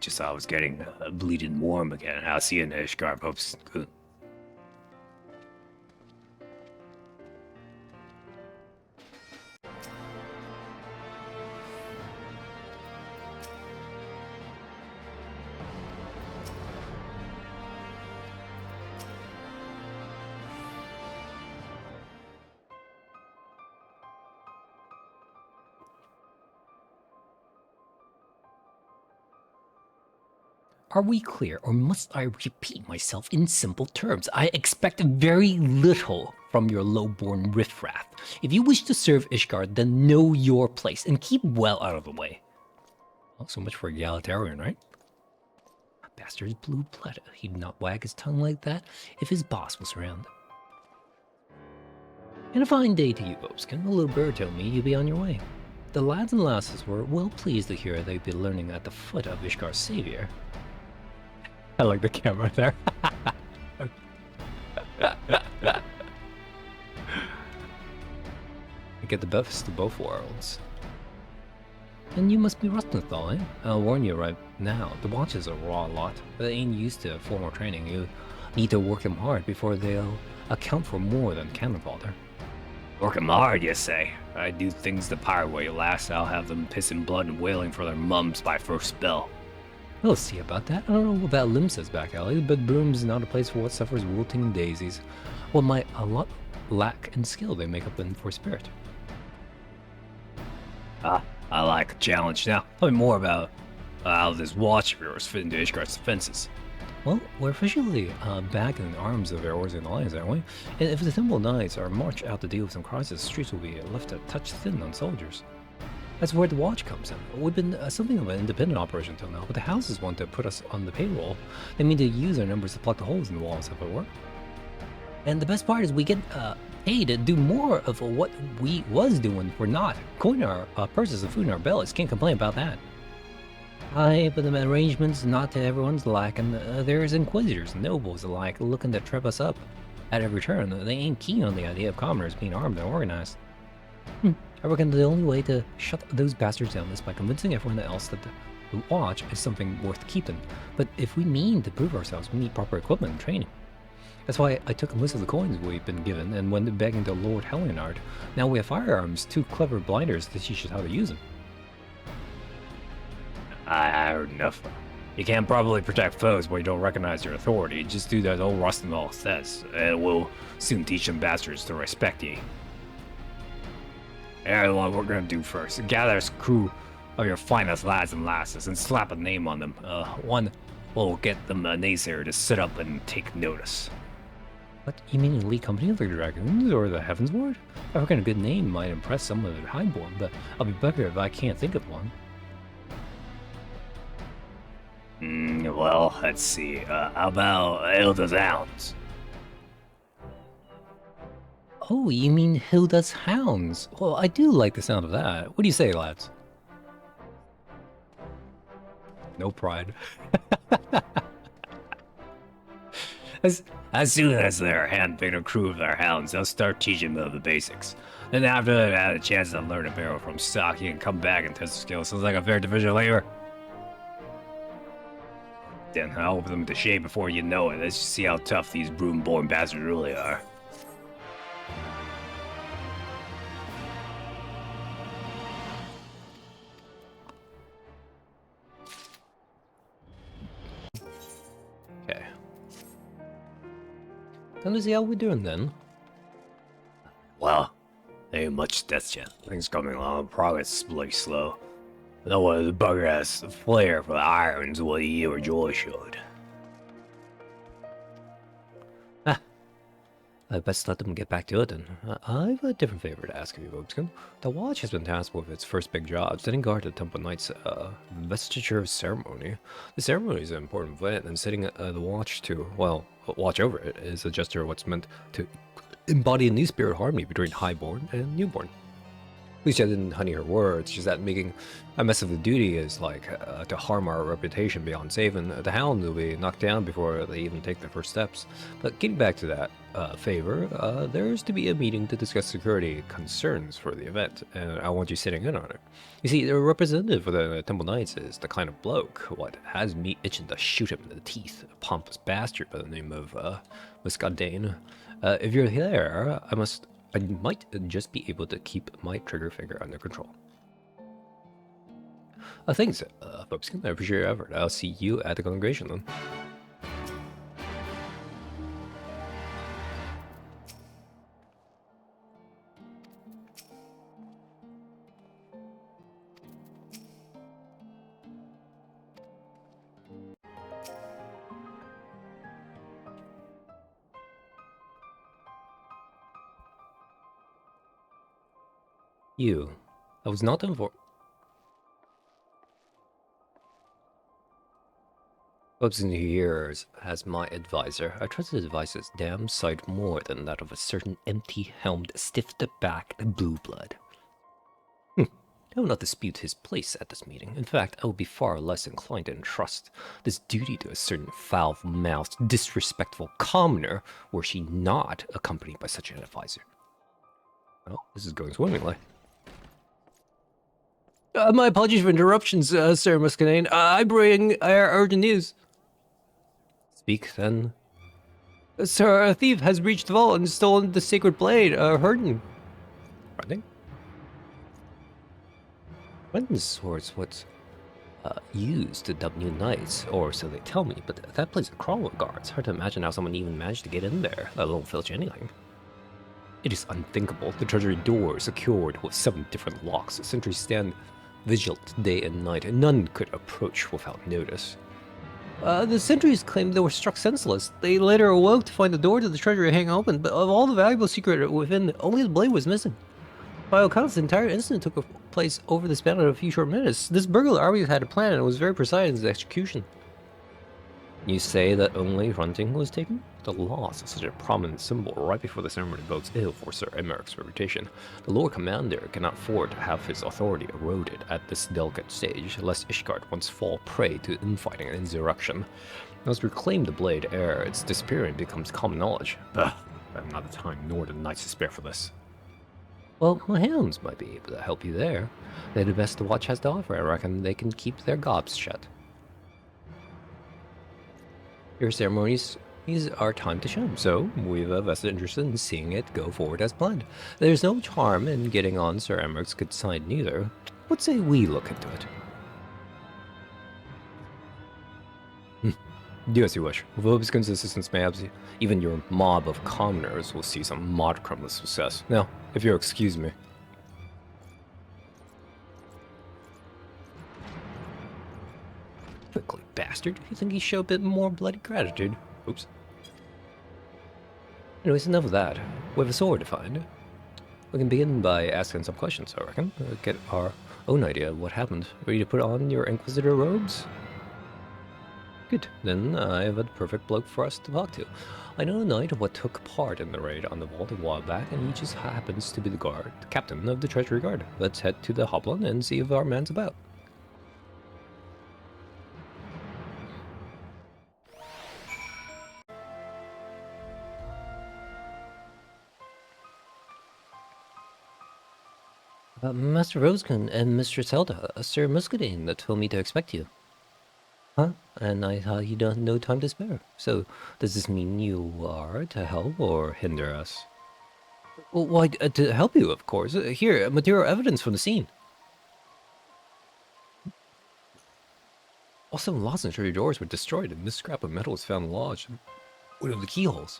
Just I was getting bleeding warm again. I'll see you in Ishgard. Hope's good. Are we clear, or must I repeat myself in simple terms? I expect very little from your low-born riffraff. If you wish to serve Ishgard, then know your place and keep well out of the way. Well, so much for egalitarian, right? Bastard's blue-blooded. He'd not wag his tongue like that if his boss was around. And a fine day to you, Bobskin. The little bird told me you'd be on your way. The lads and lasses were well pleased to hear they'd be learning at the foot of Ishgar's savior. I like the camera there. Get the best of both worlds. And you must be Rustnethal, eh? I'll warn you right now, the watches are raw lot. They ain't used to formal training. You need to work them hard before they'll account for more than cannon fodder. Work 'em hard, you say? I do things the pirate way, lass. I'll have them pissing blood and wailing for their mums by first spell. We'll see about that. I don't know about Limsa's back alley, but Broom's not a place for what suffers wilting daisies. What might a lot lack in skill they make up in for spirit. Ah, I like a challenge. Now, tell me more about how this watch of yours fit into Ishgard's defenses. Well, we're officially back in the arms of our Orzian Alliance, aren't we? And if the Temple Knights are marched out to deal with some crisis, streets will be left a touch thin on soldiers. That's where the watch comes in. We've been something of an independent operation until now, but the houses want to put us on the payroll. They mean to use our numbers to plug the holes in the walls, if it were. And the best part is we get paid to do more of what we was doing. We're not. Coin our purses and food in our bellies. Can't complain about that. Aye, but the arrangements not to everyone's lacking. There's inquisitors and nobles alike looking to trip us up at every turn. They ain't keen on the idea of commoners being armed and organized. I reckon the only way to shut those bastards down is by convincing everyone else that the watch is something worth keeping. But if we mean to prove ourselves, we need proper equipment and training. That's why I took a list of the coins we've been given and went begging to Lord Helionard. Now we have firearms, 2 clever blinders to teach us how to use them. I heard enough. You can't properly protect foes where you don't recognize your authority. Just do that old Rustnethal says, and we'll soon teach them bastards to respect ye. Alright, what we're gonna do first. Gather a crew of your finest lads and lasses and slap a name on them. One will get them a naysayer to sit up and take notice. What, you mean an elite company like the Dragoons or the Heavens Ward? I reckon a good name might impress some of the highborn, but I'll be better if I can't think of one. Well, let's see. How about Elda's Hounds? Oh, you mean Hilda's hounds? Well, I do like the sound of that. What do you say, lads? No pride. As soon as they're handpicked a crew of their hounds, they'll start teaching them the basics. Then after they've had a chance to learn a barrel from stock, you can come back and test the skills. Sounds like a fair division of labor. Then I'll whip them into shape before you know it. Let's just see how tough these broom-born bastards really are. Okay. Time to see how we're doing then. Well, ain't much death yet. Things coming along. Progress is bloody slow. No one the bugger has the flair for the irons what he or Joy showed. I best let them get back to it then. I've a different favor to ask of you, Robeskin. The Watch has been tasked with its first big job, setting guard at Temple Knight's investiture ceremony. The ceremony is an important event, and setting the Watch to, well, watch over it is a gesture of what's meant to embody a new spirit harmony between Highborn and Newborn. At least I didn't honey her words, just that making a mess of the duty is like to harm our reputation beyond saving. The Hound will be knocked down before they even take their first steps. But getting back to that favor, there's to be a meeting to discuss security concerns for the event, and I want you sitting in on it. You see, the representative for the Temple Knights is the kind of bloke what has me itching to shoot him in the teeth, a pompous bastard by the name of Muscadane. If you're there, I might just be able to keep my trigger finger under control. Thanks, folks. I appreciate your effort. I'll see you at the congregation then. I was not informed. Robson here as my advisor. I trust his advice is damn sight more than that of a certain empty-helmed, stiff-backed blue blood. I will not dispute his place at this meeting. In fact, I will be far less inclined to entrust this duty to a certain foul-mouthed, disrespectful commoner were she not accompanied by such an advisor. Well, this is going swimmingly. My apologies for interruptions, Sir Muscadane. I bring urgent news. Speak, then. Sir, a thief has breached the vault and stolen the sacred blade, Herden. Running? Herden's sword's what's used to dub new knights, or so they tell me, but that place is crawling with guards. Hard to imagine how someone even managed to get in there, let alone filch anything. It is unthinkable. The treasury door is secured with 7 different locks. Sentries stand vigilant day and night, and none could approach without notice. The sentries claimed they were struck senseless. They later awoke to find the door to the treasury hanging open, but of all the valuable secret within, only the blade was missing. By all accounts, the entire incident took place over the span of a few short minutes. This burglar always had a plan and was very precise in his execution. You say that only hunting was taken? The loss of such a prominent symbol right before the ceremony bodes ill for Sir Emeric's reputation. The Lord Commander cannot afford to have his authority eroded at this delicate stage, lest Ishgard once fall prey to infighting and insurrection. Once we reclaim the blade ere its disappearing becomes common knowledge. I have not the time nor the nights to spare for this. Well, my hounds might be able to help you there. They're the best the watch has to offer. I reckon they can keep their gobs shut. Your ceremonies are time to shine, so we've a vested interest in seeing it go forward as planned. There's no harm in getting on Sir Emeric's good side neither. What say we look into it? Do as you wish. With Obiskin's assistance, mayhaps even your mob of commoners will see some modicum of success. Now, if you'll excuse me. Quickly, bastard. You think he showed a bit more bloody gratitude? Oops. Anyways, enough of that. We have a sword to find. We can begin by asking some questions, I reckon. Get our own idea of what happened. Ready to put on your Inquisitor robes? Good. Then I have a perfect bloke for us to talk to. I know a knight what took part in the raid on the vault a while back, and he just happens to be the captain of the Treasury Guard. Let's head to the Hoplon and see if our man's about. Master Rosecon and Mistress Zelda, Sir Muscadine that told me to expect you. Huh? And I thought you don't no time to spare. So, does this mean you are to help or hinder us? Well, why, to help you, of course. Here, material evidence from the scene. All 7 locks and treasure doors were destroyed, and this scrap of metal was found lodged in one of the keyholes.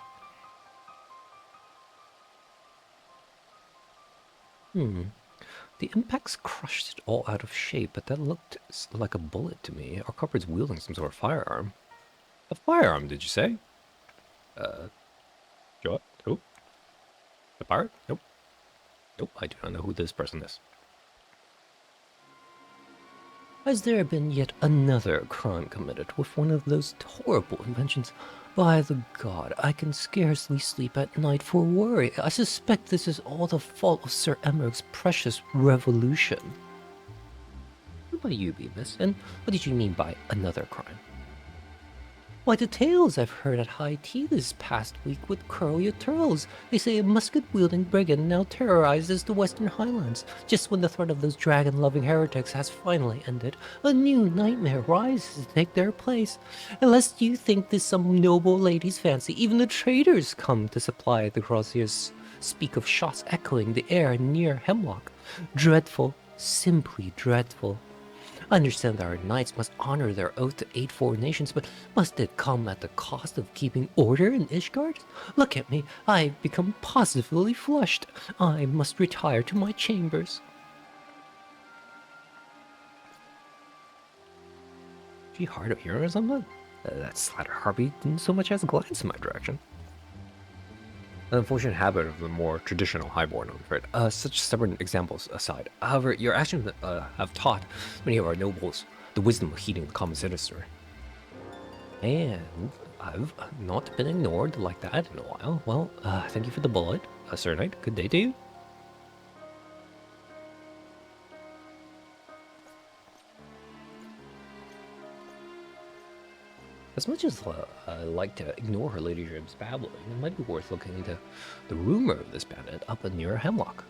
The impacts crushed it all out of shape, but that looked like a bullet to me. Our culprit's wielding some sort of firearm. A firearm, did you say? What? Who? The pirate? Nope. Nope, I do not know who this person is. Has there been yet another crime committed with one of those horrible inventions? By the god, I can scarcely sleep at night for worry. I suspect this is all the fault of Sir Emmerich's precious revolution. What about you, Beavis? And what did you mean by another crime? Why, the tales I've heard at high tea this past week would curl your turtles. They say a musket-wielding brigand now terrorizes the Western Highlands. Just when the threat of those dragon-loving heretics has finally ended, a new nightmare rises to take their place. Unless you think this some noble lady's fancy, even the traders come to supply the croziers. Speak of shots echoing the air near Hemlock. Dreadful, simply dreadful. I understand that our knights must honor their oath to aid foreign nations, but must it come at the cost of keeping order in Ishgard? Look at me, I've become positively flushed. I must retire to my chambers. Is she hard of hearing or something? That slatter Harvey didn't so much as glance in my direction. An unfortunate habit of the more traditional highborn, I'm afraid. Such stubborn examples aside. However, your actions have taught many of our nobles the wisdom of heeding the common sinister. And I've not been ignored like that in a while. Well, thank you for the bullet, Sir Knight. Good day to you. As much as I like to ignore her ladyship's babbling, it might be worth looking into the rumor of this bandit up near Hemlock.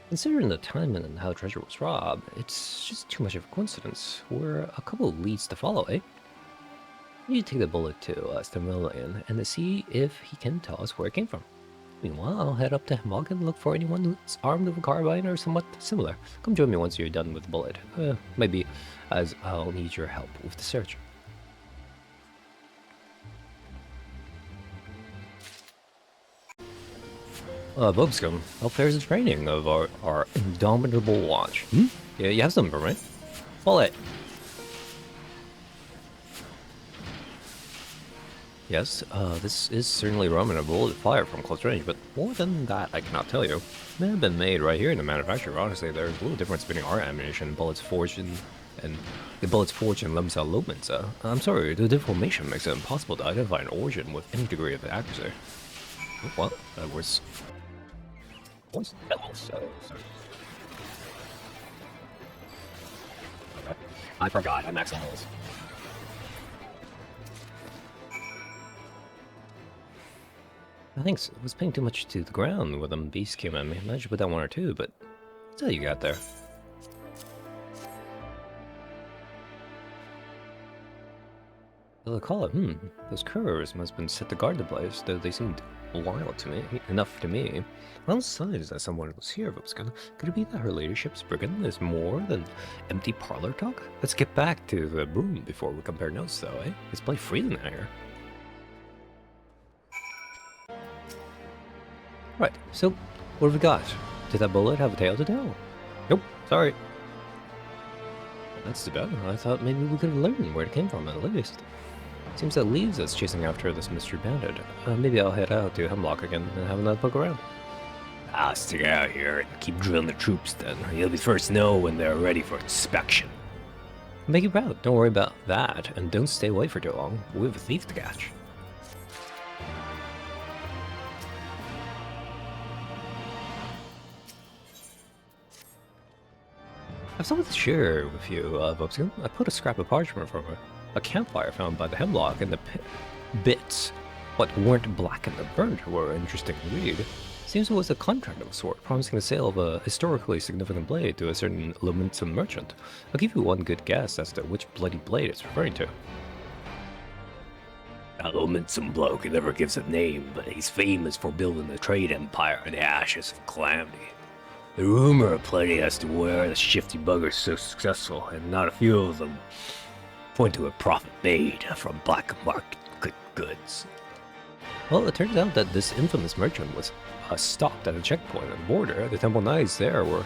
Considering the time and how the treasure was robbed, it's just too much of a coincidence. We're a couple of leads to follow, eh? You take the bullet to Stamilian and to see if he can tell us where it came from. Meanwhile, I'll head up to Hemlock and look for anyone who's armed with a carbine or somewhat similar. Come join me once you're done with the bullet. Maybe, as I'll need your help with the search. Bobscombe, how fares the training of our indomitable watch? Yeah, you have something, right? Bullet! Yes, this is certainly rum and a bullet fire from close range, but more than that I cannot tell you. They have been made right here in the manufacturer. Honestly, there's a little difference between our ammunition and bullets forged in Lemsa Lobensa. I'm sorry, the deformation makes it impossible to identify an origin with any degree of accuracy. What? That was... What's that? Sorry. Okay. I forgot, I'm maxing those. Thanks, I was paying too much to the ground when them beasts came at me. I managed to put down 1 or 2, but what's that you got there? I'll call it, those curves must have been set to guard the place, though they seemed wild to me, enough to me. Around signs that someone was here, Vupskin. Could it be that her ladyship's brigand is more than empty parlor talk? Let's get back to the room before we compare notes, though, eh? It's bloody freezing out here. Right, so what have we got? Did that bullet have a tail to tell? Nope, sorry. Well, that's too bad. I thought maybe we could have learned where it came from at least. Seems that leaves us chasing after this mystery bandit. Maybe I'll head out to Hemlock again and have another poke around. I'll stick out here and keep drilling the troops then. You'll be first to know when they're ready for inspection. Make you proud. Don't worry about that, and don't stay away for too long. We have a thief to catch. I have something to share with you, Vobskin. I put a scrap of parchment from a campfire found by the hemlock, and the bits, what weren't blackened and burnt, were interesting to read. Seems it was a contract of a sort, promising the sale of a historically significant blade to a certain Lumentum merchant. I'll give you one good guess as to which bloody blade it's referring to. That Lumentum bloke, he never gives a name, but he's famous for building a trade empire in the ashes of calamity. The rumor plenty as to where the shifty bugger's so successful, and not a few of them point to a profit made from black market goods. Well, it turns out that this infamous merchant was stopped at a checkpoint on the border. The Temple Knights there were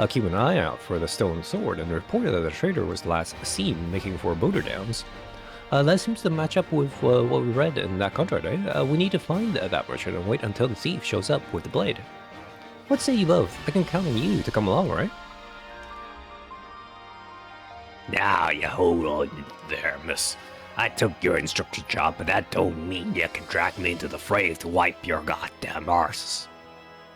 keeping an eye out for the stolen sword, and reported that the trader was last seen making for Boulder Downs. That seems to match up with what we read in that contract, eh? We need to find that merchant and wait until the thief shows up with the blade. What say you both? I can count on you to come along, right? Now you hold on there, miss. I took your instructor job, but that don't mean you can drag me into the fray to wipe your goddamn arse.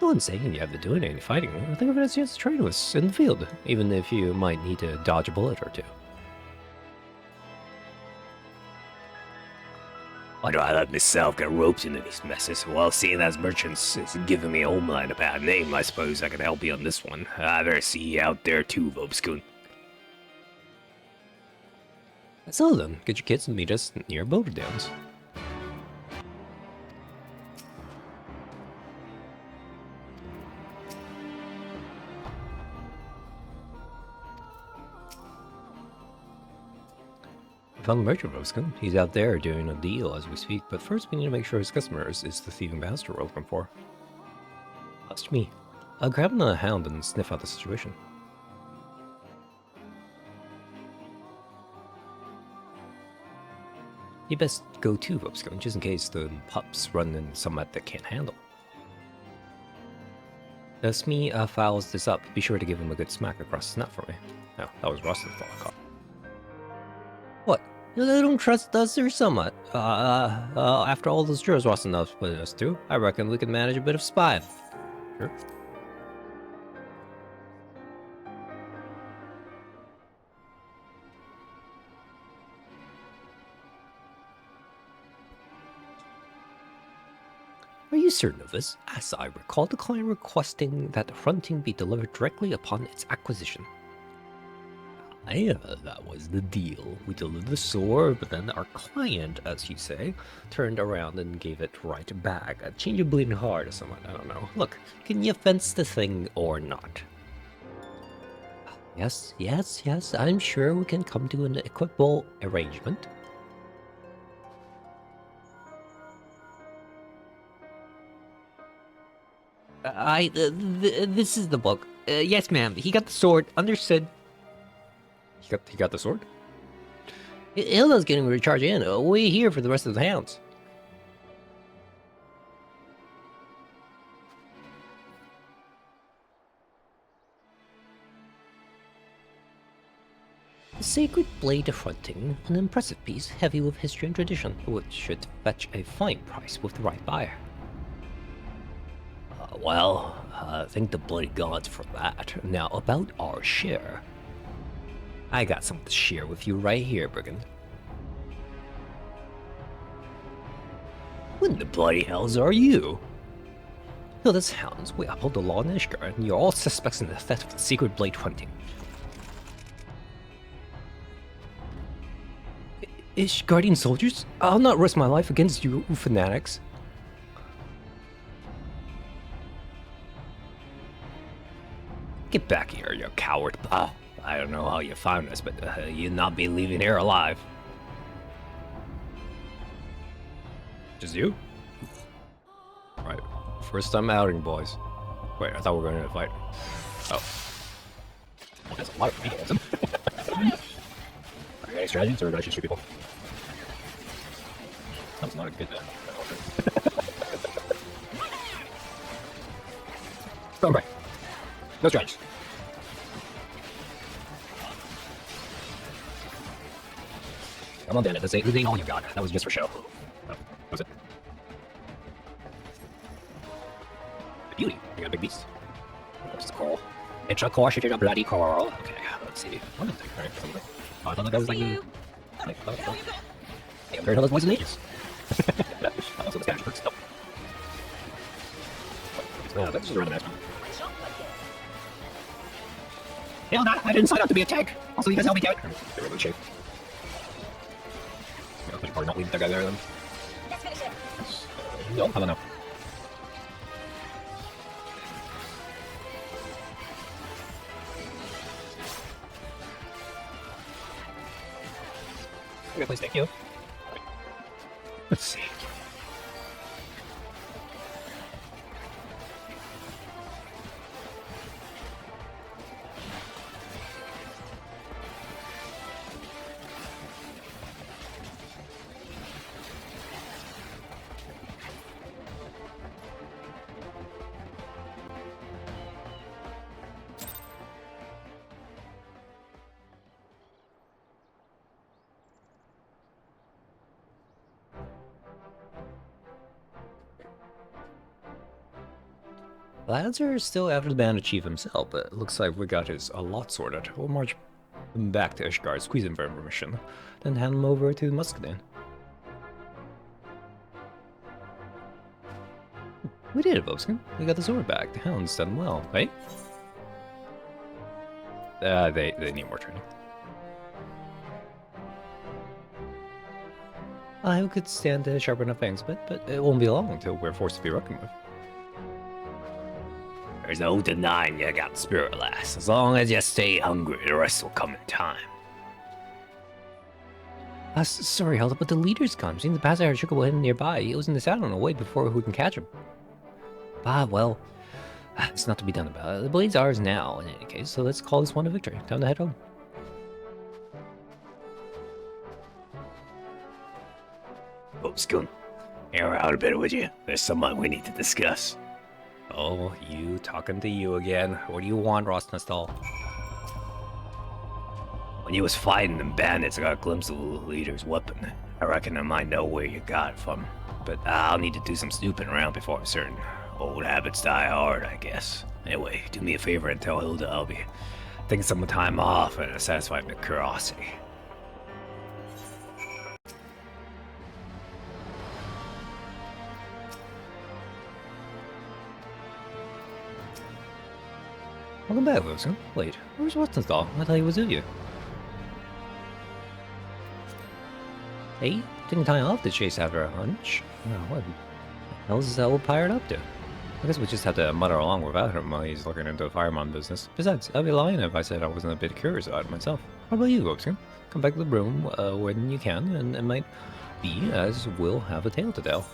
No one's saying you have to do any fighting. I think of it as a chance to train with us in the field, even if you might need to dodge a bullet or two. Why do I let myself get roped into these messes? Well, seeing as merchants is giving me homeland a bad name, I suppose I can help you on this one. I better see you out there too, Vobscoon. So then, get your kids and meet us near Boulder Downs. I found the merchant, Vobskin. He's out there doing a deal as we speak, but first we need to make sure his customers is the thieving bastard we're looking for. Watch me. I'll grab the hound and sniff out the situation. You best go too, Vobskin, just in case the pups run in something they can't handle. Smee fouls this up. Be sure to give him a good smack across the snout for me. Oh, that was Rustin's fault I caught. What? You don't trust us or somewhat? After all those jurors Rustin knows put us through, I reckon we can manage a bit of spying. Sure. Are you certain of this? As I recall the client requesting that the fronting be delivered directly upon its acquisition. That was the deal. We delivered the sword, but then our client, as you say, turned around and gave it right back. A change of bleeding heart or something, I don't know. Look, can you fence the thing or not? Yes, I'm sure we can come to an equitable arrangement. This is the book. Yes, ma'am. He got the sword. Understood. He got the sword? Hilda's getting ready to charge in. We're here for the rest of the hounds. The Sacred Blade of Fronting, an impressive piece heavy with history and tradition, which should fetch a fine price with the right buyer. Well, thank the bloody gods for that. Now, about our share. I got something to share with you right here, Brigand. What in the bloody hells are you? Hilda's hounds, we uphold the law in Ishgard, and you're all suspects in the theft of the secret blade hunting. Ishgardian soldiers? I'll not risk my life against you fanatics. Get back here, you coward. I don't know how you found us, but you'll not be leaving here alive. Just you? Right. First time outing, boys. Wait, I thought we were going to fight. Oh. That's a lot of mechanism. Are you any strategies, or did I just shoot people? That's not a good Oh, right. No strategies. Come on, Bandit. This ain't all you got. That was just for show. Oh, was it? Beauty. You got a big beast. Where's the coral? It's a course, it's a bloody coral. Okay, let's see. One thing. Alright, something. Oh, I thought that was like you. Hey, I've heard all those voices in ages. Also, the Spanish works. Nope. No, that's just a random ass one. Hell no, I didn't sign up to be a tank. Also, you guys help me out. They're really shape. I should probably not leave that guy there then. Let's finish it. No, I don't know. Okay, please, thank you. Let's see. Lads are still after the bandit chief himself, but it looks like we got his a lot sorted. We'll march him back to Ishgard, squeeze him for information, then hand him over to Muscadine. We did it, Vobskin. We got the sword back. The hound's done well, right? They need more training. I could stand to sharpen up things, but it won't be long until we're forced to be reckoned with. There's no denying you got spirit, lass. As long as you stay hungry, the rest will come in time. Sorry, Hilda, but the leader's come. Seems the passenger shook away nearby. He was in the saddle and away before we can catch him. Ah, well, it's not to be done about it. The blade's ours now, in any case, so let's call this one a victory. Time to head home. Vobskin, air out a bit, would you? There's someone we need to discuss. Oh, you talking to you again. What do you want, Rosnastal? When you was fighting them bandits, I got a glimpse of the leader's weapon. I reckon I might know where you got it from, but I'll need to do some snooping around before I'm certain. Old habits die hard, I guess. Anyway, do me a favor and tell Hilda I'll be taking some time off and satisfy my curiosity. Welcome back, Wilson. Wait, where's Rosnastal? I thought he was with you. Hey, didn't tie off to chase after a hunch. No, what the hell's this old pirate up to? I guess we just have to mutter along without him while he's looking into the fireman business. Besides, I'd be lying if I said I wasn't a bit curious about it myself. How about you, Wilson? Come back to the room when you can, and it might be as we'll have a tale to tell.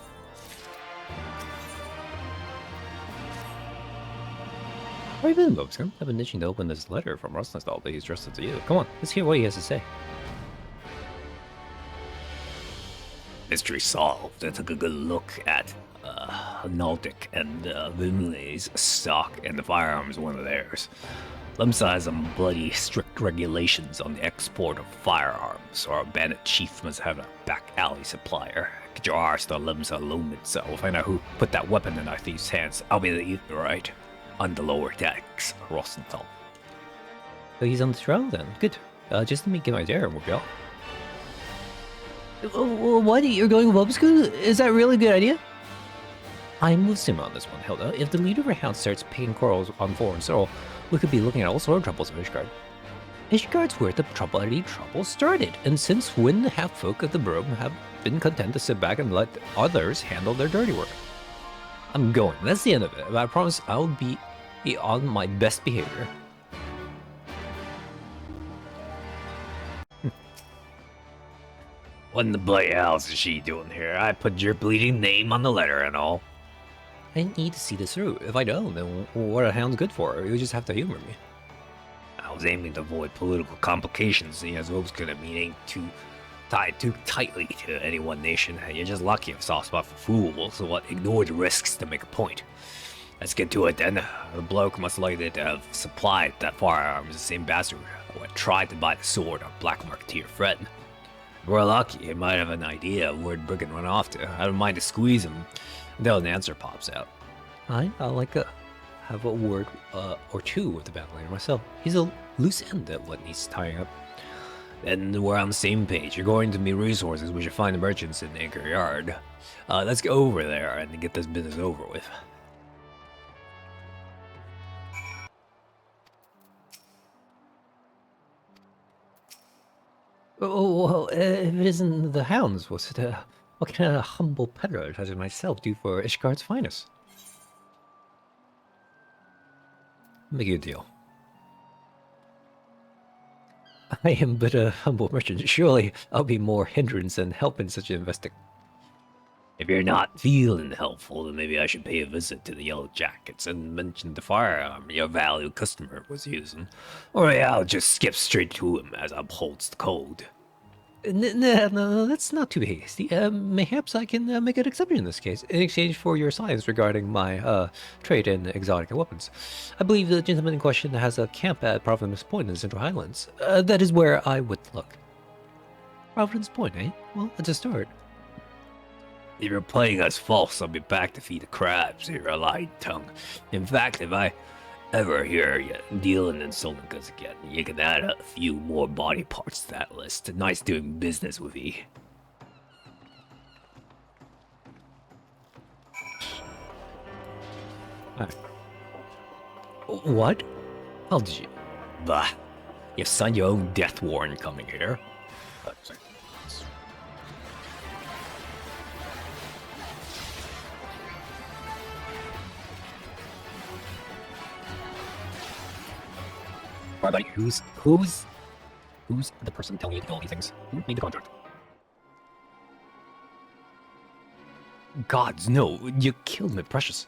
Where have you been, Bobskin? I've been itching to open this letter from Rosnastal, but he's trusted to you. Come on, let's hear what he has to say. Mystery solved. I took a good look at Naltic and Vimley's stock, and the firearms one of theirs. Limsa has some bloody strict regulations on the export of firearms, or a bandit chief must have a back alley supplier. Get your arse to Limsa Lumen, so we'll find out who put that weapon in our thief's hands. I'll be the ether, right? On the lower decks, Rosenthal. So he's on the trail then. Good. Just let me get my dare and we'll go. What? You're going with Bobskin? Is that really a good idea? I'm with Sim on this one, Hilda. If the leader of our hound starts picking quarrels on foreign soil, we could be looking at all sorts of troubles of Ishgard. Ishgard's where the trouble started, and since when the half-folk of the broom have been content to sit back and let others handle their dirty work. I'm going. That's the end of it. But I promise I'll be on my best behavior. What in the bloody hell is she doing here? I put your bleeding name on the letter and all. I need to see this through. If I don't, then what are hounds good for? You just have to humor me. I was aiming to avoid political complications, seeing as Vobskin ain't too tied too tightly to any one nation. You're just lucky if soft spot for fools, so what? Ignore the risks to make a point. Let's get to it then. The bloke must likely to have supplied that firearm as the same bastard who had tried to buy the sword on Black Marketeer Fred. We're lucky. He might have an idea of where Brick can run off to. I don't mind to squeeze him until an answer pops out. I'll like have a word or two with the bandleader myself. He's a loose end at what needs tying up. Then we're on the same page. You're going to meet resources. We should find the merchants in Anchor Yard. Let's go over there and get this business over with. Oh, well, if it isn't the hounds, was it? What can a humble peddler such as myself do for Ishgard's finest? Make you a deal. I am but a humble merchant. Surely I'll be more hindrance than help in such an investing. If you're not feeling helpful, then maybe I should pay a visit to the Yellow Jackets and mention the firearm your valued customer was using. Or maybe I'll just skip straight to him as upholds the code. No, that's not too hasty. Mayhaps I can make an exception in this case, in exchange for your silence regarding my trade in exotic weapons. I believe the gentleman in question has a camp at Providence Point in the Central Highlands. That is where I would look. Providence Point, eh? Well, it's a start. If you're playing us false, I'll be back to feed the crabs. You're a lying tongue. In fact, if I ever hear you dealing in stolen goods again, you can add a few more body parts to that list. Nice doing business with you. What? How did you? Bah. You signed your own death warrant coming here. Sorry. Like, who's the person telling you to do all these things? Who made the contract? Gods, no! You killed me, precious.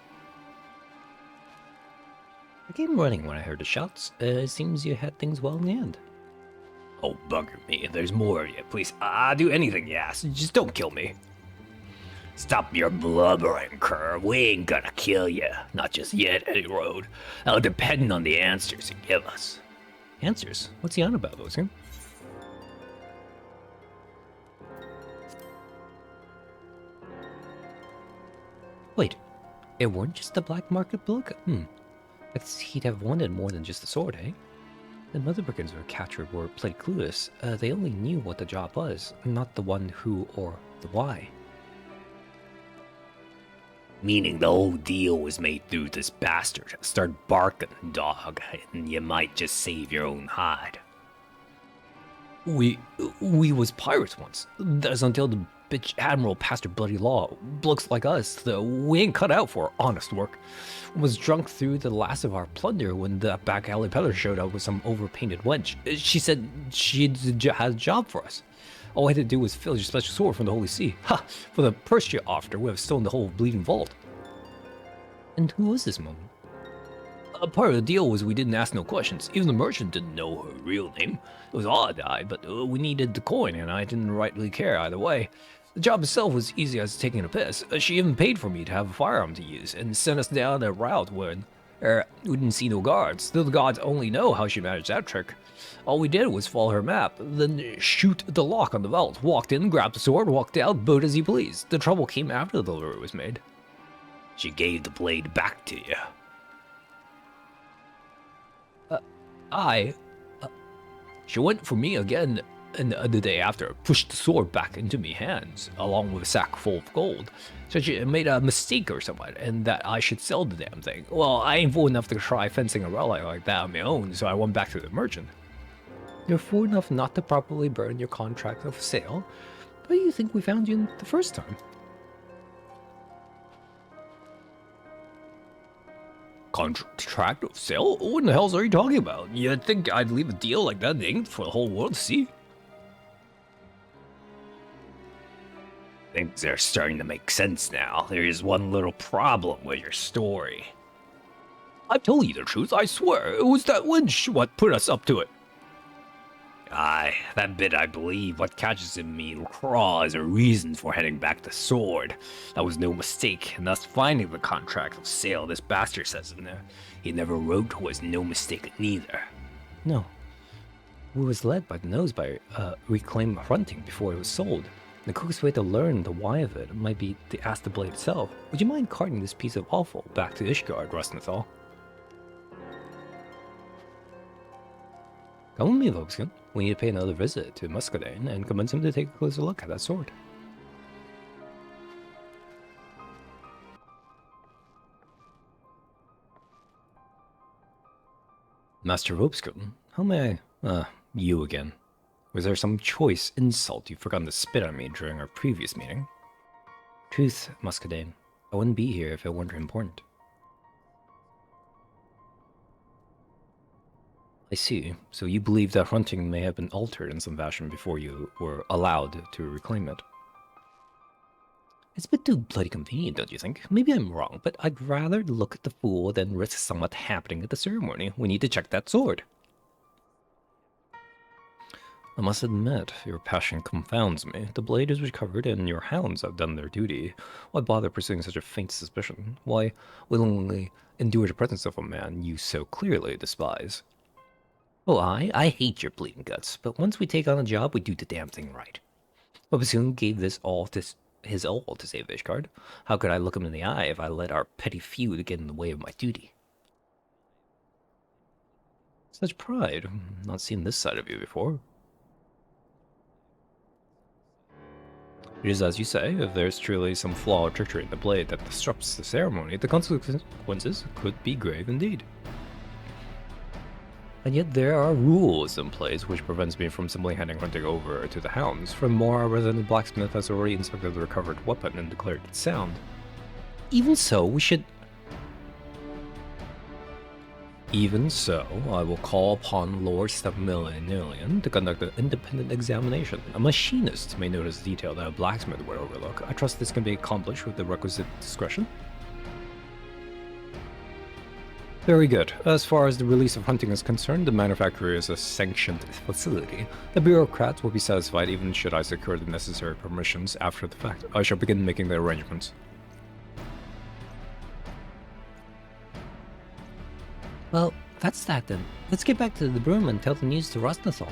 I came running when I heard the shots. It seems you had things well in the end. Oh, bugger me. If there's more of you, please, I'll do anything you ask. Just don't kill me. Stop your blubbering, Kerr. We ain't gonna kill you. Not just yet, Eddie Road. That'll depend on the answers you give us. Answers? What's he on about, Bosun? Wait, it weren't just the black market bloke? I guess he'd have wanted more than just the sword, eh? The mother brigands were captured were played clueless. They only knew what the job was, not the one who or the why. Meaning the whole deal was made through this bastard. Start barking, dog, and you might just save your own hide. We was pirates once. That's until the bitch admiral passed her bloody law. Blokes like us, we ain't cut out for honest work. Was drunk through the last of our plunder when the back alley peddler showed up with some overpainted wench. She said she had a job for us. All I had to do was fill your special sword from the Holy See. Ha! For the purse you offered, we have stolen the whole bleeding vault. And who was this woman? Part of the deal was we didn't ask no questions. Even the merchant didn't know her real name. It was odd, but we needed the coin, and I didn't rightly care either way. The job itself was easy as taking a piss. She even paid for me to have a firearm to use, and sent us down a route when we didn't see no guards. Still, the gods only know how she managed that trick. All we did was follow her map, then shoot the lock on the vault. Walked in, grabbed the sword, walked out, boat as he pleased. The trouble came after the delivery was made. She gave the blade back to you. She went for me again, and the day after, pushed the sword back into me hands, along with a sack full of gold. Said she made a mistake or something, and that I should sell the damn thing. Well, I ain't fool enough to try fencing a relic like that on my own, so I went back to the merchant. You're fool enough not to properly burn your contract of sale. Why do you think we found you the first time? Contract of sale? What in the hell are you talking about? You'd think I'd leave a deal like that inked for the whole world to see? Things are starting to make sense now. There is one little problem with your story. I've told you the truth, I swear. It was that wench what put us up to it. Aye, that bit I believe. What catches in me craw is a reason for heading back to Sword. That was no mistake, and thus finding the contract of sale this bastard says in there. He never wrote was no mistake neither. No. We was led by the nose by reclaim hunting before it was sold. The quickest way to learn the why of it might be to ask the blade itself. Would you mind carting this piece of offal back to Ishgard, Rustnathal? Come with me, Vobskin. We need to pay another visit to Muscadine and convince him to take a closer look at that sword. Master Vobskin, how may I... you again. Was there some choice insult you've forgotten to spit on me during our previous meeting? Truth, Muscadine. I wouldn't be here if it weren't important. I see. So you believe that hunting may have been altered in some fashion before you were allowed to reclaim it. It's a bit too bloody convenient, don't you think? Maybe I'm wrong, but I'd rather look at the fool than risk somewhat happening at the ceremony. We need to check that sword. I must admit, your passion confounds me. The blade is recovered and your hounds have done their duty. Why bother pursuing such a faint suspicion? Why willingly endure the presence of a man you so clearly despise? Oh, I hate your bleeding guts, but once we take on a job, we do the damn thing right. Babasoon gave his all to save Ishgard. How could I look him in the eye if I let our petty feud get in the way of my duty? Such pride. Not seen this side of you before. It is as you say, if there's truly some flaw or trickery in the blade that disrupts the ceremony, the consequences could be grave indeed. And yet there are rules in place which prevents me from simply handing hunting over to the hounds. Furthermore, our resident blacksmith has already inspected the recovered weapon and declared it sound. Even so, we should... Even so, I will call upon Lord Stepmillion to conduct an independent examination. A machinist may notice detail that a blacksmith would overlook. I trust this can be accomplished with the requisite discretion. Very good. As far as the release of hunting is concerned, the manufacturer is a sanctioned facility. The bureaucrats will be satisfied even should I secure the necessary permissions after the fact. I shall begin making the arrangements. Well, that's that then. Let's get back to the broom and tell the news to Rustnathal.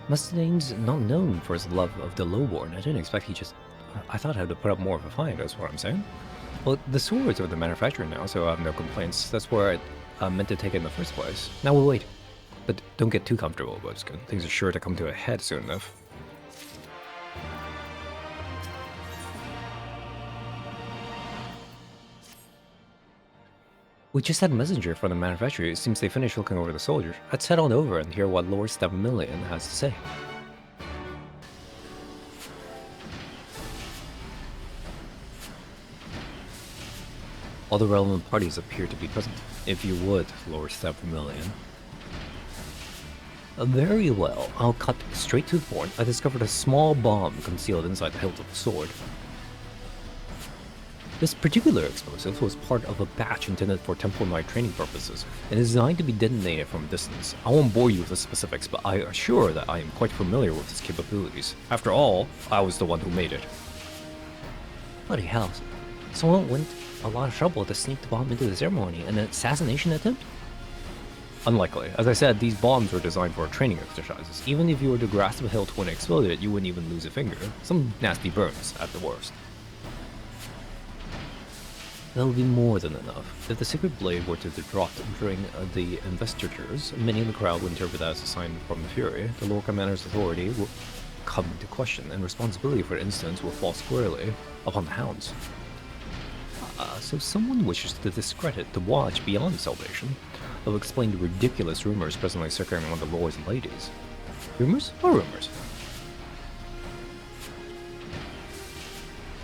Mustane's not known for his love of the lowborn. I didn't expect he just... I thought I had to put up more of a fight, that's what I'm saying. Well, the swords are the manufacturer now, so I have no complaints. That's where I meant to take it in the first place. Now we'll wait. But don't get too comfortable, Budskin. Things are sure to come to a head soon enough. We just had a messenger from the manufacturer. It seems they finished looking over the soldiers. Let's head on over and hear what Lord Stepmillion has to say. All the relevant parties appear to be present. If you would, Lord Stepmillion. Very well. I'll cut straight to the point. I discovered a small bomb concealed inside the hilt of the sword. This particular explosive was part of a batch intended for Temple Knight training purposes, and is designed to be detonated from a distance. I won't bore you with the specifics, but I assure that I am quite familiar with its capabilities. After all, I was the one who made it. Bloody hell. Someone went a lot of trouble to sneak the bomb into the ceremony. An assassination attempt? Unlikely. As I said, these bombs were designed for training exercises. Even if you were to grasp a hilt when it exploded, you wouldn't even lose a finger. Some nasty burns, at the worst. That would be more than enough. If the secret blade were to be dropped during the investitures, many in the crowd would interpret that as a sign from the Fury. The Lord Commander's authority will come into question, and responsibility for the instance will fall squarely upon the hounds. So someone wishes to discredit the Watch beyond salvation. They'll explain the ridiculous rumors presently circulating among the lords and ladies. Rumors? What rumors?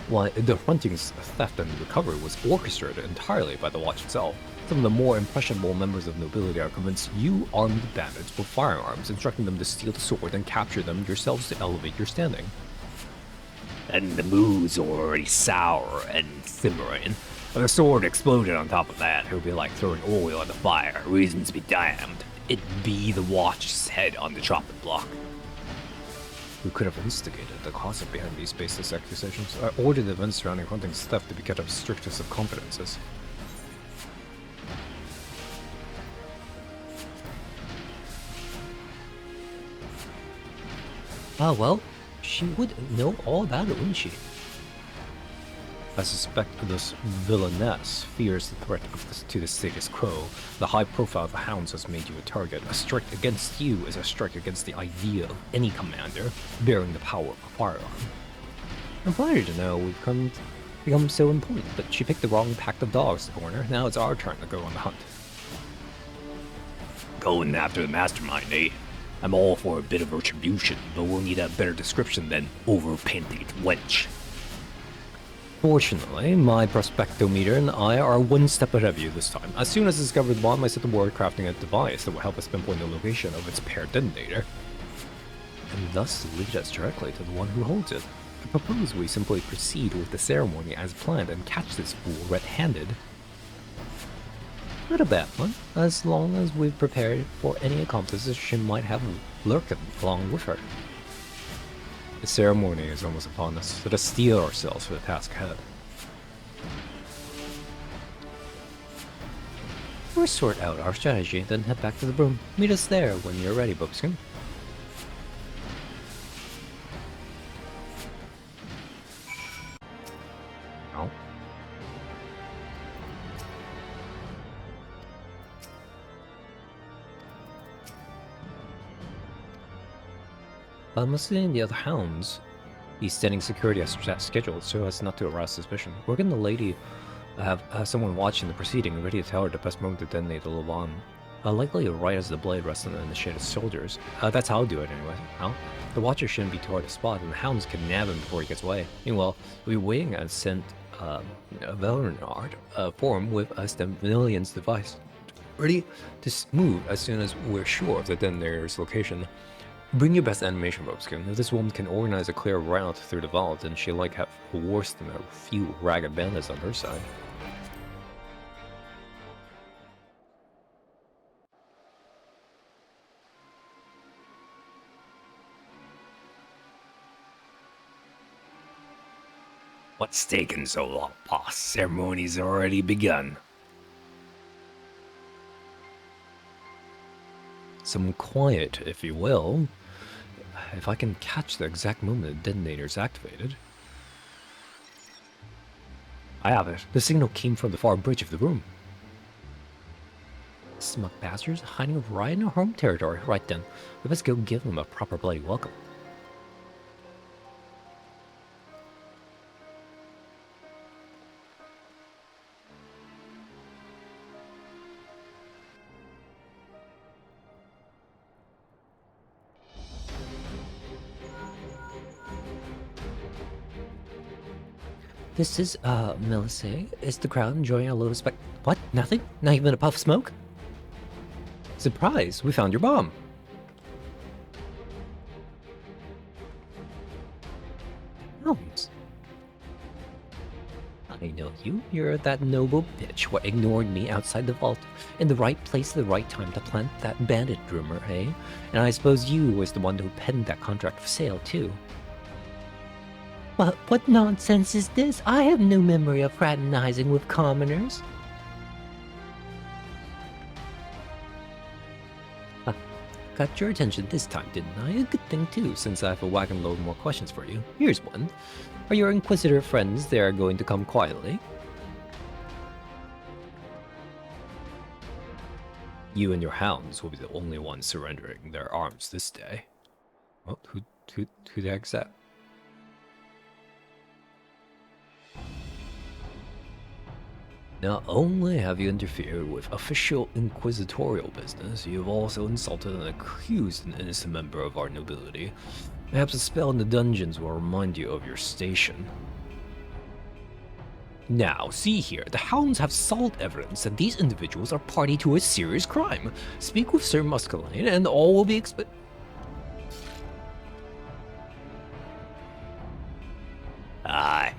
Why, the hunting's theft and recovery was orchestrated entirely by the Watch itself. Some of the more impressionable members of nobility are convinced you armed bandits with firearms, instructing them to steal the sword and capture them yourselves to elevate your standing. And the mood's already sour and simmering. If the sword exploded on top of that, it would be like throwing oil on the fire. Reasons be damned. It'd be the Watch's head on the chopping block. who could have instigated the cause behind these baseless accusations. I ordered the events surrounding Hunting's theft to be kept up strictest of confidences. Ah, well, she would know all about it, wouldn't she? I suspect this villainess fears the threat of to the status quo. The high profile of the hounds has made you a target. A strike against you is a strike against the idea of any commander bearing the power of a firearm. I'm flattered to know we've become so important, but she picked the wrong pack of dogs to corner. Now it's our turn to go on the hunt. Going after the mastermind, eh? I'm all for a bit of retribution, but we'll need a better description than over-painted wench. Fortunately, my prospectometer and I are one step ahead of you this time. As soon as I discovered the bomb, I set to work crafting a device that will help us pinpoint the location of its paired detonator, and thus lead us directly to the one who holds it. I propose we simply proceed with the ceremony as planned and catch this fool red-handed. Not a bad one, as long as we've prepared for any accomplices she might have lurking along with her. The ceremony is almost upon us. Let us steel ourselves for the task ahead. We'll sort out our strategy, then head back to the room. Meet us there when you're ready, Bobskin. Oh. Mustang the other hounds. He's standing security as scheduled so as not to arouse suspicion. We're getting the lady have someone watching the proceeding, ready to tell her the best moment to detonate the little bomb. Likely right as the blade rests on the initiated shoulders. That's how I'll do it anyway. Well, the watcher shouldn't be too hard to spot, and the hounds can nab him before he gets away. Meanwhile, we'll be waiting at St. Valernard form with a Stemvillian's device, ready to move as soon as we're sure of the detonator's location. Bring your best animation, Bobskin. If this woman can organize a clear route through the vault, then she'll like have worse than a few ragged bandits on her side. What's taking so long, boss? Ceremony's already begun. Some quiet, if you will. If I can catch the exact moment the detonator's activated. I have it. The signal came from the far bridge of the room. Smug bastards hiding right in our home territory. Right then, we must go give them a proper bloody welcome. This is, Melissa. Is the crowd enjoying a little What? Nothing? Not even a puff of smoke? Surprise! We found your bomb! Holmes. I know you. You're that noble bitch what ignored me outside the vault. In the right place at the right time to plant that bandit rumor, eh? And I suppose you was the one who penned that contract for sale, too. What nonsense is this? I have no memory of fraternizing with commoners. Got your attention this time, didn't I? A good thing too, since I have a wagon load more questions for you. Here's one. Are your inquisitor friends there going to come quietly? You and your hounds will be the only ones surrendering their arms this day. Well, who the heck's that? Not only have you interfered with official inquisitorial business, you have also insulted and accused an innocent member of our nobility. Perhaps a spell in the dungeons will remind you of your station. Now, see here, the hounds have solid evidence that these individuals are party to a serious crime. Speak with Sir Muscaline and all will be Aye.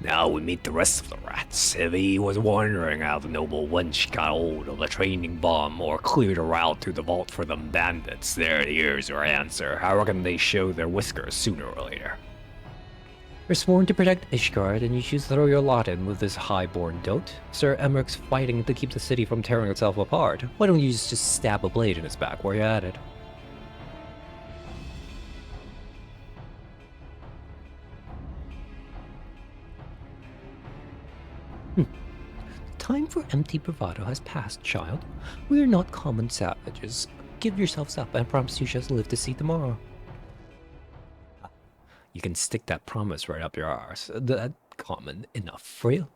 Now we meet the rest of the rats. If he was wondering how the noble wench got hold of the training bomb or cleared a route to the vault for them bandits, here's your answer. I reckon they show their whiskers sooner or later. You're sworn to protect Ishgard, and you choose to throw your lot in with this high-born dote? Sir Emmerich's fighting to keep the city from tearing itself apart. Why don't you just stab a blade in its back while you're at it? Time for empty bravado has passed, child. We are not common savages. Give yourselves up, and I promise you shall live to see tomorrow. You can stick that promise right up your arse. That's common enough for you.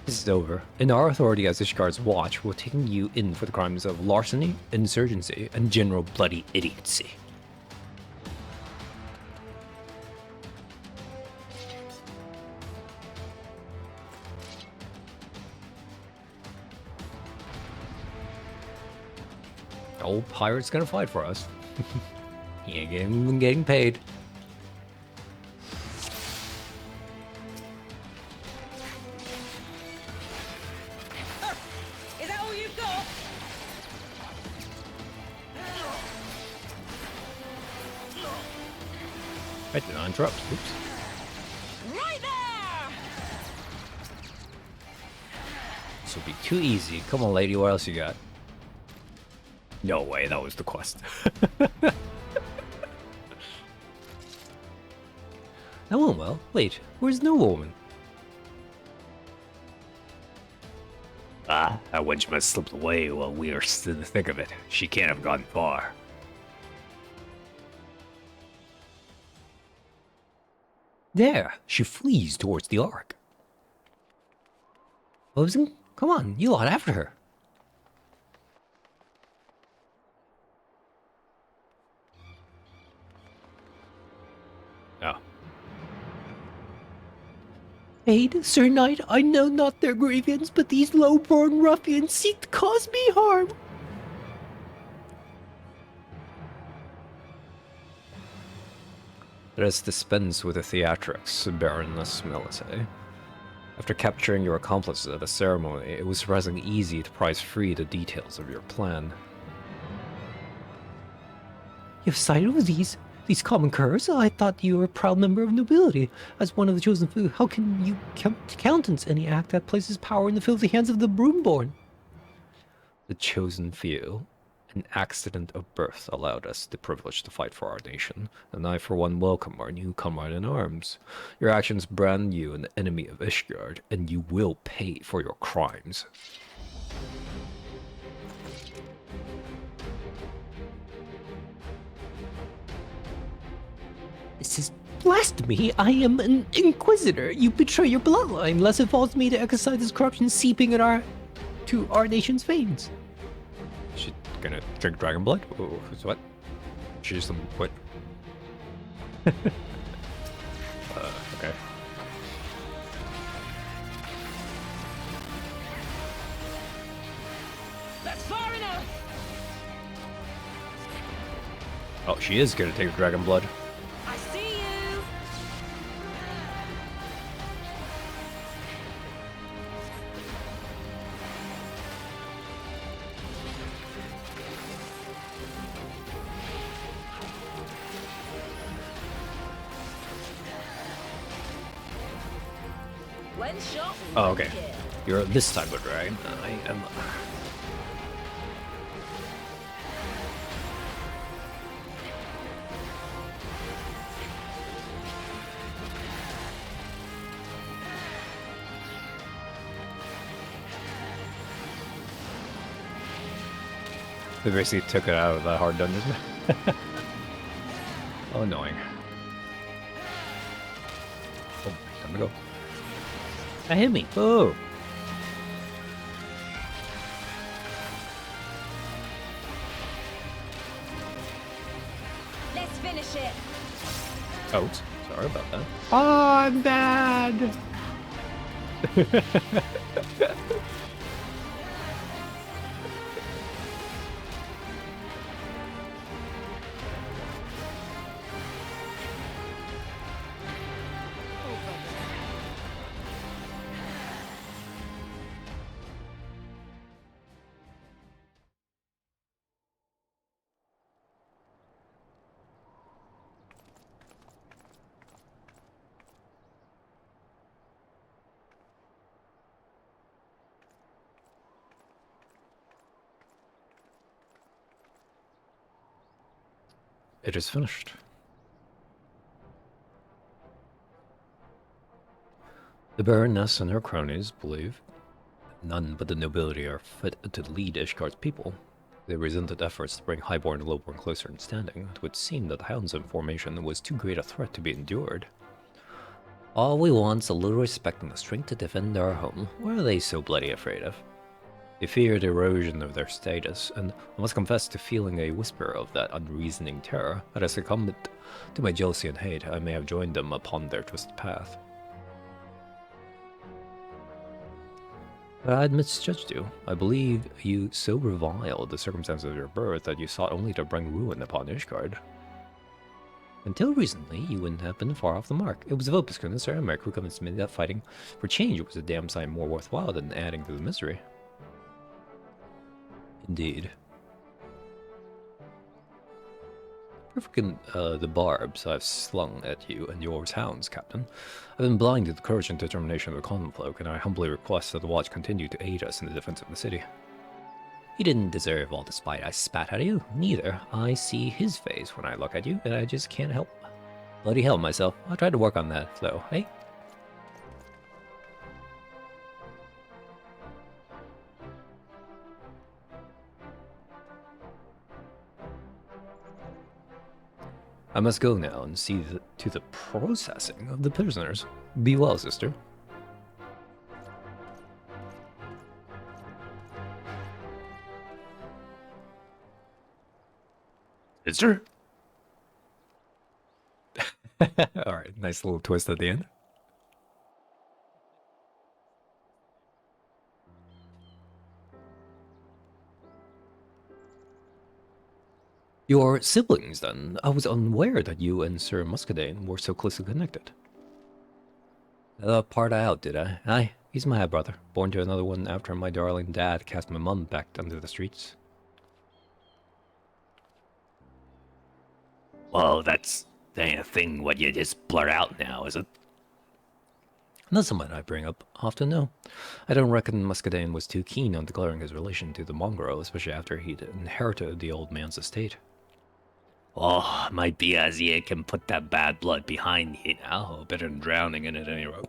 This is over. In our authority as Ishgard's watch, we're taking you in for the crimes of larceny, insurgency, and general bloody idiocy. Old pirate's gonna fight for us. He ain't even getting paid. Is that all you've got? I did not interrupt. Oops. Right there! This will be too easy. Come on, lady, what else you got? No way, that was the quest. That went well. Wait, where's the woman? Ah, that wench must have slipped away while we are still in the thick of it. She can't have gone far. There, she flees towards the Ark. Bosun, come on, you lot after her. Oh. Aid, Sir Knight, I know not their grievance, but these low-born ruffians seek to cause me harm. Let us dispense with the theatrics, Baroness Melite. After capturing your accomplices at a ceremony, it was surprisingly easy to prize free the details of your plan. You have sided with these common curs? I thought you were a proud member of nobility. As one of the chosen few, how can you countenance any act that places power in the filthy hands of the broomborn? The chosen few. An accident of birth allowed us the privilege to fight for our nation, and I for one welcome our new comrade in arms. Your actions brand you an enemy of Ishgard, and you will pay for your crimes. This is blasphemy. I am an inquisitor. You betray your bloodline, lest it falls to me to exercise this corruption seeping in to our nation's veins. She gonna drink dragon blood? Oh, what? She's some what? Okay. That's far enough! Oh, she is gonna take the dragon blood. I see you! One shot. Oh, okay. You're this type of dragon. I am. They basically took it out of the hard dungeon. Oh, annoying. Oh, time to go. That hit me. Oh. Let's finish it. Oh, sorry about that. Oh, I'm bad. It is finished. The Baroness and her cronies believe none but the nobility are fit to lead Ishgard's people. They resented efforts to bring highborn and lowborn closer in standing. It would seem that the Hound's information was too great a threat to be endured. All we want's a little respect and the strength to defend our home. What are they so bloody afraid of? They feared erosion of their status, and I must confess to feeling a whisper of that unreasoning terror. Had I succumbed to my jealousy and hate, I may have joined them upon their twisted path. But I had misjudged you. I believe you so reviled the circumstances of your birth that you sought only to bring ruin upon Ishgard. Until recently, you wouldn't have been far off the mark. It was Vopeskun and Sir Emmerich who convinced me that fighting for change was a damn sight more worthwhile than adding to the misery. Indeed. Forgive the barbs I've slung at you and yours hounds, Captain. I've been blind to the courage and determination of the common folk, and I humbly request that the watch continue to aid us in the defense of the city. You didn't deserve all the spite I spat at you. Neither. I see his face when I look at you, and I just can't help. Bloody hell myself. I'll try to work on that, though, hey? I must go now and see to the processing of the prisoners. Be well, sister. Sister? Alright, nice little twist at the end. Your siblings, then? I was unaware that you and Sir Muscadine were so closely connected. I part out, did I? Aye, he's my half-brother, born to another one after my darling dad cast my mum back under the streets. Well, that ain't a thing what you just blurt out now, is it? Not something I bring up often, no. I don't reckon Muscadine was too keen on declaring his relation to the mongrel, especially after he'd inherited the old man's estate. Oh, might be as you can put that bad blood behind you now, better than drowning in it anyway.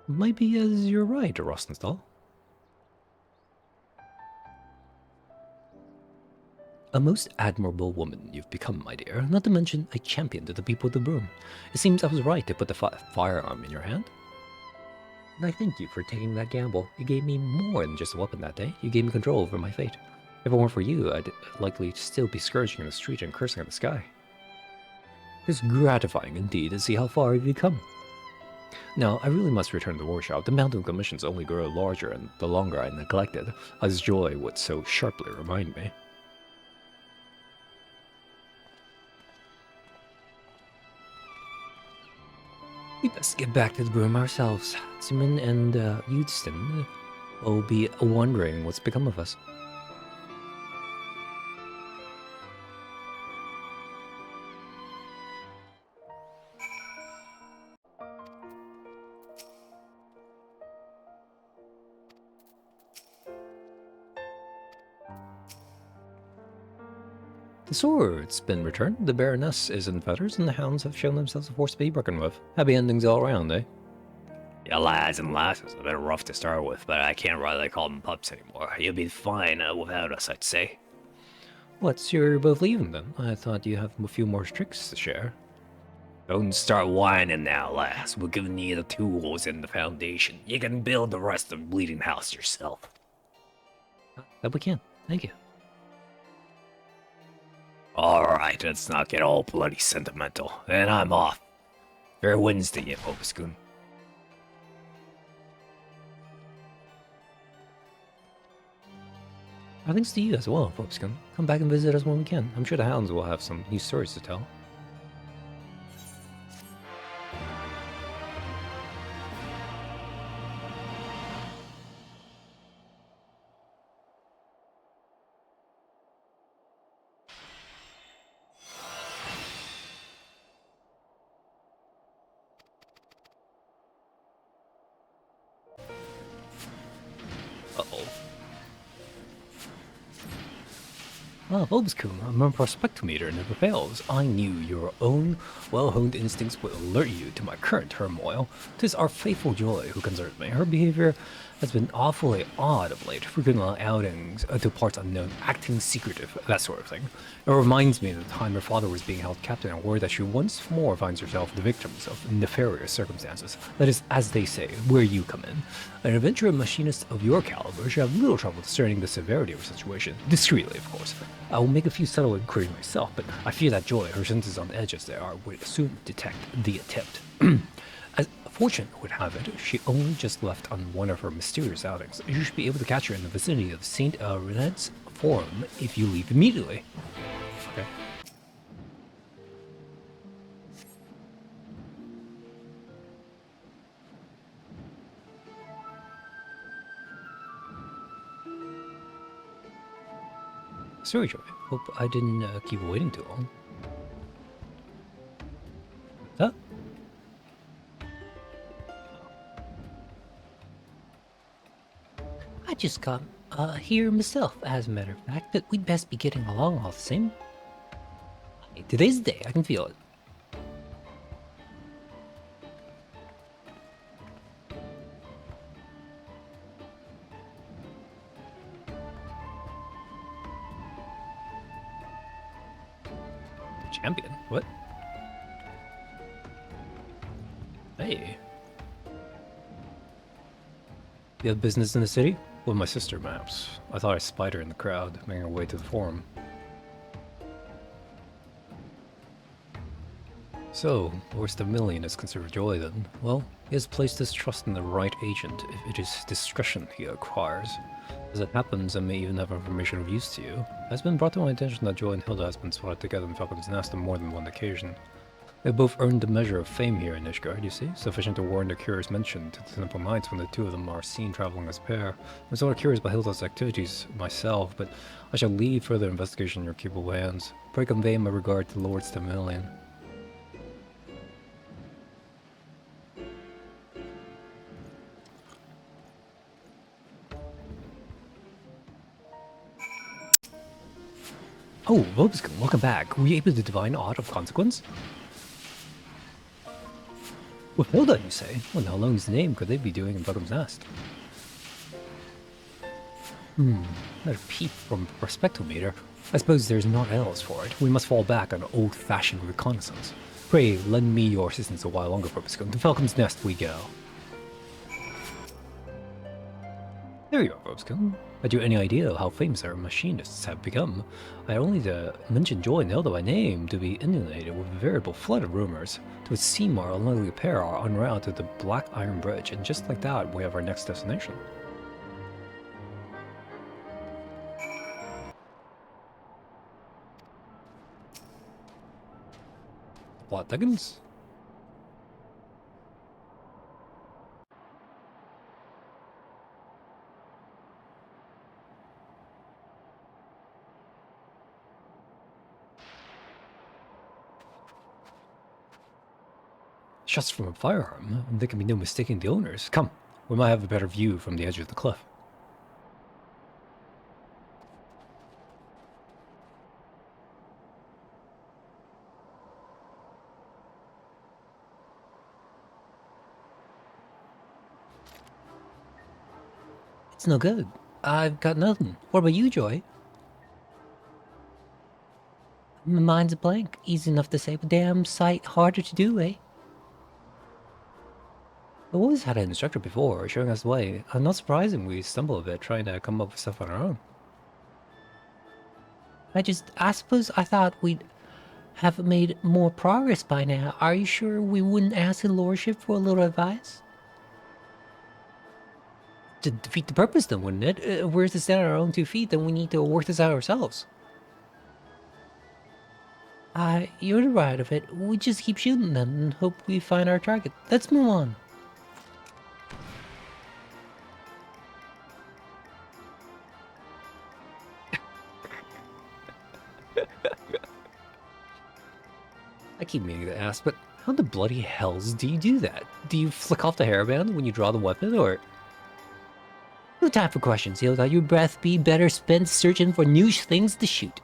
Might be as you're right, Rostenstall. A most admirable woman you've become, my dear, not to mention a champion to the people of the broom. It seems I was right to put the firearm in your hand. And I thank you for taking that gamble. You gave me more than just a weapon that day. You gave me control over my fate. If it weren't for you, I'd likely still be scourging in the street and cursing at the sky. It's gratifying indeed to see how far you've come. Now, I really must return to the workshop. The mountain of commissions only grow larger, and the longer I neglect it, as joy would so sharply remind me. We best get back to the broom ourselves. Simon and Euston will be wondering what's become of us. The sword's been returned, the Baroness is in fetters, and the hounds have shown themselves a force to be reckoned with. Happy endings all around, eh? Yeah, lads and lasses, a bit rough to start with, but I can't really call them pups anymore. You'll be fine without us, I'd say. What's you're both leaving then? I thought you have a few more tricks to share. Don't start whining now, lass. We're giving you the tools and the foundation. You can build the rest of Bleeding House yourself. That we can. Thank you. Alright, let's not get all bloody sentimental. And I'm off. Fair winds to you, Vopeskun. Thanks to you as well, Vopeskun. Come back and visit us when we can. I'm sure the hounds will have some new stories to tell. Uh-oh. Ah, Bulbscombe, my prospectometer never fails. I knew your own well-honed instincts would alert you to my current turmoil. 'Tis our faithful Joy who concerns me. Her behavior has been awfully odd of late, frequent outings to parts unknown, acting secretive, that sort of thing. It reminds me of the time her father was being held captive and worried that she once more finds herself the victims of nefarious circumstances. That is, as they say, where you come in. An adventurer machinist of your caliber should have little trouble discerning the severity of a situation, discreetly, of course. I will make a few subtle inquiries myself, but I fear that Joy, her senses on edge as they are, would soon detect the attempt. As fortune would have it, she only just left on one of her mysterious outings. You should be able to catch her in the vicinity of St. Renet's Forum if you leave immediately. Okay. Sorry, Joy. Hope I didn't keep waiting too long. Huh? I just got here myself, as a matter of fact, but we'd best be getting along all the same. Today's the day. I can feel it. Champion? What? Hey. You have business in the city? With my sister, maps. I thought I spied her in the crowd, making her way to the forum. So, Lord Stamillion is considered Joy then? Well, he has placed his trust in the right agent if it is discretion he acquires. As it happens, I may even have information of use to you. It has been brought to my attention that Joy and Hilda has been spotted together in Falcon's Nest on more than one occasion. They both earned a measure of fame here in Ishgard, you see, sufficient to warrant a curious mention to the Temple Knights when the two of them are seen traveling as a pair. I'm somewhat curious about Hilda's activities myself, but I shall leave further investigation in your capable hands. Pray convey my regard to Lord Stamillion. Oh, Robescombe, welcome back. Were you able to divine aught of consequence? With Hilda, you say? What the hell's name could they be doing in Falcon's Nest? Another peep from the prospectometer. I suppose there's naught else for it. We must fall back on old-fashioned reconnaissance. Pray, lend me your assistance a while longer, Robescombe. To Falcon's Nest we go. There you are, Robescombe. Had you any idea how famous our machinists have become? I only mention Joy and Hilda by name to be inundated with a veritable flood of rumors. To its Seymour, a lovely pair are en route to the Black Iron Bridge, and just like that, we have our next destination. Plot thickens. Shots from a firearm, and there can be no mistaking the owners. Come, we might have a better view from the edge of the cliff. It's no good. I've got nothing. What about you, Joy? My mind's a blank. Easy enough to say, but damn sight harder to do, eh? We've always had an instructor before, showing us the way. I'm not surprising we stumble a bit trying to come up with stuff on our own. I suppose I thought we'd have made more progress by now. Are you sure we wouldn't ask the lordship for a little advice? To defeat the purpose then, wouldn't it? If we're to stand on our own 2 feet, then we need to work this out ourselves. You're right of it. We just keep shooting them and hope we find our target. Let's move on. I keep meaning to ask, but how the bloody hells do you do that? Do you flick off the hairband when you draw the weapon, or...? No time for questions, Hilda. Your breath be better spent searching for new things to shoot.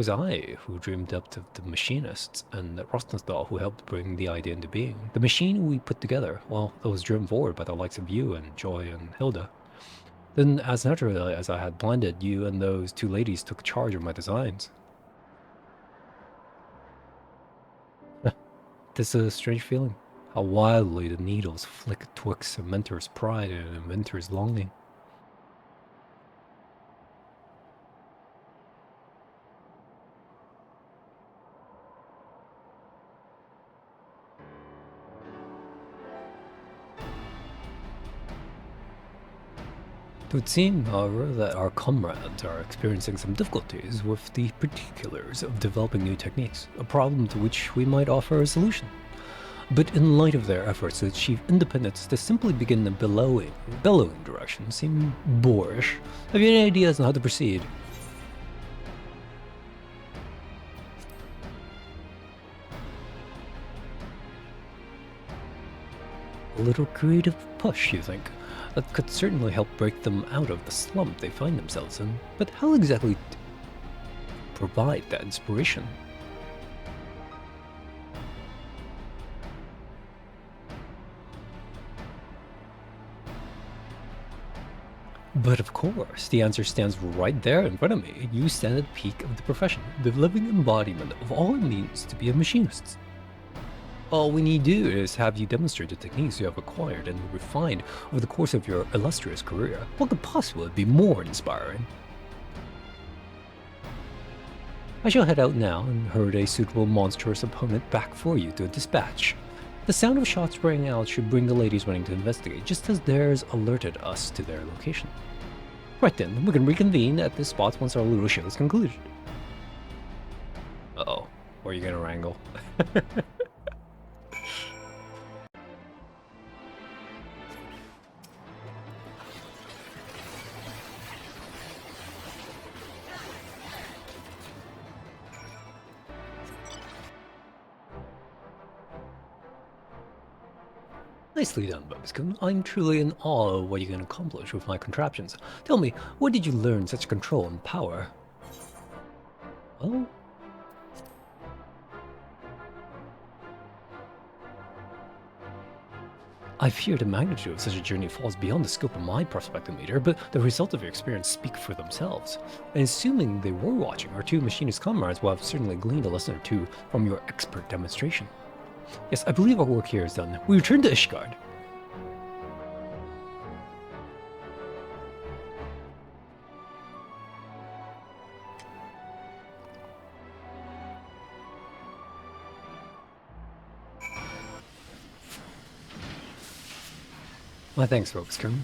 was I who dreamed up the Machinists, and Rosnasdal who helped bring the idea into being. The machine we put together, well, that was driven forward by the likes of you and Joy and Hilda. Then, as naturally as I had planned, you and those two ladies took charge of my designs. This is a strange feeling. How wildly the needles flick twixt a mentor's pride and an inventor's longing. It would seem, however, that our comrades are experiencing some difficulties with the particulars of developing new techniques, a problem to which we might offer a solution. But in light of their efforts to achieve independence, to simply begin the bellowing direction seem boorish. Have you any ideas on how to proceed? A little creative push, you think? That could certainly help break them out of the slump they find themselves in. But how exactly provide that inspiration? But of course, the answer stands right there in front of me. You stand at the peak of the profession, the living embodiment of all it means to be a machinist. All we need to do is have you demonstrate the techniques you have acquired and refined over the course of your illustrious career. What could possibly be more inspiring? I shall head out now and herd a suitable monstrous opponent back for you to dispatch. The sound of shots ringing out should bring the ladies running to investigate, just as theirs alerted us to their location. Right then, we can reconvene at this spot once our little show is concluded. Uh-oh, where are you gonna wrangle? Nicely done, Bubskin. I'm truly in awe of what you can accomplish with my contraptions. Tell me, where did you learn such control and power? Oh? I fear the magnitude of such a journey falls beyond the scope of my prospectometer, but the result of your experience speak for themselves. And assuming they were watching, our two machinist comrades will have certainly gleaned a lesson or two from your expert demonstration. Yes, I believe our work here is done. We return to Ishgard. My thanks, Robeskin.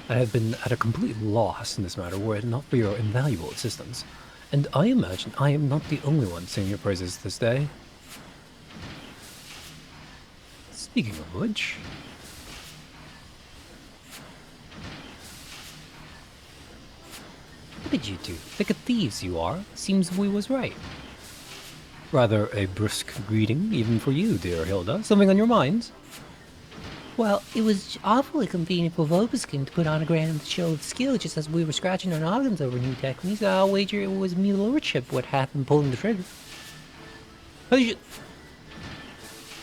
I have been at a complete loss in this matter were it not for your invaluable assistance. And I imagine I am not the only one singing your praises this day. Speaking of which... What did you do? Thick of thieves you are. Seems we was right. Rather a brisk greeting, even for you, dear Hilda. Something on your mind? Well, it was awfully convenient for Vobiskin to put on a grand show of skill just as we were scratching our noggins over new techniques. I'll wager it was me lordship what happened pulling the trigger.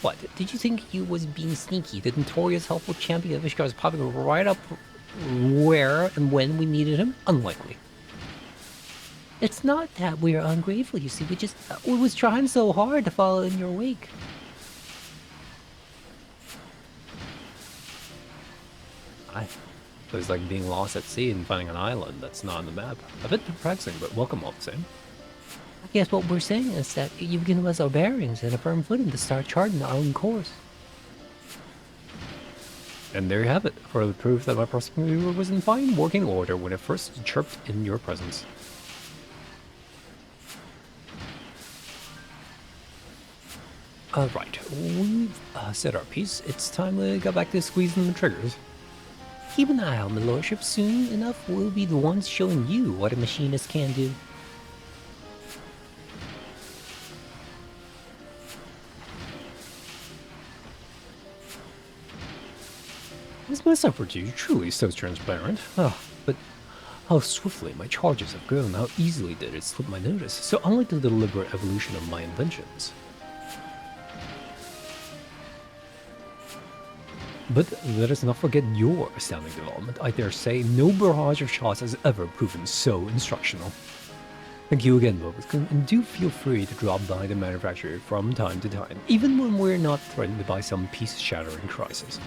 What, did you think you was being sneaky? The notorious helpful champion of Ishgard was popping right up where and when we needed him? Unlikely. It's not that we are ungrateful, you see. We was trying so hard to follow in your wake. It was like being lost at sea and finding an island that's not on the map. A bit perplexing, but welcome all the same. I guess what we're saying is that you've given us our bearings and a firm footing to start charting our own course. And there you have it, for the proof that my prospector was in fine working order when it first chirped in your presence. Right, we've said our piece. It's time we got back to squeezing the triggers. Keep an eye on my lordship. Soon enough, we'll be the ones showing you what a machinist can do. Is my supper to you truly so transparent? Oh, but How swiftly my charges have grown, how easily did it slip my notice, so unlike the deliberate evolution of my inventions. But let us not forget your astounding development. I dare say no barrage of shots has ever proven so instructional. Thank you again, Bovis, and do feel free to drop by the manufacturer from time to time, even when we're not threatened by some peace-shattering crisis.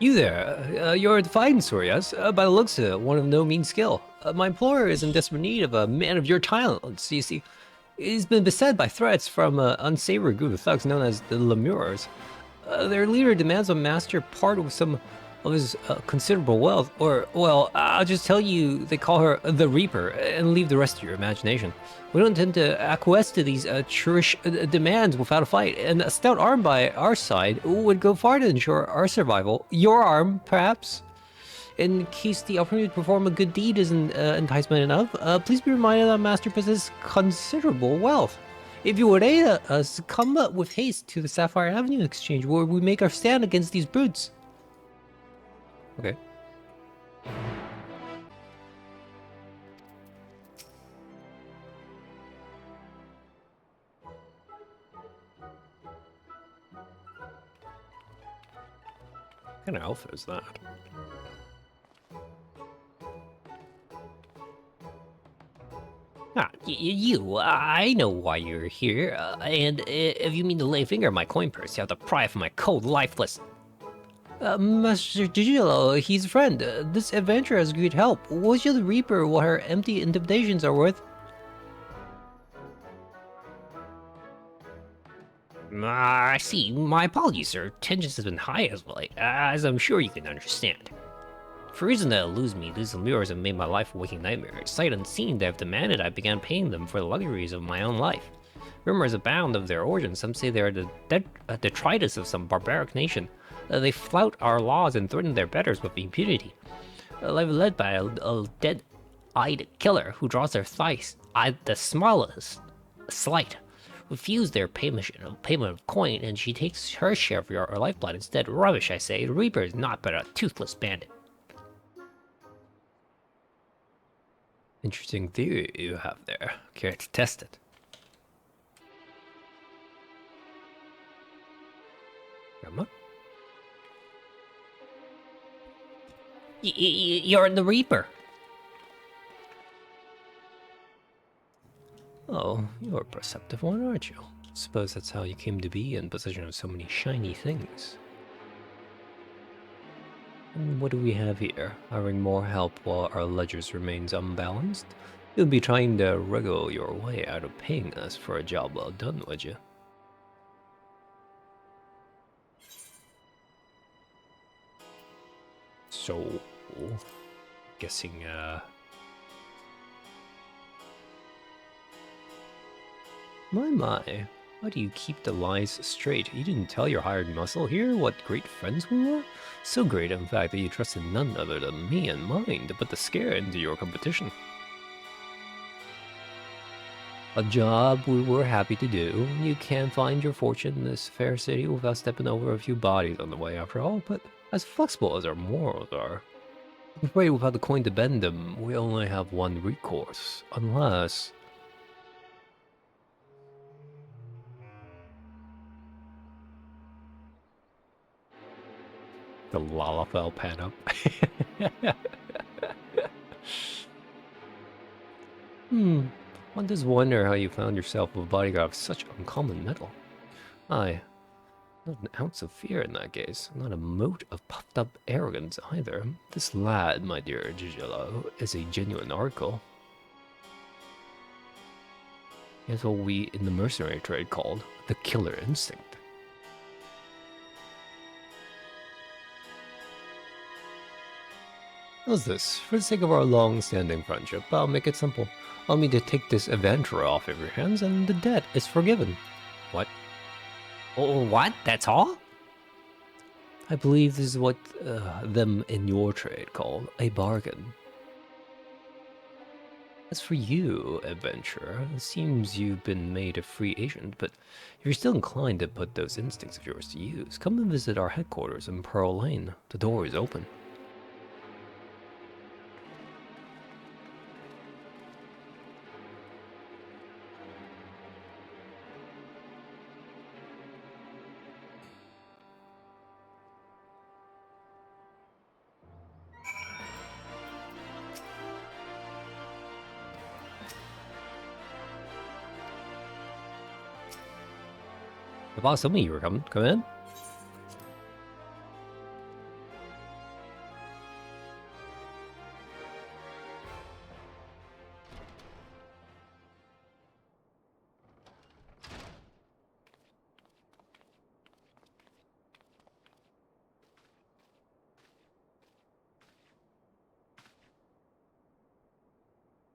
You there, you're a dinosaur, yes? By the looks of it, one of no mean skill. My employer is in desperate need of a man of your talents, you see. He's been beset by threats from an unsavory group of thugs known as the Lemures. Their leader demands a master part with some of his considerable wealth, or, well, I'll just tell you they call her the Reaper, and leave the rest to your imagination. We don't intend to acquiesce to these churlish demands without a fight, and a stout arm by our side would go far to ensure our survival. Your arm, perhaps? In case the opportunity to perform a good deed isn't enticement enough, please be reminded that Master possesses considerable wealth. If you would aid us, come with haste to the Sapphire Avenue Exchange, where we make our stand against these brutes. Okay. What kind of outfit is that? I know why you're here, and if you mean to lay finger at my coin purse, you have to pry from my cold, lifeless... Master Digilo, he's a friend. This adventure has great help. We'll show the Reaper what her empty intimidations are worth. I see. My apologies, sir. Tensions has been high as of late, as I'm sure you can understand. For reasons that elude me, these lures have made my life a waking nightmare. Sight unseen, they have demanded I began paying them for the luxuries of my own life. Rumors abound of their origins. Some say they are the detritus of some barbaric nation. They flout our laws and threaten their betters with impunity. Led by a dead-eyed killer who draws their thighs at the smallest slight. Refuse their payment of coin, and she takes her share of your lifeblood instead. Rubbish, I say. The Reaper is not but a toothless bandit. Interesting theory you have there. Care to test it? Come on. You're the Reaper. Oh, you're a perceptive one, aren't you? Suppose that's how you came to be in possession of so many shiny things. And what do we have here? Hiring more help while our ledgers remains unbalanced? You'll be trying to wriggle your way out of paying us for a job well done, would you? So, guessing, My, why do you keep the lies straight? You didn't tell your hired muscle here what great friends we were? So great, in fact, that you trusted none other than me and mine to put the scare into your competition. A job we were happy to do. You can't find your fortune in this fair city without stepping over a few bodies on the way after all, but as flexible as our morals are, I'm afraid without the coin to bend them, we only have one recourse, unless... The Lalafell pan up. One does wonder how you found yourself a bodyguard of such uncommon metal. Aye, not an ounce of fear in that case, not a mote of puffed up arrogance either. This lad, my dear Gigolo, is a genuine oracle. He has what we in the mercenary trade called the killer instinct. How's this? For the sake of our long-standing friendship, I'll make it simple. Allow me to take this adventurer off of your hands, and the debt is forgiven. What? Oh, what? That's all? I believe this is what them in your trade call a bargain. As for you, adventurer, it seems you've been made a free agent, but if you're still inclined to put those instincts of yours to use, come and visit our headquarters in Pearl Lane. The door is open. The boss told me you were coming. Come in.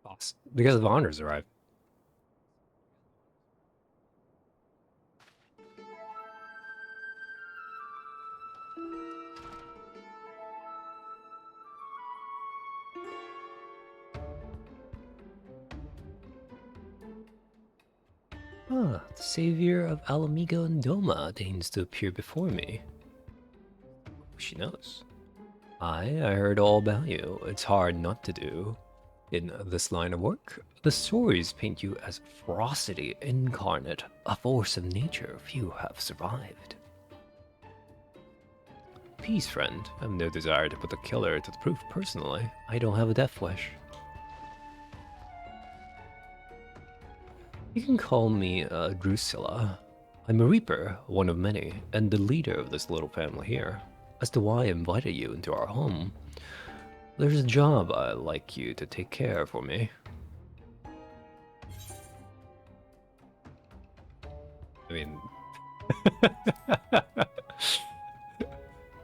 Boss. Because of honors arrived. Ah, the savior of Alamigo and Doma deigns to appear before me. She knows. I heard all about you. It's hard not to do. In this line of work, the stories paint you as ferocity incarnate, a force of nature few have survived. Peace, friend. I have no desire to put the killer to the proof personally. I don't have a death wish. You can call me Drusilla. I'm a reaper, one of many, and the leader of this little family here. As to why I invited you into our home, there's a job I'd like you to take care of for me. I mean,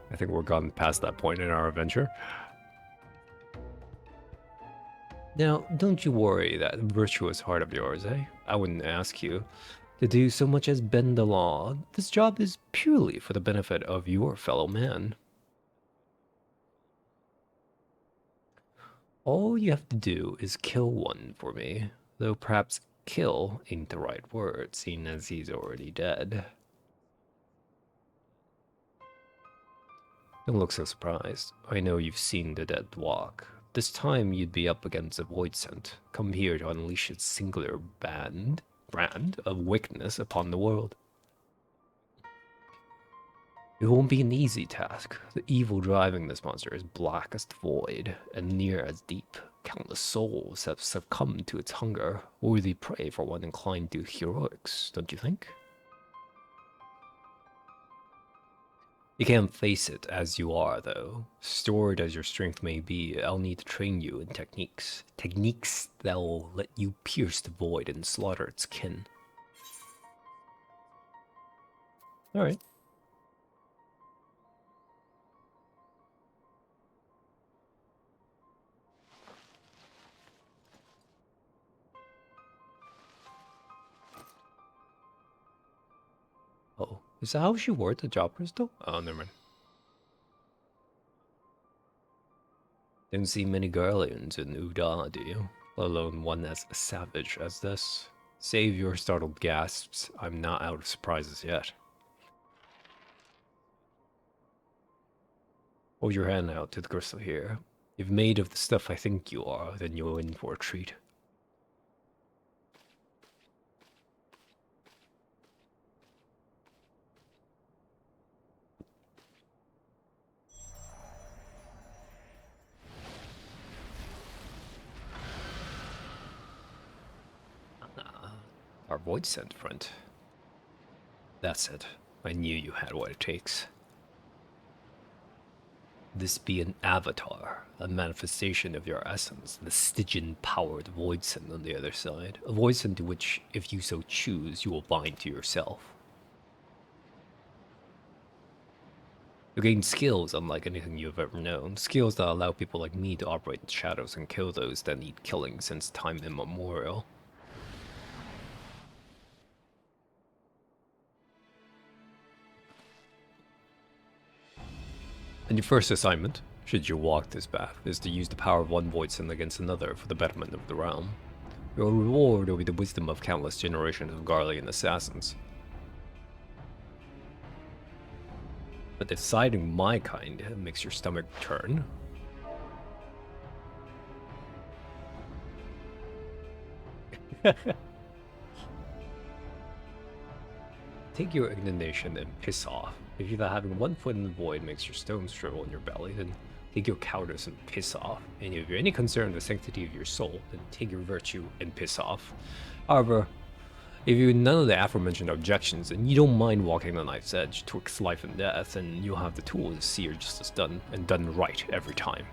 I think we're gone past that point in our adventure. Now, don't you worry that virtuous heart of yours, eh? I wouldn't ask you to do so much as bend the law. This job is purely for the benefit of your fellow man. All you have to do is kill one for me, though perhaps kill ain't the right word, seeing as he's already dead. Don't look so surprised. I know you've seen the dead walk. This time you'd be up against a void scent, come here to unleash its singular brand of wickedness upon the world. It won't be an easy task. The evil driving this monster is black as the void, and near as deep. Countless souls have succumbed to its hunger, worthy prey for one inclined to heroics, don't you think? You can't face it as you are, though. Stored as your strength may be, I'll need to train you in techniques. Techniques that will let you pierce the void and slaughter its kin. Alright. Oh, is that how she wore the job crystal? Oh, never mind. Didn't see many Guardians in Uda, do you? Let alone one as savage as this. Save your startled gasps. I'm not out of surprises yet. Hold your hand out to the crystal here. If made of the stuff I think you are, then you're in for a treat. Our void scent friend. That's it. I knew you had what it takes. This be an avatar, a manifestation of your essence, the Stygian-powered voidsent on the other side. A voidsent to which, if you so choose, you will bind to yourself. You gain skills unlike anything you have ever known. Skills that allow people like me to operate in shadows and kill those that need killing since time immemorial. And your first assignment, should you walk this path, is to use the power of one void sin against another for the betterment of the realm. Your reward will be the wisdom of countless generations of Garlean assassins. But deciding my kind makes your stomach turn. Take your indignation and piss off. If you thought having one foot in the void makes your stones shrivel in your belly, then take your cowardice and piss off. And if you're any concern with the sanctity of your soul, then take your virtue and piss off. However, if you have none of the aforementioned objections, and you don't mind walking the knife's edge twixt life and death, then you'll have the tools to see your justice done, and done right every time.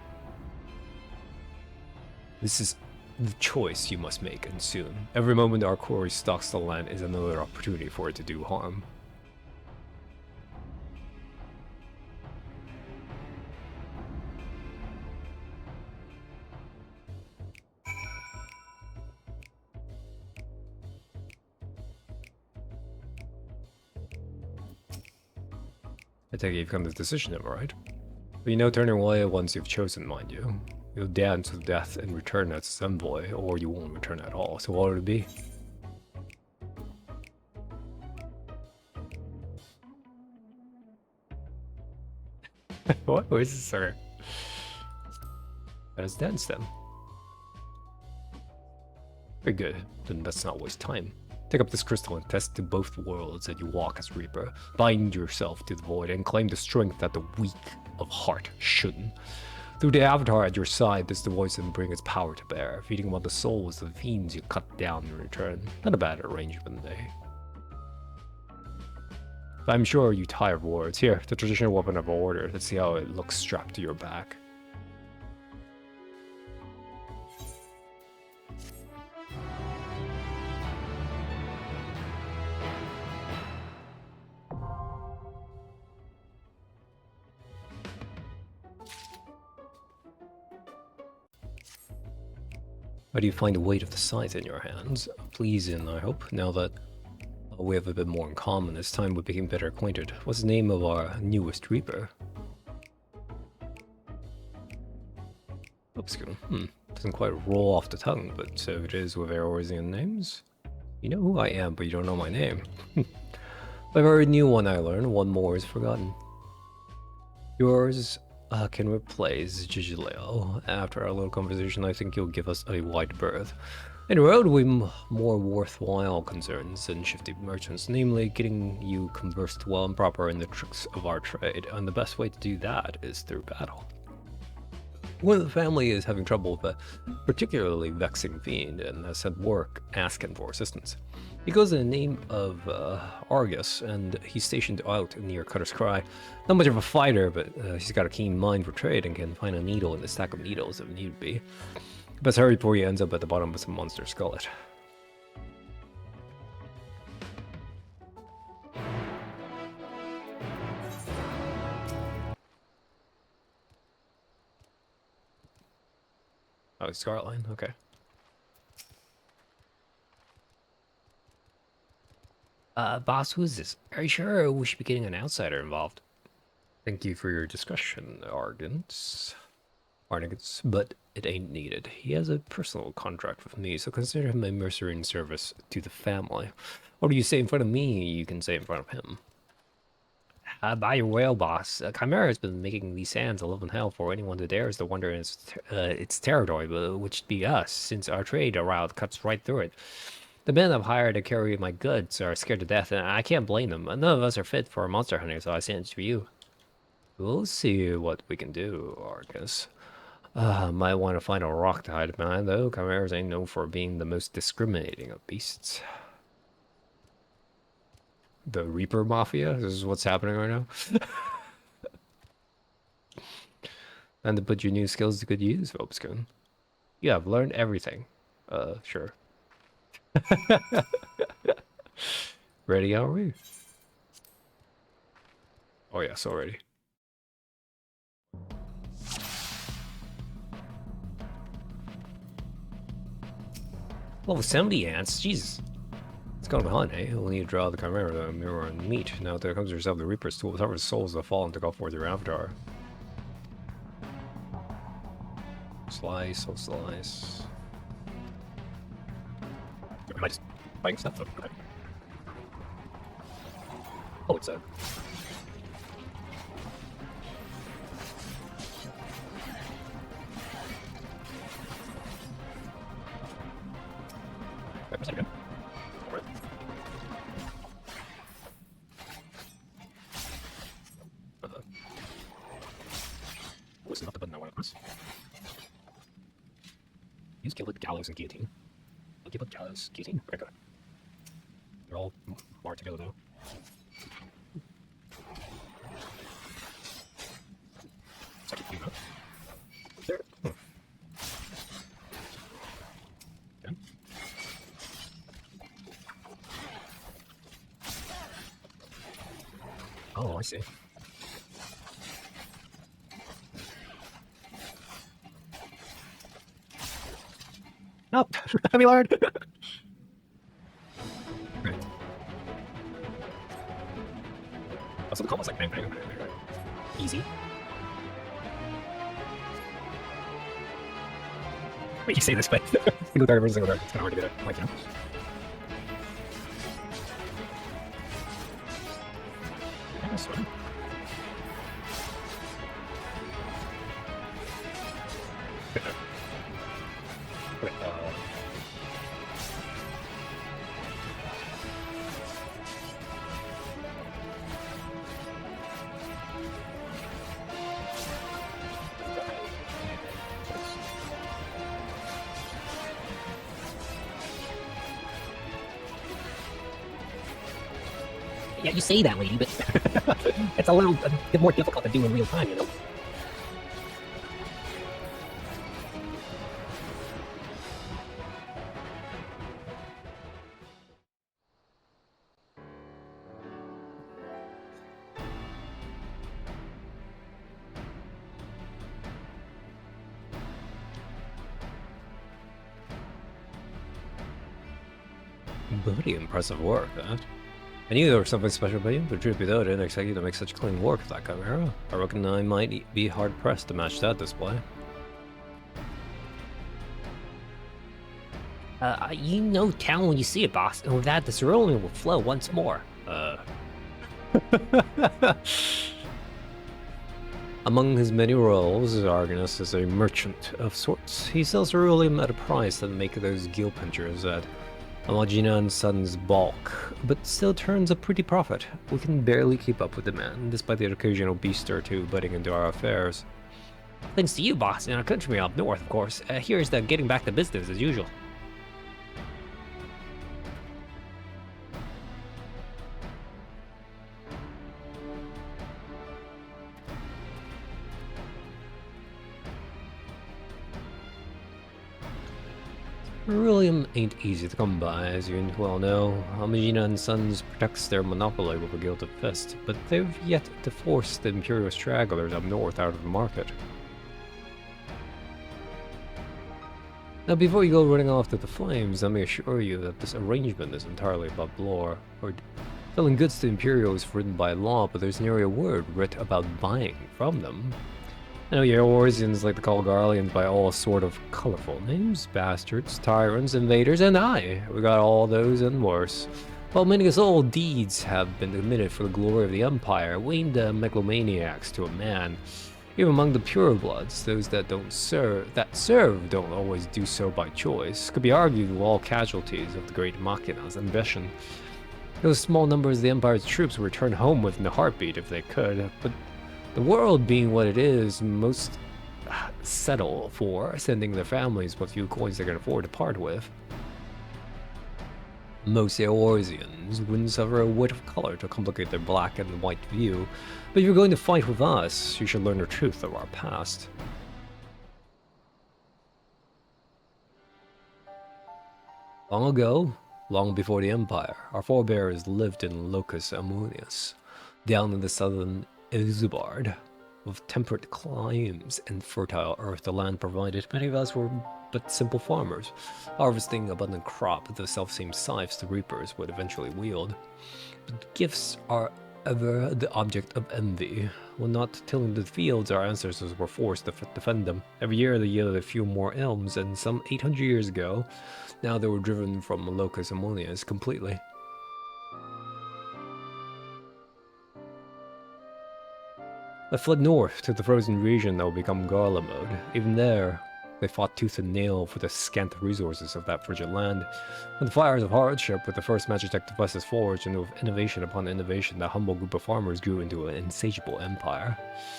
This is the choice you must make, and soon. Every moment our quarry stalks the land is another opportunity for it to do harm. I take it you've come to the decision, am I right? But you know turning away once you've chosen, mind you. You'll dance with death and return as its envoy, or you won't return at all. So what would it be? What? Who is this, sir? Let us dance then. Very good. Then let's not waste time. Take up this crystal and test to both worlds that you walk as Reaper. Bind yourself to the void and claim the strength that the weak of heart shouldn't. Through the avatar at your side, this the voice and bring its power to bear, feeding upon the souls of the fiends you cut down in return. Not a bad arrangement, eh? But I'm sure you tire of words. Here, the traditional weapon of order. Let's see how it looks strapped to your back. How do you find the weight of the scythe in your hands? Pleasing, I hope, now that we have a bit more in common. It's time we became better acquainted. What's the name of our newest Reaper? Obscure. Doesn't quite roll off the tongue, but so it is with Eorzean names. You know who I am, but you don't know my name. But every new one I learn, one more is forgotten. Yours can replace Gigileo. After our little conversation, I think you'll give us a wide berth. In the road, we've more worthwhile concerns than shifty merchants, namely getting you conversed well and proper in the tricks of our trade, and the best way to do that is through battle. One of the family is having trouble with a particularly vexing fiend and has sent work asking for assistance. He goes in the name of Argus, and he's stationed out near Cutter's Cry. Not much of a fighter, but he's got a keen mind for trade and can find a needle in the stack of needles if need be. Best hurry before he ends up at the bottom of some monster skullet. Oh, Scarlet Line? Okay. Boss, who's this? Are you sure we should be getting an outsider involved? Thank you for your discussion, Argents, but it ain't needed. He has a personal contract with me, so consider him a mercenary in service to the family. What do you say in front of me, you can say in front of him. By your whale, boss. Chimera has been making these sands a living hell for anyone that dares to wander in its territory, which be us, since our trade route cuts right through it. The men I've hired to carry my goods are scared to death, and I can't blame them. None of us are fit for monster hunting, so I sent it to you. We'll see what we can do, Argus. Might want to find a rock to hide behind, though. Chimeras ain't known for being the most discriminating of beasts. The Reaper Mafia? This is what's happening right now? And to put your new skills to good use, Obskun. You have learned everything. Sure. Ready, are we? Oh yes, already. Level 70 ants? Jesus. It's going on, eh? We'll need to draw the Chimera, the mirror, and meet. Now there comes yourself the Reaper's tool. Whatever souls that fall and to go forth your avatar. slice, so slice. Am I just buying stuff? Okay. Oh, it's a... Wait, again. Alright. Oh, it's not the button I want to press. Use Gillet, Gallows, and Guillotine. Gillet, Gallows, Guillotine. Okay, good. They're all marked together though. Second clean up. There. Okay. Oh, I see. Nope. Let me learn. Okay. Oh, so the combo's like bang, bang, bang, bang, bang. Easy. Wait, you say this, but single dart versus single dart. It's kind of hard to get it. Like, you know. Yeah, that's fine. Wait, Yeah, you say that, lady, but it's a bit more difficult to do in real time, you know? Bloody impressive work, that. I knew there was something special about you, but truth be told, I didn't expect you to make such clean work of that camera. I reckon I might be hard-pressed to match that display. You know town when you see it, boss, and with that, the cerulean will flow once more. Among his many roles, Argonus is a merchant of sorts. He sells ceruleum at a price that make those gill pinchers at Amagina and Son's bulk, but still turns a pretty profit. We can barely keep up with demand, despite the occasional beast or two butting into our affairs. Thanks to you, boss, and our country up north, of course. Here's the getting back to business as usual. Ceruleum ain't easy to come by, as you well know. Amagina and Sons protects their monopoly with a gilded fist, but they've yet to force the Imperial stragglers up north out of the market. Now, before you go running off to the flames, let me assure you that this arrangement is entirely above law. Selling goods to Imperial is forbidden by law, but there's nary a word writ about buying from them. I know your Orsians like to call Garleans by all sort of colorful names. Bastards, tyrants, invaders, and we got all those and worse. While many old deeds have been committed for the glory of the Empire, we ain't the megalomaniacs to a man. Even among the purebloods, those that serve don't always do so by choice. Could be argued with all casualties of the great Machina's ambition. Those small numbers of the Empire's troops would return home within a heartbeat if they could, but the world being what it is, most settle for sending their families what few coins they can afford to part with. Most Eorzeans wouldn't suffer a whit of color to complicate their black and white view, but if you're going to fight with us, you should learn the truth of our past. Long ago, long before the Empire, our forebears lived in Locus Ammonius, down in the southern Isubard. With temperate climes and fertile earth the land provided, many of us were but simple farmers, harvesting abundant crop with the self-same scythes the reapers would eventually wield. But gifts are ever the object of envy. When not tilling the fields, our ancestors were forced to defend them. Every year they yielded a few more elms, and some 800 years ago, now they were driven from Locus Ammonius completely. They fled north to the frozen region that would become Garlemode. Even there, they fought tooth and nail for the scant resources of that frigid land. When the fires of hardship with the first Magitech devices forged, and with innovation upon innovation, that humble group of farmers grew into an insatiable empire.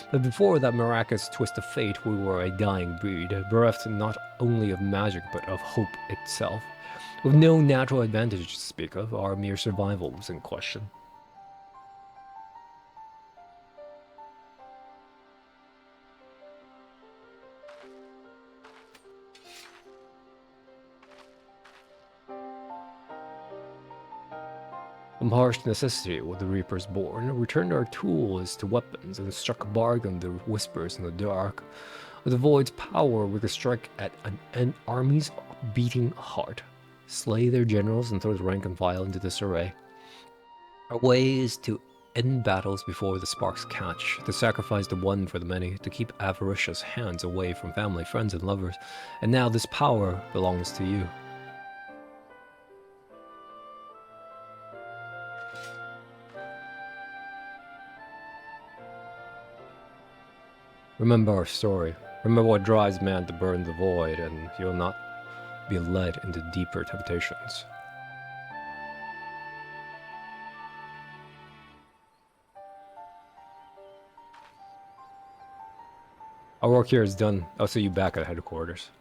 But before that miraculous twist of fate, we were a dying breed, bereft not only of magic, but of hope itself. With no natural advantage to speak of, our mere survival was in question. From harsh necessity were the Reapers born, returned our tools to weapons, and struck a bargain with the whispers in the dark. With the Void's power, we could strike at an army's beating heart, slay their generals, and throw the rank and file into disarray. Our way is to end battles before the sparks catch, to sacrifice the one for the many, to keep avaricious hands away from family, friends, and lovers. And now this power belongs to you. Remember our story. Remember what drives man to burn the void, and you'll not be led into deeper temptations. Our work here is done. I'll see you back at headquarters.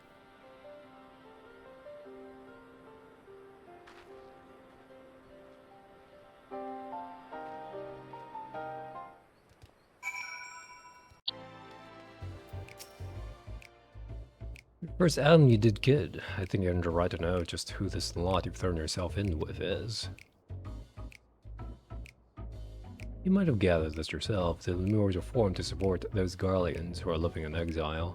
First, Adam, you did good. I think you earned a right to know just who this lot you've thrown yourself in with is. You might have gathered this yourself. The Lemurs were formed to support those Garleans who are living in exile.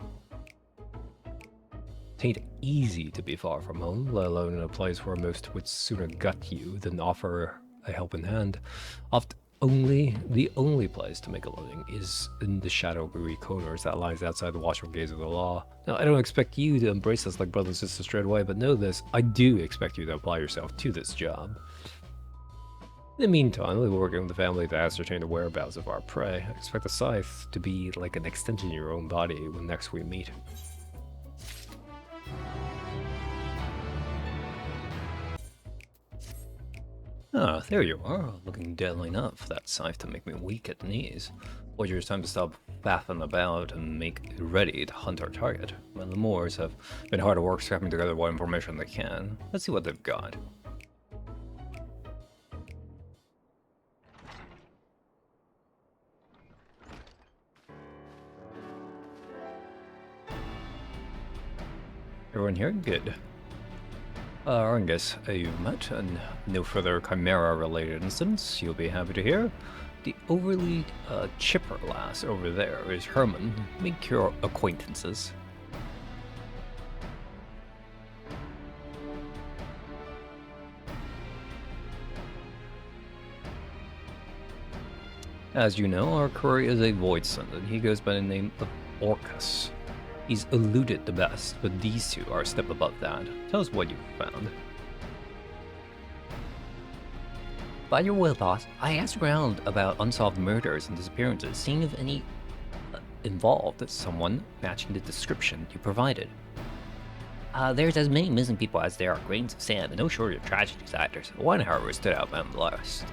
Tain't easy to be far from home, let alone in a place where most would sooner gut you than offer a helping hand. The only place to make a living is in the shadowy corners that lies outside the watchful gaze of the law. Now, I don't expect you to embrace us like brothers and sisters straight away, but know this, I do expect you to apply yourself to this job. In the meantime, we'll be working with the family to ascertain the whereabouts of our prey. I expect the scythe to be like an extension of your own body when next we meet. Ah, there you are, looking deadly enough. That scythe to make me weak at the knees. Voyager, it's time to stop faffing about and make ready to hunt our target. Well, the Moors have been hard at work scrapping together what information they can. Let's see what they've got. Everyone here? Good. Argus, you've met, and no further Chimera-related incidents, you'll be happy to hear. The overly chipper lass over there is Herman. Make your acquaintances. As you know, our courier is a Void Son, and he goes by the name of Orcus. He's eluded the best, but these two are a step above that. Tell us what you found. By your will, boss, I asked around about unsolved murders and disappearances, seeing if any involved someone matching the description you provided. There's as many missing people as there are grains of sand, and no shortage of tragedies either. One, however, stood out nonetheless.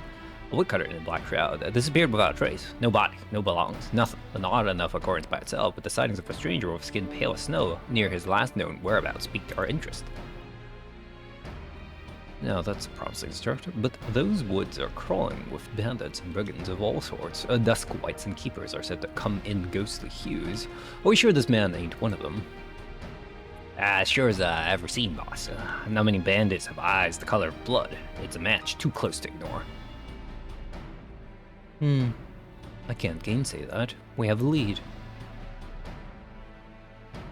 A woodcutter in a black shroud disappeared without a trace. No body, no belongings, nothing. An odd enough occurrence by itself, but the sightings of a stranger with skin pale as snow near his last known whereabouts piqued our interest. Now that's a promising start, but those woods are crawling with bandits and brigands of all sorts. Dusk wights and keepers are said to come in ghostly hues. Are we sure this man ain't one of them? Sure as I ever seen, boss. Not many bandits have eyes the color of blood. It's a match too close to ignore. I can't gainsay that. We have the lead.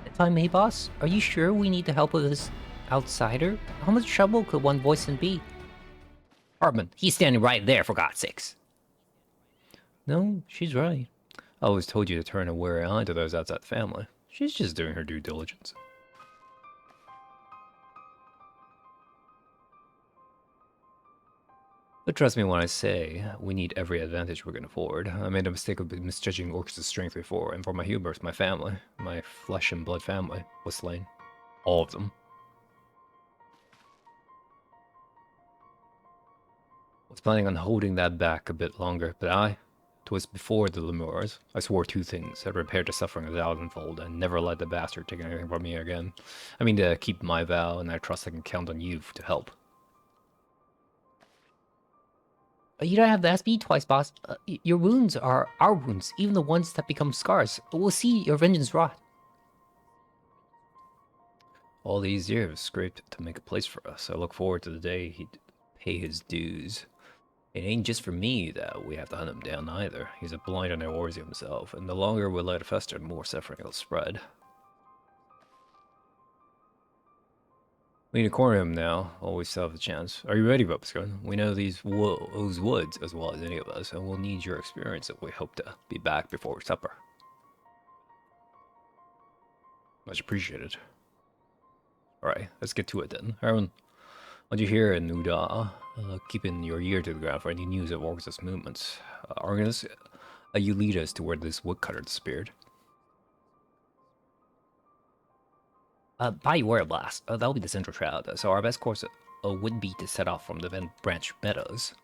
If I may, boss, are you sure we need the help of this outsider? How much trouble could one Voisin be? Hartman, he's standing right there, for God's sakes. No, she's right. I always told you to turn a wary eye to those outside the family. She's just doing her due diligence. But trust me when I say, we need every advantage we can afford. I made a mistake of misjudging Orcus' strength before, and for my hubris, my family, my flesh and blood family, was slain. All of them. Was planning on holding that back a bit longer, but 'twas before the Lemurs, I swore two things: I'd repair the suffering a thousandfold, and never let the bastard take anything from me again. I mean to keep my vow, and I trust I can count on you to help. You don't have to ask me twice, boss. Your wounds are our wounds, even the ones that become scars. We'll see your vengeance rot. All these years scraped to make a place for us. I look forward to the day he'd pay his dues. It ain't just for me that we have to hunt him down either. He's a blind and Eorzea himself, and the longer we let it fester, the more suffering it'll spread. We need to corner him now, always still have the chance. Are you ready, Bubskin? We know those woods as well as any of us, and we'll need your experience if we hope to be back before supper. Much appreciated. Alright, let's get to it then. Aaron, what'd you hear in Uda? Keeping your ear to the ground for any news of Orcus' movements. Argus, you lead us to where this woodcutter disappeared. By your blast. That'll be the central shroud. So our best course would be to set off from the Vent Branch Meadows.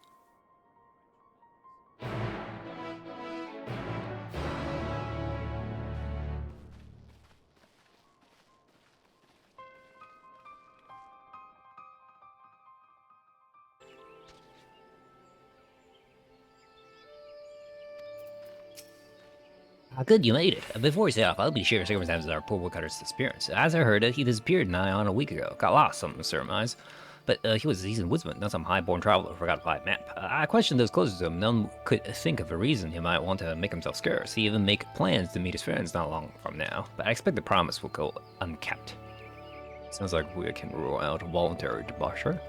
Good, you made it. Before we set off, I'll be sharing circumstances of our poor woodcutter's disappearance. As I heard, he disappeared nigh on a week ago. Got lost, some surmise. But he was a seasoned woodsman, not some high-born traveler who forgot to buy a map. I questioned those closest to him. None could think of a reason he might want to make himself scarce. He even make plans to meet his friends not long from now. But I expect the promise will go unkept. Sounds like we can rule out a voluntary departure.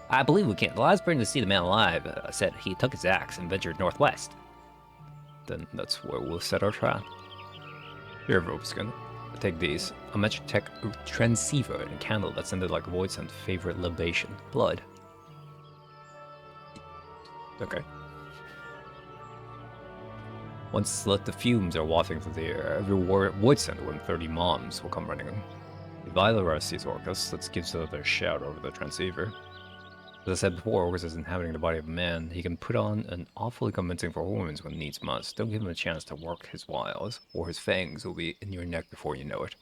I believe we can. The last person to see the man alive said he took his axe and ventured northwest. Then that's where we'll set our trap. Here, Robeskin. Take these. A magic tech transceiver and a candle that scented like Voidson's favorite libation, blood. Okay. Once let the fumes are wafting through the air, every Voidson within 30 moms will come running in. If either of us sees Orcus, let's give the other a shout over the transceiver. As I said before, Orcus is inhabiting the body of a man. He can put on an awfully convincing performance when needs must. Don't give him a chance to work his wiles, or his fangs will be in your neck before you know it.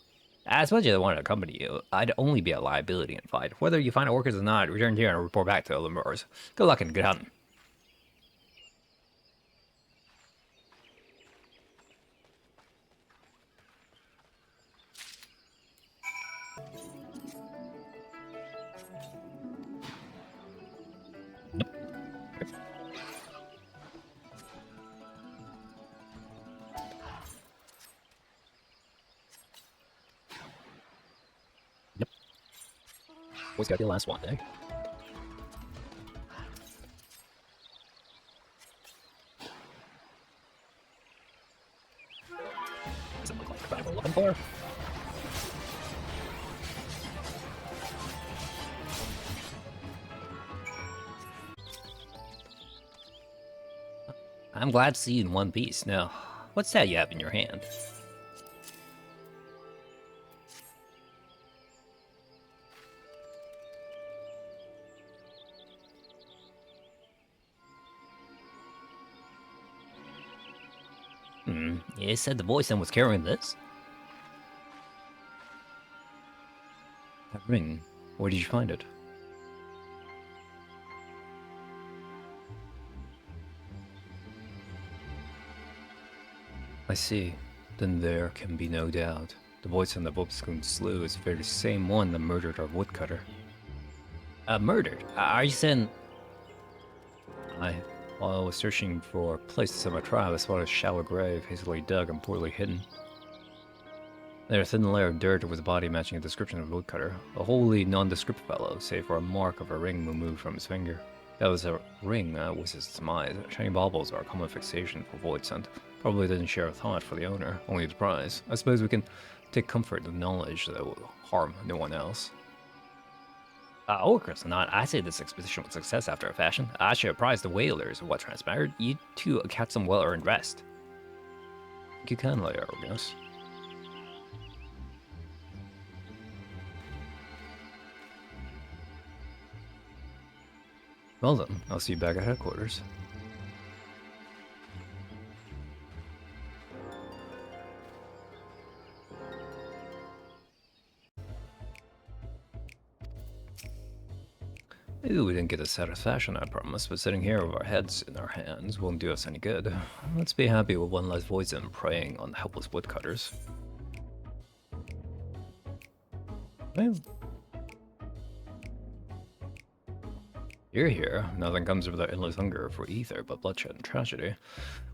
As much as I want to accompany you, I'd only be a liability in fight. Whether you find Orcus or not, return here and report back to the Lemurs. Good luck and good hunting. Always got the last one, eh? Does it look like the guy we're looking for? I'm glad to see you in one piece. Now, what's that you have in your hand? It said the Voidson was carrying this. That ring. Where did you find it? I see. Then there can be no doubt. The Voidson that Bobscoon slew is the very same one that murdered our woodcutter. Murdered? Are you saying... While I was searching for a place to set my trap, I spotted a shallow grave, hastily dug and poorly hidden. There, a thin layer of dirt was a body matching a description of a woodcutter. A wholly nondescript fellow, save for a mark of a ring removed from his finger. That was a ring was his demise. Shiny baubles are a common fixation for Void Scent. Probably didn't share a thought for the owner, only the prize. I suppose we can take comfort in the knowledge that it will harm no one else. Chris, not. I say this expedition was a success after a fashion. I should apprise the whalers of what transpired. You two catch some well-earned rest. You can lay arrogance. Well then, I'll see you back at headquarters. Maybe we didn't get the satisfaction I promised, but sitting here with our heads in our hands won't do us any good. Let's be happy with one less voice than preying on helpless woodcutters. Well, you're here. Nothing comes without endless hunger for ether but bloodshed and tragedy.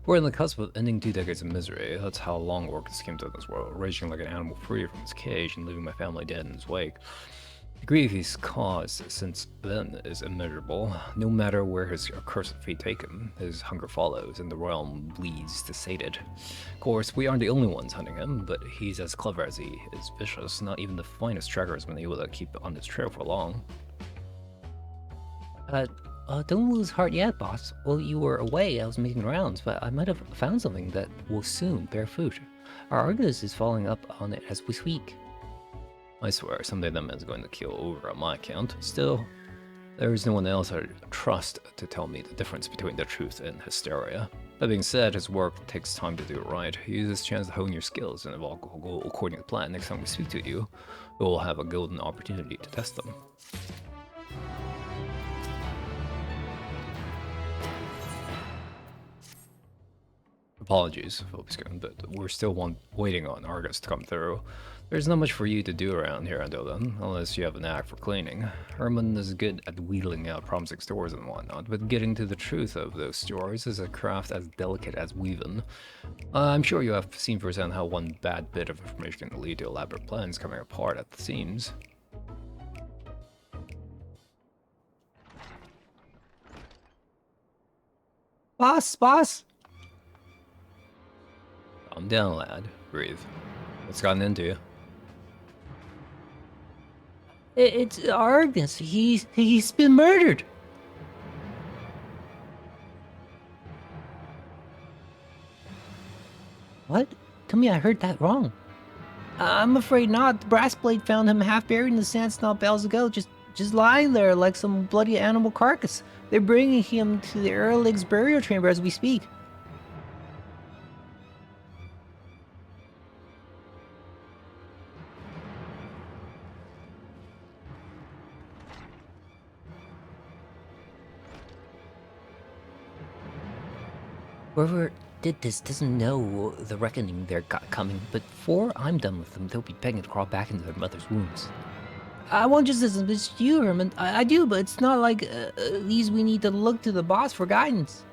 We're on the cusp of ending 2 decades of misery. That's how long Orcus came to this world, raging like an animal free from its cage and leaving my family dead in its wake. The grief he's caused since then is immeasurable. No matter where his accursed fate take him, his hunger follows, and the realm bleeds to sate it. Of course, we aren't the only ones hunting him, but he's as clever as he is vicious. Not even the finest tracker has been able to keep on his trail for long. Don't lose heart yet, boss. While you were away, I was making rounds, but I might have found something that will soon bear fruit. Our Argus is following up on it as we speak. I swear, someday that man's going to keel over on my account. Still, there is no one else I trust to tell me the difference between the truth and hysteria. That being said, his work takes time to do it right. Use this chance to hone your skills, and if all go according to plan, next time we speak to you, we will have a golden opportunity to test them. Apologies, folks, but we're still waiting on Argus to come through. There's not much for you to do around here until then, unless you have a knack for cleaning. Herman is good at wheedling out promising stories and whatnot, but getting to the truth of those stories is a craft as delicate as weaving. I'm sure you have seen firsthand how one bad bit of information can lead to elaborate plans coming apart at the seams. Boss! Calm down, lad. Breathe. What's gotten into you? It's Argus. He's been murdered. What? Tell me I heard that wrong. I'm afraid not. The brass blade found him half buried in the sand not bells ago, just lying there like some bloody animal carcass. They're bringing him to the Erlig's burial chamber as we speak. Whoever did this doesn't know the reckoning they're coming, but before I'm done with them, they'll be begging to crawl back into their mother's wombs. I want justice against you, Herman. I do, but it's not like these we need to look to the boss for guidance.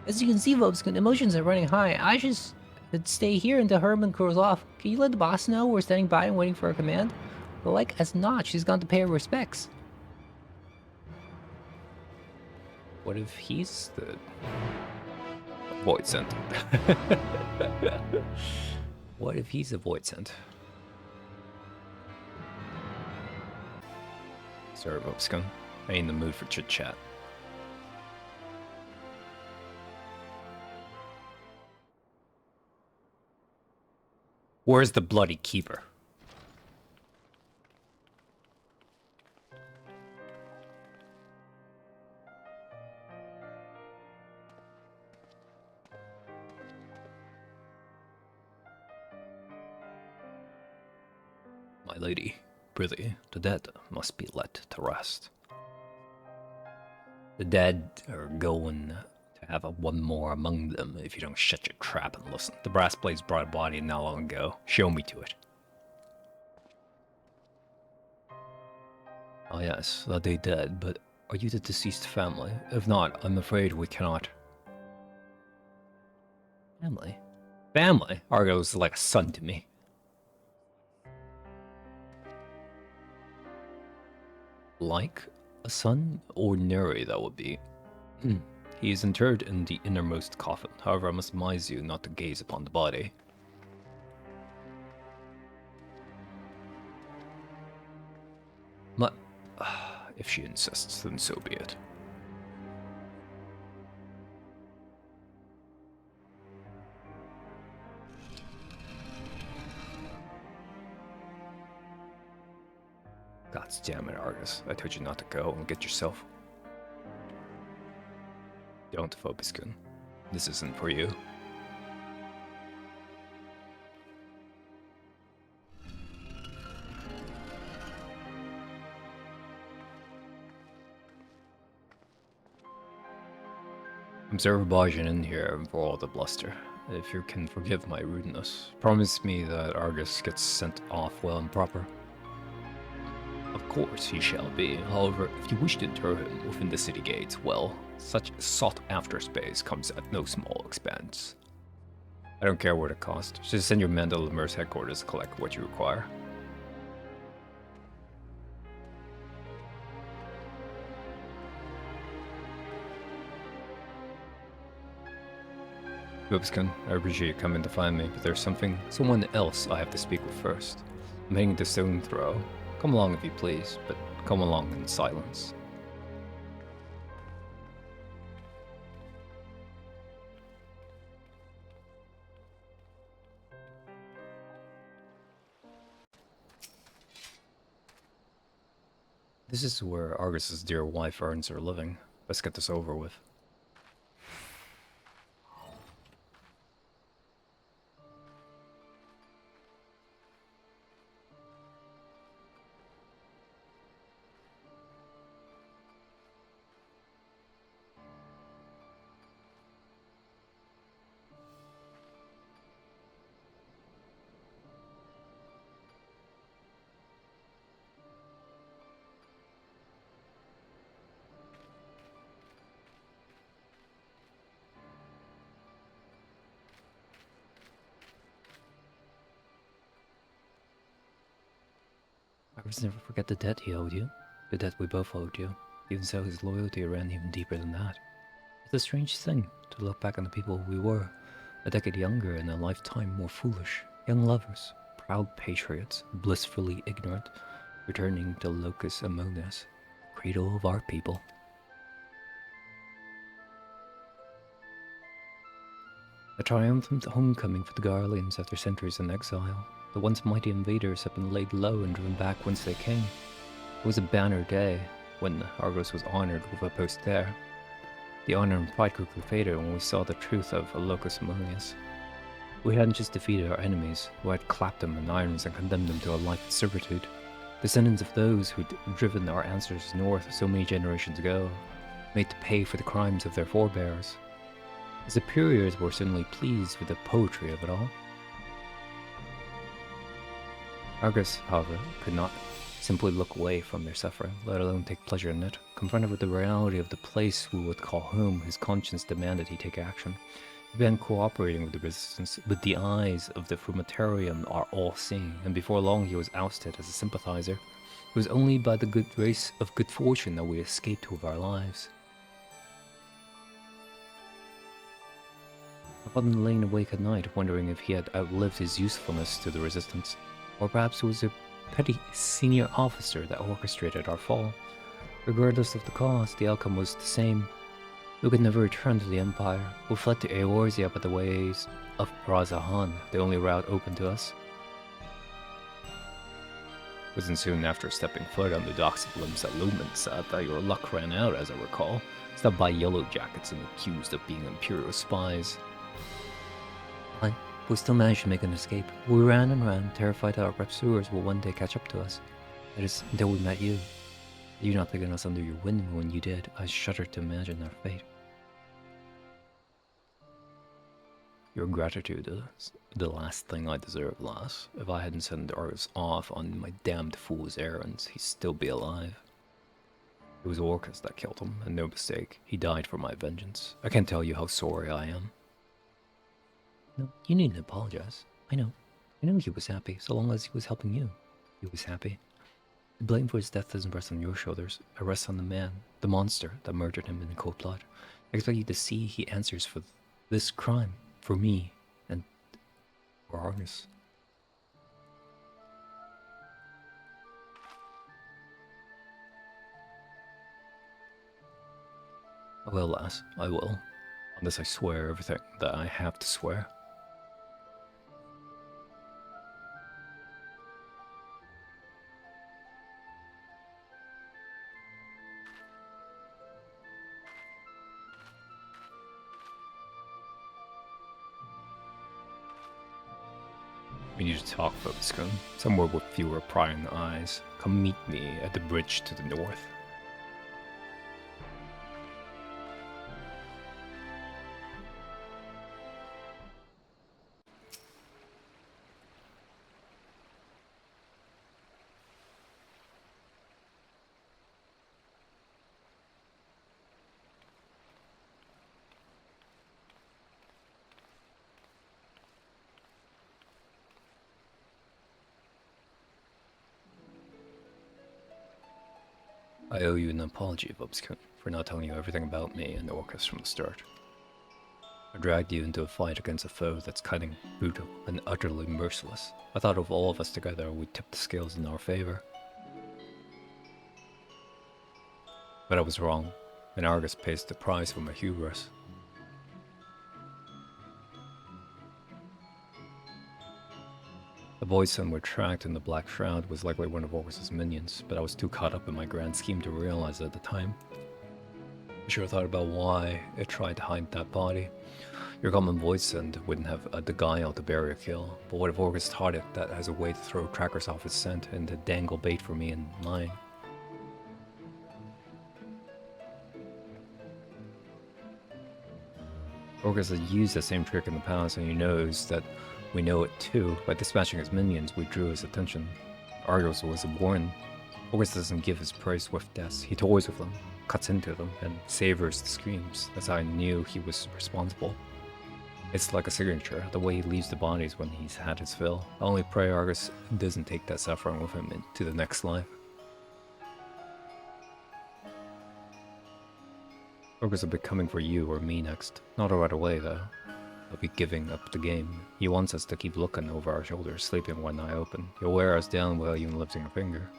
As you can see, folks, emotions are running high. I just stay here until Herman cools off. Can you let the boss know we're standing by and waiting for a command? But like as not, she's gone to pay her respects. What if he's the Void Scent? What if he's a Void Scent? Sorry, Bobscum. I ain't in the mood for chit chat. Where's the bloody keeper? My lady, prithee, the dead must be let to rest. The dead are going to have one more among them if you don't shut your trap and listen. The brass blades brought a body not long ago. Show me to it. Oh yes, are they dead, but are you the deceased family? If not, I'm afraid we cannot. Family? Family? Argo's like a son to me. Like A son? Ordinary, that would be. He is interred in the innermost coffin. However, I must advise you not to gaze upon the body. But if she insists, then so be it. God damn it, Argus. I told you not to go and get yourself. Don't, Phoboskin. This isn't for you. I'm Sir barging in here for all the bluster. If you can forgive my rudeness, promise me that Argus gets sent off well and proper. Of course he shall be. However, if you wish to inter him within the city gates, well, such sought-after space comes at no small expense. I don't care what it costs. Just send your men to Lemure's headquarters to collect what you require. Phoboskin, I appreciate you coming to find me, but there's someone else I have to speak with first. I'm heading to Stone Throw. Come along if you please, but come along in silence. This is where Argus's dear wife earns her living. Let's get this over with. Argus never forget the debt he owed you. The debt we both owed you. Even so, his loyalty ran even deeper than that. It's a strange thing to look back on the people we were, a decade younger and a lifetime more foolish. Young lovers, proud patriots, blissfully ignorant, returning to Locus Ammonius, cradle of our people. A triumphant homecoming for the Garleans after centuries in exile. The once mighty invaders have been laid low and driven back whence they came. It was a banner day when Argos was honored with a post there. The honor and pride quickly faded when we saw the truth of Locus Ammonius. We hadn't just defeated our enemies, we had clapped them in irons and condemned them to a life of servitude. Descendants of those who'd driven our ancestors north so many generations ago, made to pay for the crimes of their forebears. The superiors were certainly pleased with the poetry of it all. Argus, however, could not simply look away from their suffering, let alone take pleasure in it. Confronted with the reality of the place we would call home, his conscience demanded he take action. He began cooperating with the resistance, but the eyes of the Frumentarium are all-seeing, and before long he was ousted as a sympathizer. It was only by the good grace of good fortune that we escaped with our lives. I often lain awake at night, wondering if he had outlived his usefulness to the resistance. Or perhaps it was a petty senior officer that orchestrated our fall. Regardless of the cause, the outcome was the same. We could never return to the Empire. We fled to Eorzea by the ways of Brazahan, the only route open to us. It wasn't soon after stepping foot on the docks of Limsa Lumensa that your luck ran out, as I recall. Stopped by Yellow Jackets and accused of being Imperial spies. We still managed to make an escape. We ran and ran, terrified that our pursuers will one day catch up to us. That is, until we met you. You not picking us under your wing when you did, I shuddered to imagine our fate. Your gratitude is the last thing I deserve, lass. If I hadn't sent Argus off on my damned fool's errands, he'd still be alive. It was Orcus that killed him, and no mistake. He died for my vengeance. I can't tell you how sorry I am. No, you needn't apologize. I know he was happy, so long as he was helping you. He was happy. The blame for his death doesn't rest on your shoulders. It rests on the man, the monster that murdered him in cold blood. I expect you to see he answers for this crime, for me, and for Argus. I will, lass. I will. Unless I swear everything that I have to swear. We need to talk, Fobiscone. Somewhere with fewer prying eyes. Come meet me at the bridge to the north. I owe you an apology, Fobiscone, for not telling you everything about me and Orcus from the start. I dragged you into a fight against a foe that's cunning, brutal, and utterly merciless. I thought if all of us together would tip the scales in our favor. But I was wrong, and Argus pays the price for my hubris. The boy's son we're tracked in the Black Shroud was likely one of Orcus's minions, but I was too caught up in my grand scheme to realize it at the time. I sure thought about why it tried to hide that body. Your common voice and wouldn't have the guile to bury a kill, but what if Orcus taught it that as a way to throw trackers off its scent and to dangle bait for me and mine? Orcus has used the same trick in the past, and he knows that we know it too. By dispatching his minions, we drew his attention. Argus was warned. Orcus doesn't give his prey swift deaths. He toys with them, cuts into them, and savors the screams. That's how I knew he was responsible. It's like a signature, the way he leaves the bodies when he's had his fill. I only pray Argus doesn't take that suffering with him into the next life. Orcus will be coming for you or me next. Not right away, though. He'll be giving up the game. He wants us to keep looking over our shoulders, sleeping one eye open. He'll wear us down without even lifting a finger.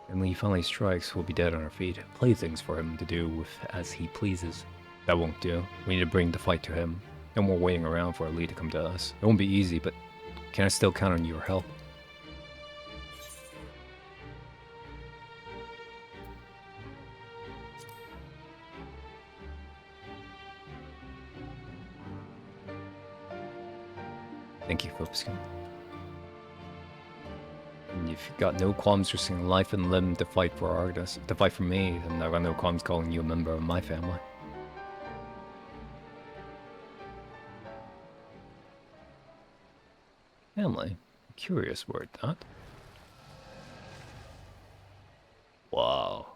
And when he finally strikes, we'll be dead on our feet. Playthings for him to do with as he pleases. That won't do. We need to bring the fight to him. No more waiting around for a lead to come to us. It won't be easy, but can I still count on your help? Thank you, Fobiscone. And if you've got no qualms risking life and limb to fight for Argus, to fight for me, then I've got no qualms calling you a member of my family. Family? Curious word, that. Wow.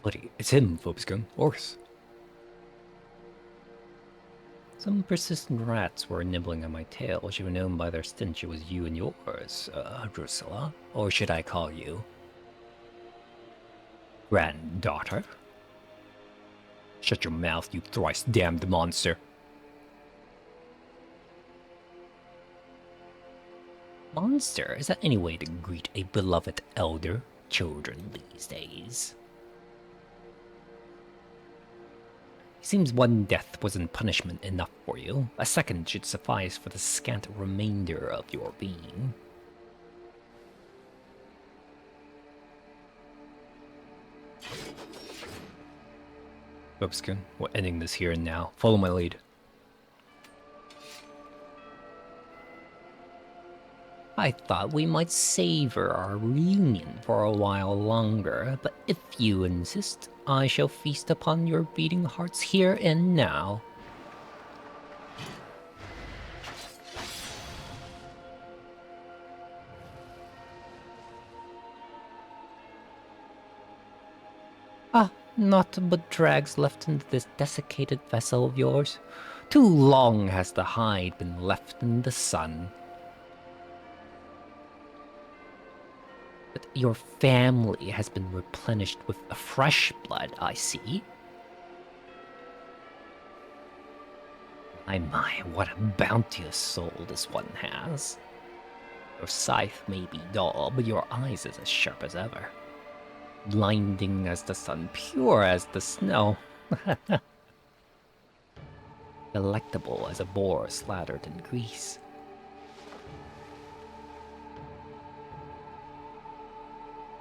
Bloody, it's him, Fobiscone. Orcus. Some persistent rats were nibbling on my tail. Should have known by their stench it was you and yours, Drusilla. Or should I call you granddaughter? Shut your mouth, you thrice-damned monster. Monster? Is that any way to greet a beloved elder? Children these days. Seems one death wasn't punishment enough for you. A second should suffice for the scant remainder of your being. Fobiscone, we're ending this here and now. Follow my lead. I thought we might savor our reunion for a while longer, but if you insist, I shall feast upon your beating hearts here and now. Ah, Naught but drags left in this desiccated vessel of yours. Too long has the hide been left in the sun. But your family has been replenished with a fresh blood, I see. My, what a bounteous soul this one has. Your scythe may be dull, but your eyes is as sharp as ever. Blinding as the sun, pure as the snow. Delectable as a boar slathered in grease.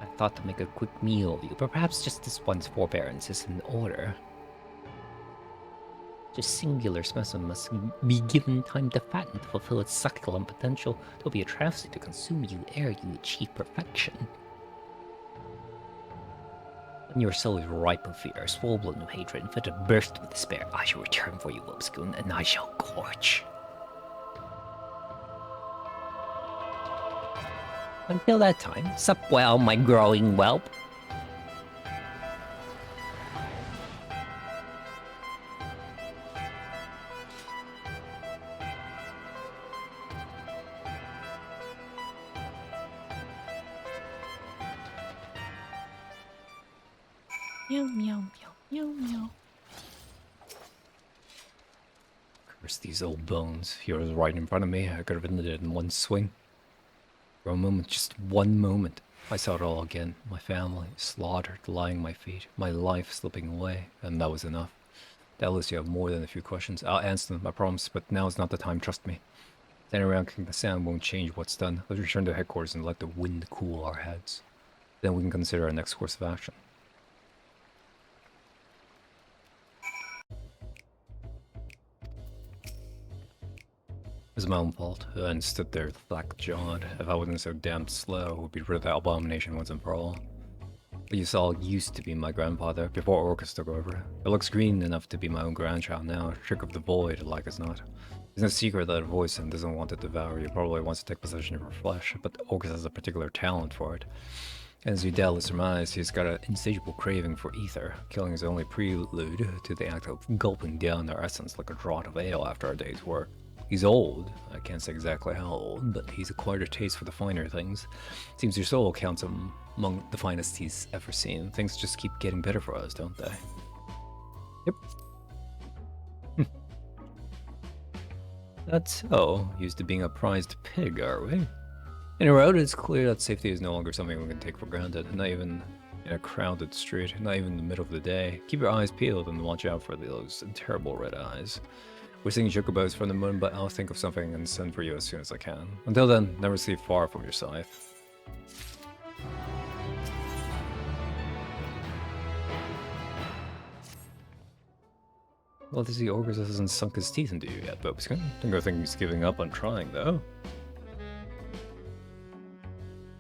I thought to make a quick meal of you, but perhaps just this one's forbearance is in order. This singular specimen must be given time to fatten to fulfill its succulent potential. It will be a travesty to consume you ere you achieve perfection. When your soul is ripe with fear, swollen with hatred, and fit to burst with despair, I shall return for you, Lobscoon, and I shall gorge. Until that time, sup well, my growing whelp. Meow, meow, meow, meow, meow. Curse these old bones. He was right in front of me. I could have ended it in one swing. For a moment, just one moment, I saw it all again. My family slaughtered, lying at my feet. My life slipping away. And that was enough. Doubtless you have more than a few questions. I'll answer them, I promise. But now is not the time, trust me. Standing around kicking the sand won't change what's done. Let's return to headquarters and let the wind cool our heads. Then we can consider our next course of action. It was my own fault, and stood there black-jawed. If I wasn't so damned slow, would be rid of that abomination once and for all. But you saw, used to be my grandfather, before Orcus took over. It looks green enough to be my own grandchild now, a trick of the void, like as not. It's no secret that a voice and doesn't want to devour you, probably wants to take possession of your flesh, but Orcus has a particular talent for it. As you doubtless surmise, he's got an insatiable craving for ether. Killing is only prelude to the act of gulping down our essence like a draught of ale after a day's work. He's old. I can't say exactly how old, but he's acquired a taste for the finer things. Seems your soul counts among the finest he's ever seen. Things just keep getting better for us, don't they? Yep. That's so. Used to being a prized pig, are we? In a road, it's clear that safety is no longer something we can take for granted. Not even in a crowded street, not even in the middle of the day. Keep your eyes peeled and watch out for those terrible red eyes. We're seeing chocobos from the moon, but I'll think of something and send for you as soon as I can. Until then, never sleep far from your scythe. Well, to see Orcus hasn't sunk his teeth into you yet, Bobskin. I think he's giving up on trying, though.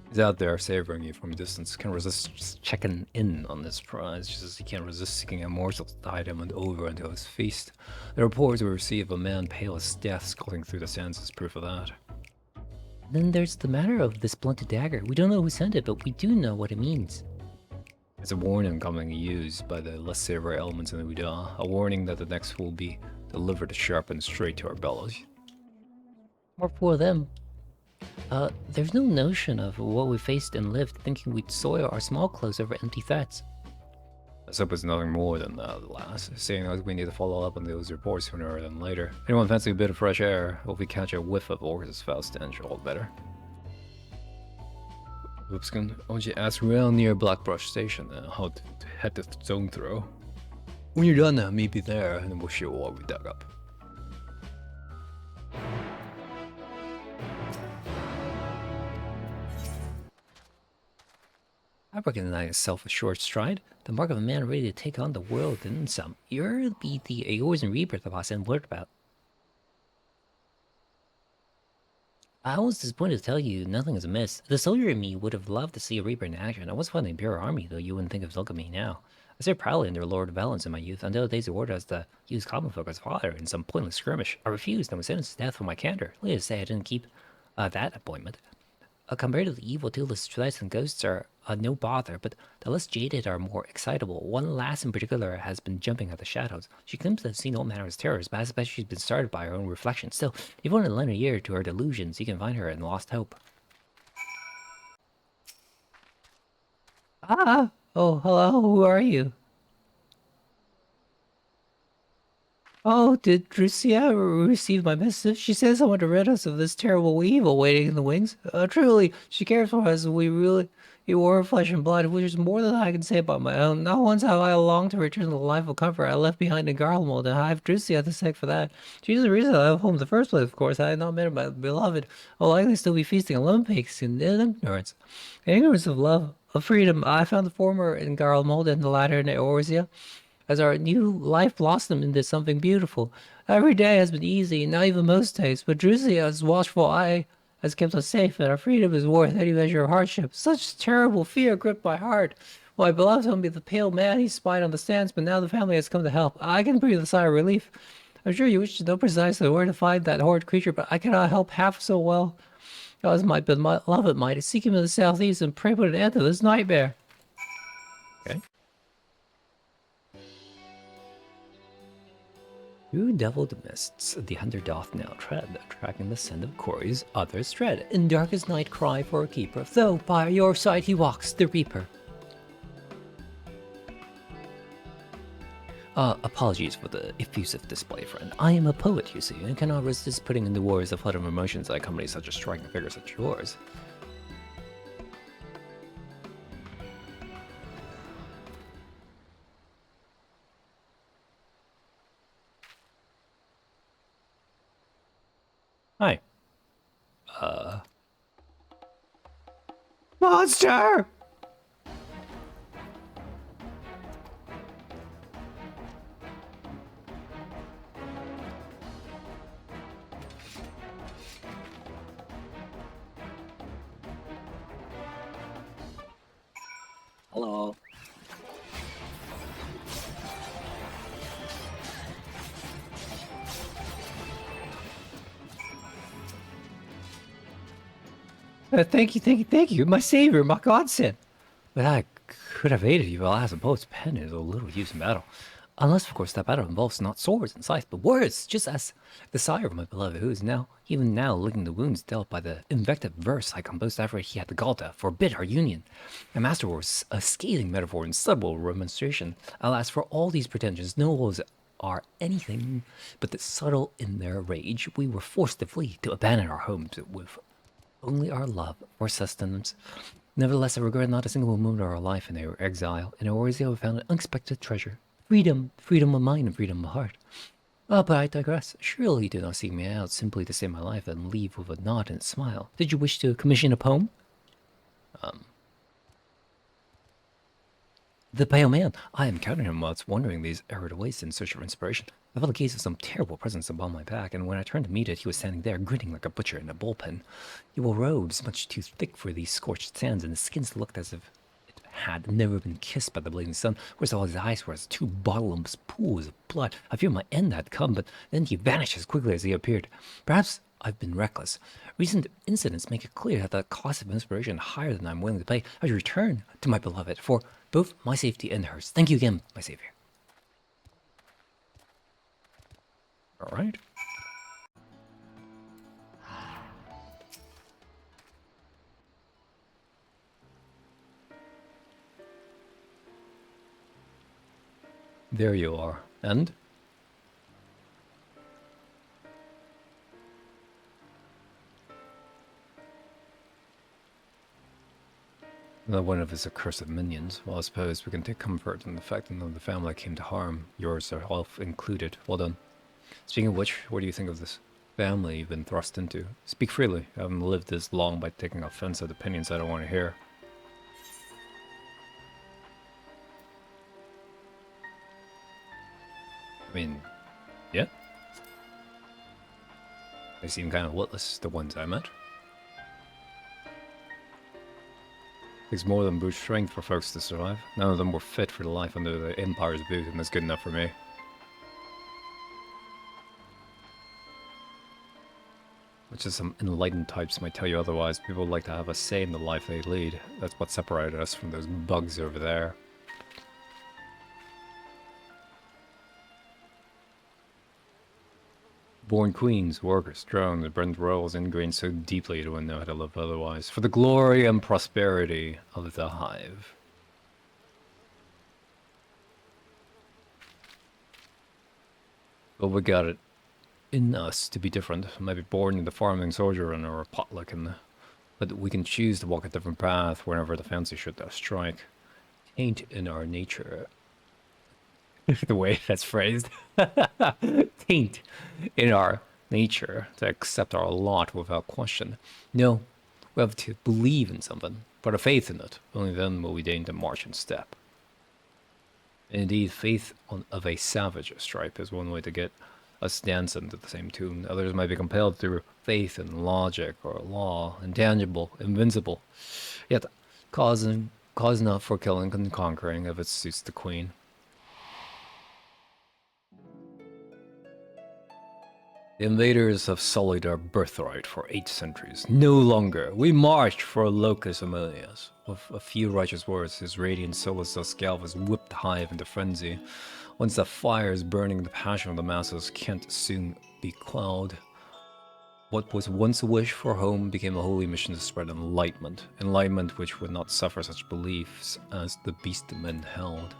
He's out there savoring you from a distance. Can't resist just checking in on this prize, just as he can't resist seeking a morsel to tide him over until his feast. The reports we receive of a man pale as death skulking through the sands is proof of that. Then there's the matter of this blunted dagger. We don't know who sent it, but we do know what it means. It's a warning commonly used by the less savory elements in the Uda, a warning that the next will be delivered sharp and straight to our bellows. Or for them. There's no notion of what we faced and lived, thinking we'd soil our small clothes over empty threats. Let's hope it's nothing more than that, lass. Seeing as we need to follow up on those reports sooner than later. Anyone fancy a bit of fresh air? If we catch a whiff of Orcus' foul stench, all better. Oopskin, why don't you ask around near Blackbrush Station how to head to Zone Throw? When you're done, meet me there, and we'll show what we dug up. I recognize self-assured stride, the mark of a man ready to take on the world and some. You're the Aors and Rebirth of us and word about. I was disappointed to tell you nothing is amiss. The soldier in me would have loved to see a Reaper in action. I once fought in the Imperial Army, though you wouldn't think of looking at me now. I served proudly under Lord Valence in my youth, until the days of order as to use common folk as fodder in some pointless skirmish. I refused and was sentenced to death for my candor. Needless to say, I didn't keep that appointment. Compared to the evil toothless threats and ghosts are no bother, but the less jaded are more excitable. One lass in particular has been jumping at the shadows. She claims to have seen all manner of terrors, but I suspect she's been started by her own reflection. Still, if you want to lend a ear to her delusions, you can find her in Lost Hope. Ah! Oh, hello, who are you? Oh, did Drusia receive my message? She says someone to rid us of this terrible evil waiting in the wings. Truly, she cares for us. You were flesh and blood, which is more than I can say about my own. Not once have I longed to return to the life of comfort I left behind in Garlemald, and I have Drusia to thank for that. She's the reason I left home in the first place, of course. I had not met my beloved. I'll likely still be feasting on lumpigs in ignorance. Ignorance of love, of freedom. I found the former in Garlemald and the latter in Eorzea as our new life blossomed into something beautiful. Every day has been easy, not even most days, but Drusia's watchful eye has kept us safe, and our freedom is worth any measure of hardship. Such terrible fear gripped my heart. My beloved told me the pale man he spied on the sands, but now the family has come to help. I can breathe a sigh of relief. I'm sure you wish to know precisely where to find that horrid creature, but I cannot help half so well as my beloved might. Seek him in the southeast and pray put an end to this nightmare. Okay. Through devilled mists, the hunter doth now tread, tracking the scent of quarries others tread. In darkest night cry for a keeper, though by your side he walks, the reaper. Apologies for the effusive display, friend. I am a poet, you see, and cannot resist putting into words the flood of emotions that accompany such a striking figure such as yours. Hi. Monster! Hello. Thank you, my savior, my godsend. But I could have aided you, but alas, a poet's pen is of little use in battle. Unless, of course, that battle involves not swords and scythes, but words, just as the sire of my beloved, who is now, even now, licking the wounds dealt by the invective verse I composed after he had the gall to forbid our union. And master was a scathing metaphor and subtle remonstration. Alas, for all these pretensions, no words are anything but the subtle in their rage. We were forced to flee, to abandon our homes with only our love for sustenance. Nevertheless, I regret not a single moment of our life in our exile. In Eorzea, we found an unexpected treasure. Freedom, freedom of mind and freedom of heart. But I digress. Surely you did not seek me out simply to save my life and leave with a nod and a smile. Did you wish to commission a poem? The pale man. I encountered him whilst wandering these arid wastes in search of inspiration. I felt a gaze of some terrible presence upon my back, and when I turned to meet it, he was standing there, grinning like a butcher in a bullpen. He wore robes much too thick for these scorched sands, and his skin looked as if it had never been kissed by the blazing sun, whereas all his eyes were as two bottomless pools of blood. I feared my end had come, but then he vanished as quickly as he appeared. Perhaps I've been reckless. Recent incidents make it clear that the cost of inspiration higher than I'm willing to pay. I should return to my beloved for both my safety and hers. Thank you again, my savior. All right. There you are. And? Another one of his accursed minions. Well, I suppose we can take comfort in the fact that none of the family came to harm, yours are all included. Well done. Speaking of which, what do you think of this family you've been thrust into? Speak freely. I haven't lived this long by taking offense at opinions I don't want to hear. I mean, yeah. They seem kind of witless, the ones I met. Takes more than brute strength for folks to survive. None of them were fit for the life under the Empire's boot, and that's good enough for me. Much as some enlightened types might tell you otherwise, people like to have a say in the life they lead. That's what separated us from those bugs over there. Born queens, workers, drones, and burnt royals ingrained so deeply they wouldn't know how to live otherwise. For the glory and prosperity of the hive. But we got it in us to be different. Maybe born in the farming sojourn or a potluck in the... But we can choose to walk a different path whenever the fancy should strike. Taint in our nature. The way that's phrased. Taint in our nature to accept our lot without question. No, we have to believe in something, put a faith in it. Only then will we deign to march in step. Indeed, faith of a savage stripe is one way to get us dancing to the same tune. Others might be compelled through faith in logic or law, intangible, invincible, yet cause enough for killing and conquering if it suits the queen. The invaders have sullied our birthright for 8 centuries. No longer. We marched for Locus Aemilius. With a few righteous words, his radiant soulless Galvus whipped the hive into frenzy. Once the fires burning the passion of the masses can't soon be quelled. What was once a wish for home became a holy mission to spread enlightenment. Enlightenment which would not suffer such beliefs as the beast men held.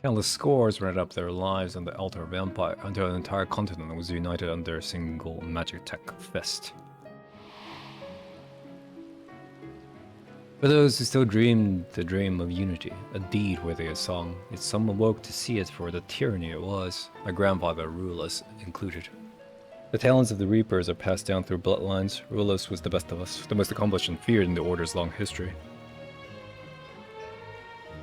Countless scores rendered up their lives on the altar of empire until an entire continent was united under a single magic tech fist. For those who still dreamed the dream of unity, a deed worthy of song, yet some awoke to see it for the tyranny it was, my grandfather Rulus included. The talents of the Reapers are passed down through bloodlines. Rulus was the best of us, the most accomplished and feared in the Order's long history.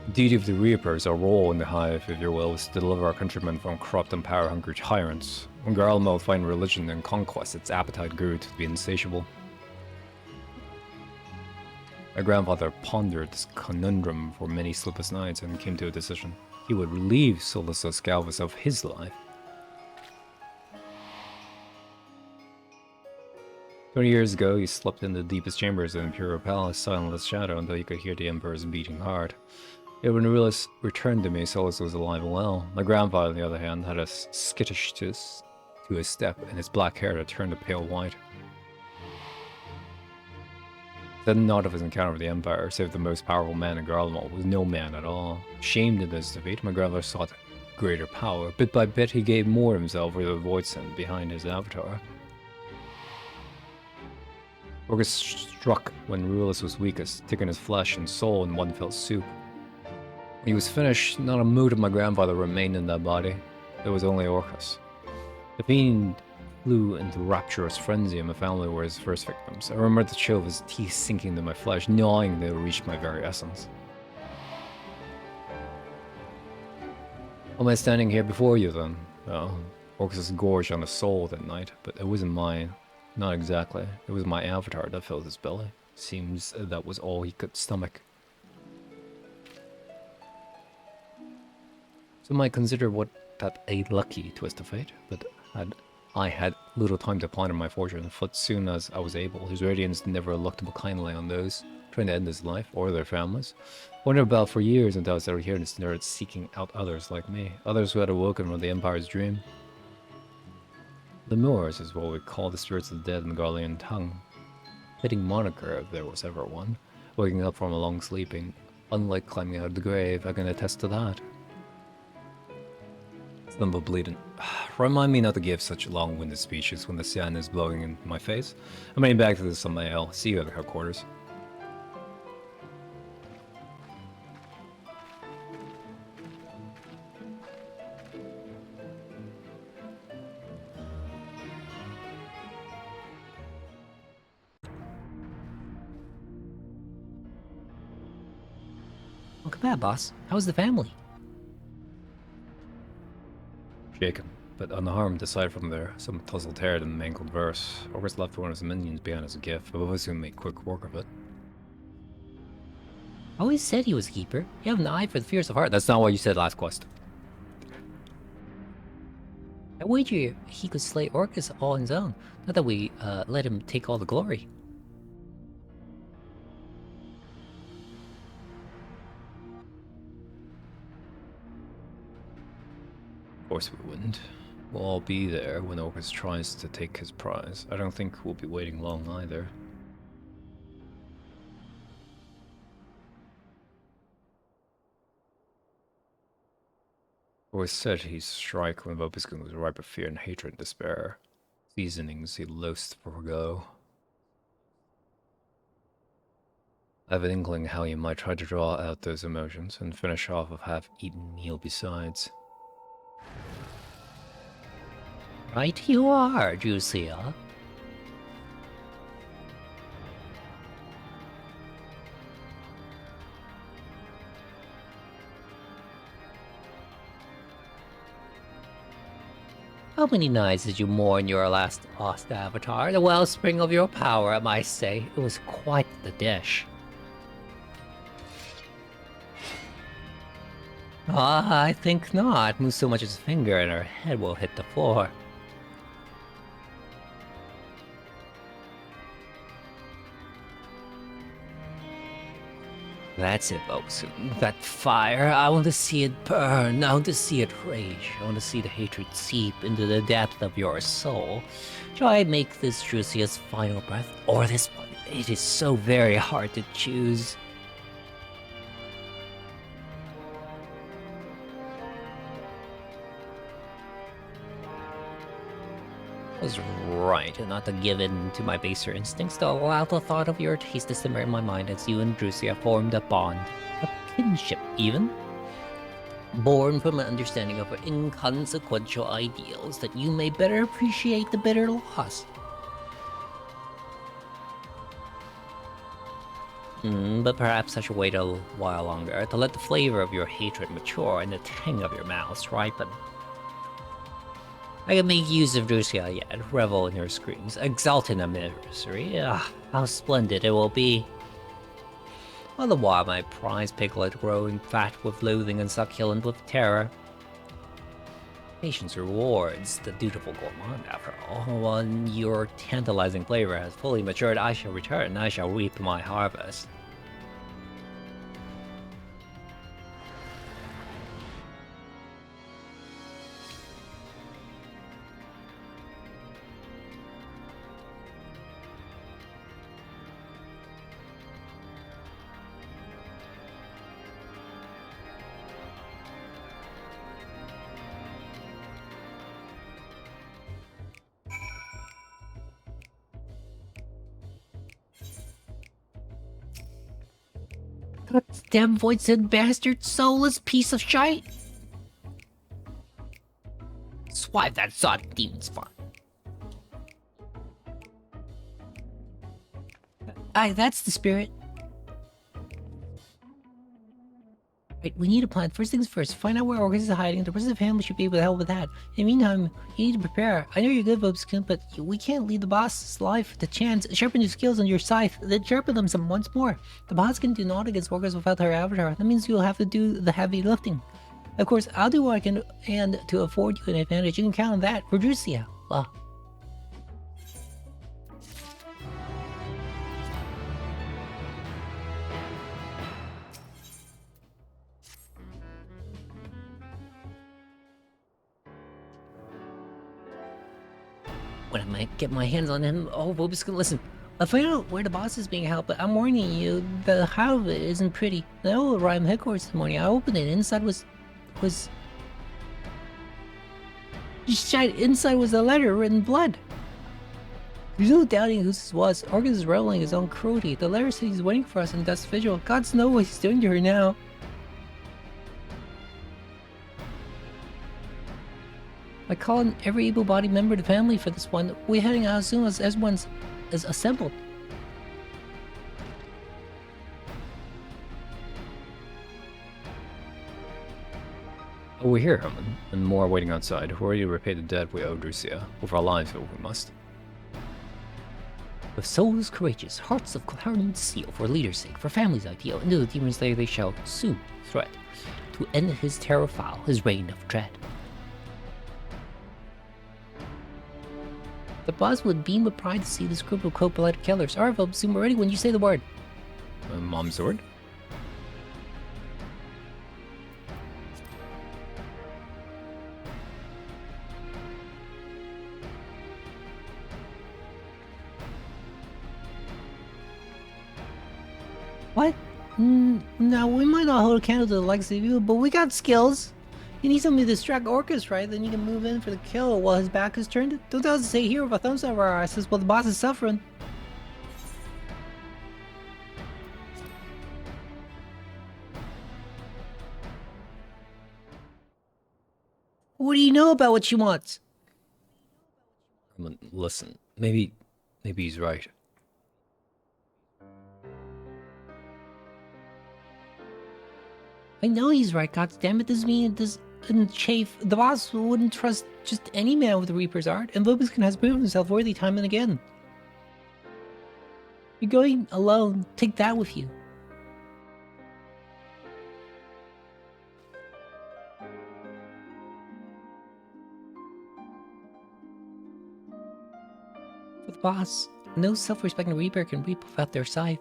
The duty of the Reapers, our role in the Hive, if you will, was to deliver our countrymen from corrupt and power-hungry tyrants. When Garlemald found religion and conquest, its appetite grew to be insatiable. My grandfather pondered this conundrum for many sleepless nights and came to a decision. He would relieve Solus Galvus of his life. 20 years ago, he slept in the deepest chambers of the Imperial Palace, silent as shadow, until he could hear the Emperor's beating heart. Yet when Rulus returned to me, Solus was alive and well. My grandfather, on the other hand, had a skittishness to his step, and his black hair that turned a pale white. Said not of his encounter with the Empire, save the most powerful man in Garlemald, was no man at all. Shamed in his defeat, my grandfather sought greater power. Bit by bit, he gave more of himself with the Voidson behind his avatar. Orcus struck when Rulus was weakest, taking his flesh and soul in one fell swoop. When he was finished, not a mood of my grandfather remained in that body. There was only Orcus. The fiend flew into rapturous frenzy, and my family were his first victims. I remember the chill of his teeth sinking into my flesh, gnawing they would reach my very essence. Why am I standing here before you then? Well, Orcus gorged on the soul that night, but it wasn't mine. Not exactly. It was my avatar that filled his belly. Seems that was all he could stomach. Some might consider that a lucky twist of fate, but I had little time to ponder my fortune, but soon as I was able, his radiance never looked kindly on those trying to end his life or their families. Wondered about for years until I started hearing this nerd seeking out others like me, others who had awoken from the Empire's dream. Lemurs is what we call the spirits of the dead in the Garlean tongue. Fitting moniker if there was ever one. Waking up from a long sleeping, unlike climbing out of the grave, I can attest to that. Stumble bleeding. Remind me not to give such long-winded speeches when the sun is blowing in my face. I'm heading back to the Samael. See you at the headquarters. Welcome back, boss. How's the family? Shaken, but unharmed aside from some tousled hair and mangled verse. Orcus left one of his minions behind as a gift, but was soon made quick work of it. I always said he was a keeper. You have an eye for the fierce of heart. That's not what you said last quest. I wager he could slay Orcus all on his own, not that we let him take all the glory. Of course we wouldn't. We'll all be there when Orcus tries to take his prize. I don't think we'll be waiting long either. Always said he'd strike when Vobiscum was ripe with fear and hatred and despair. Seasonings he loathed to forego. I have an inkling how he might try to draw out those emotions and finish off a half-eaten meal besides. Right you are, Drusilla. How many nights did you mourn your last lost avatar? The wellspring of your power, I might say. It was quite the dish. Ah, I think not. Move so much as a finger and her head will hit the floor. That's it, folks. That fire, I want to see it burn. I want to see it rage. I want to see the hatred seep into the depth of your soul. Shall I make this Drusia's final breath, or this one? It is so very hard to choose. I was right not to give in to my baser instincts, to allow the thought of your taste to simmer in my mind as you and Drusia formed a bond, a kinship even, born from an understanding of our inconsequential ideals, that you may better appreciate the bitter loss. But perhaps I should wait a while longer to let the flavor of your hatred mature and the tang of your malice ripen. I can make use of Drusia yet, revel in her screams, exult in her misery. How splendid it will be. All the while my prize piglet growing fat with loathing and succulent with terror. Patience rewards the dutiful gourmand, after all. When your tantalizing flavor has fully matured, I shall return, I shall reap my harvest. Goddamn void-said bastard, soulless piece of shite! Swipe that sod demon's fun. Aye, that's the spirit. Right, we need a plan. First things first, find out where Orcus is hiding. The rest of the family should be able to help with that. In the meantime, you need to prepare. I know you're good, Vobiscum, but we can't leave the boss's life the chance. Sharpen your skills on your scythe, then sharpen them some once more. The boss can do naught against Orcus without her avatar. That means you'll have to do the heavy lifting. Of course, I'll do what I can and to afford you an advantage. You can count on that. For Drusia. Well. When I might get my hands on him, oh, Vobiscum, listen. I'll find out where the boss is being held, but I'm warning you, the how of it isn't pretty. The old Rhyme headquarters this morning, I opened it, inside was... Inside was a letter written in blood. There's no doubting who this was. Orcus is reveling his own cruelty. The letter says he's waiting for us in Dust Vigil. Gods know what he's doing to her now. I call on every able-bodied member of the family for this one. We're heading out as soon as everyone's is assembled. Oh, we're here, Herman, and more waiting outside. We're ready to repay the debt we owe Drusia. With our lives, if we must. With souls courageous, hearts of clarient steel, for leader's sake, for family's ideal, into the demon's lair they shall soon thread, to end his terror foul, his reign of dread. The boss would beam with pride to see this group of cold-blooded killers. Alright, I'll assume we're ready when you say the word. Mom's sword? What? Now, we might not hold a candle to the likes of you, but we got skills. You need something to distract Orcus, right? Then you can move in for the kill while his back is turned. Don't tell us to stay here with our thumbs over our asses while the boss is suffering. What do you know about what she wants? I mean, listen, maybe he's right. I know he's right, goddammit. This mean this and chafe. The boss wouldn't trust just any man with the Reaper's art, and Lubiskin has proven himself worthy time and again. You're going alone. Take that with you. For the boss, no self-respecting Reaper can reap without their scythe.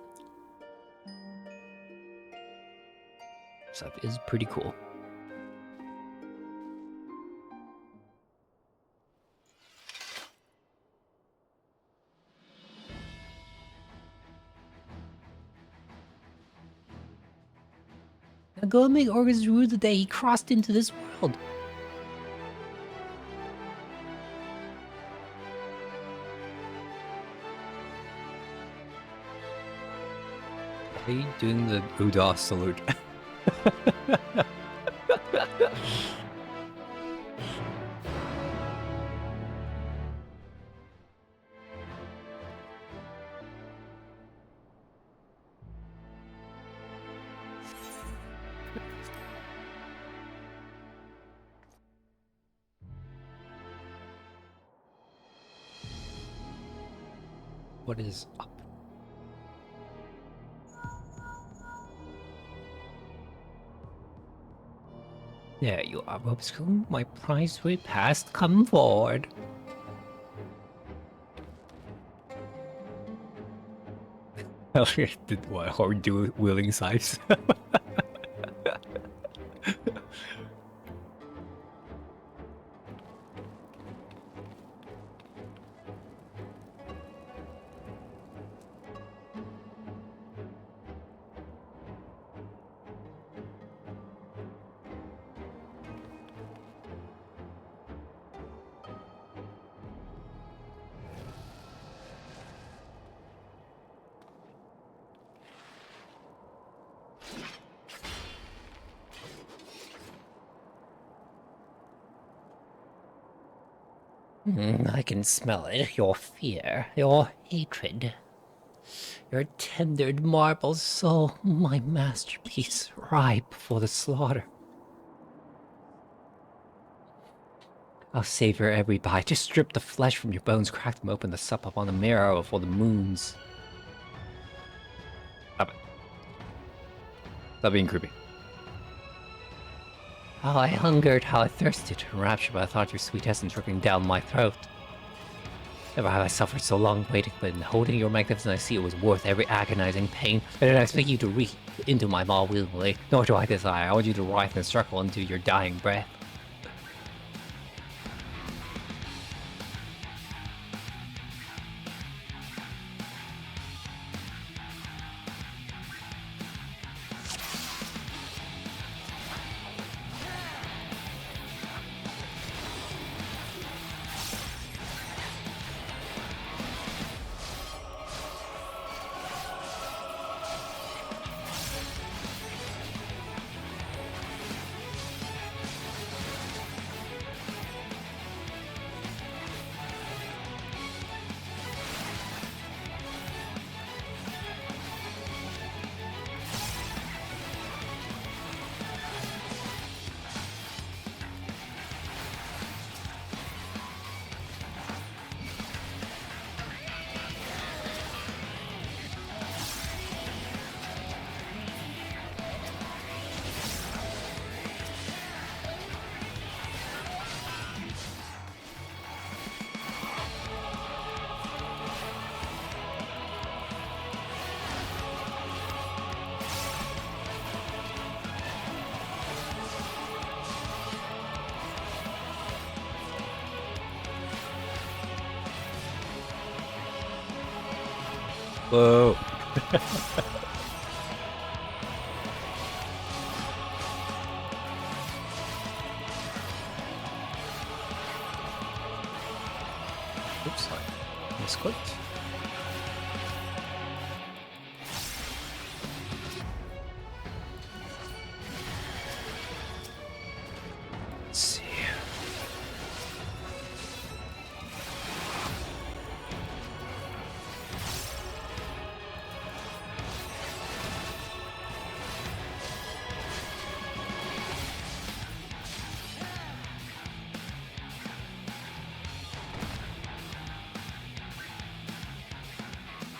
Stuff is pretty cool. Now go and make Orcus rue the day he crossed into this world. Are you doing the Uda salute? What is up? There you are, Robescoon. My prize repast. Come forward. Did what? Hard wielding scythes? I can smell it. Your fear, your hatred. Your tendered marble soul, my masterpiece, ripe for the slaughter. I'll savor every bite. Just strip the flesh from your bones, crack them open, to sup upon the marrow for the moons. Stop it. Stop being creepy. How I hungered, how I thirsted, enraptured by the thought of your sweet essence dripping down my throat. Never have I suffered so long waiting, but in holding your magnificence I see it was worth every agonizing pain. I did not expect you to reach into my maw willingly, nor do I desire. I want you to writhe and struggle into your dying breath. Whoa. Oops, I misclicked. Let's see.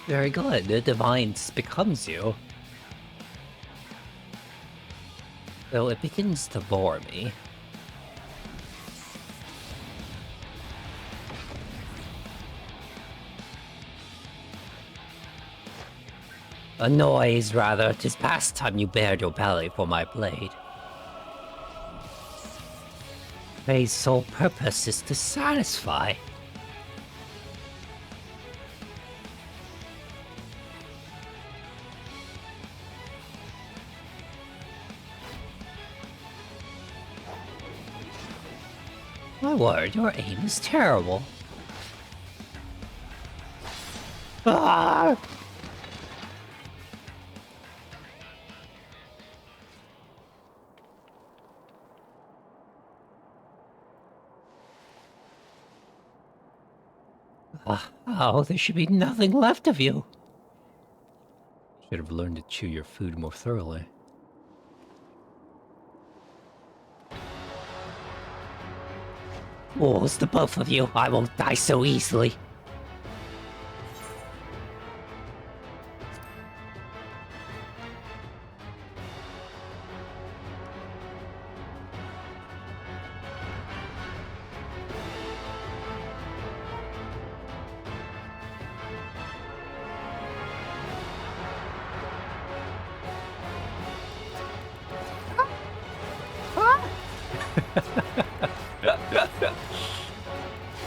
Very good. The divine becomes you. Though it begins to bore me. Annoys, rather. 'Tis past time you bared your belly for my blade. Ray's sole purpose is to satisfy. My word, your aim is terrible. Ah! Oh, there should be nothing left of you. Should have learned to chew your food more thoroughly. Fools, the both of you. I won't die so easily.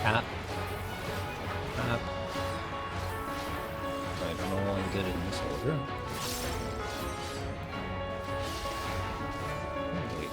Tap. Tap. I don't know why I did it in this order. Wait.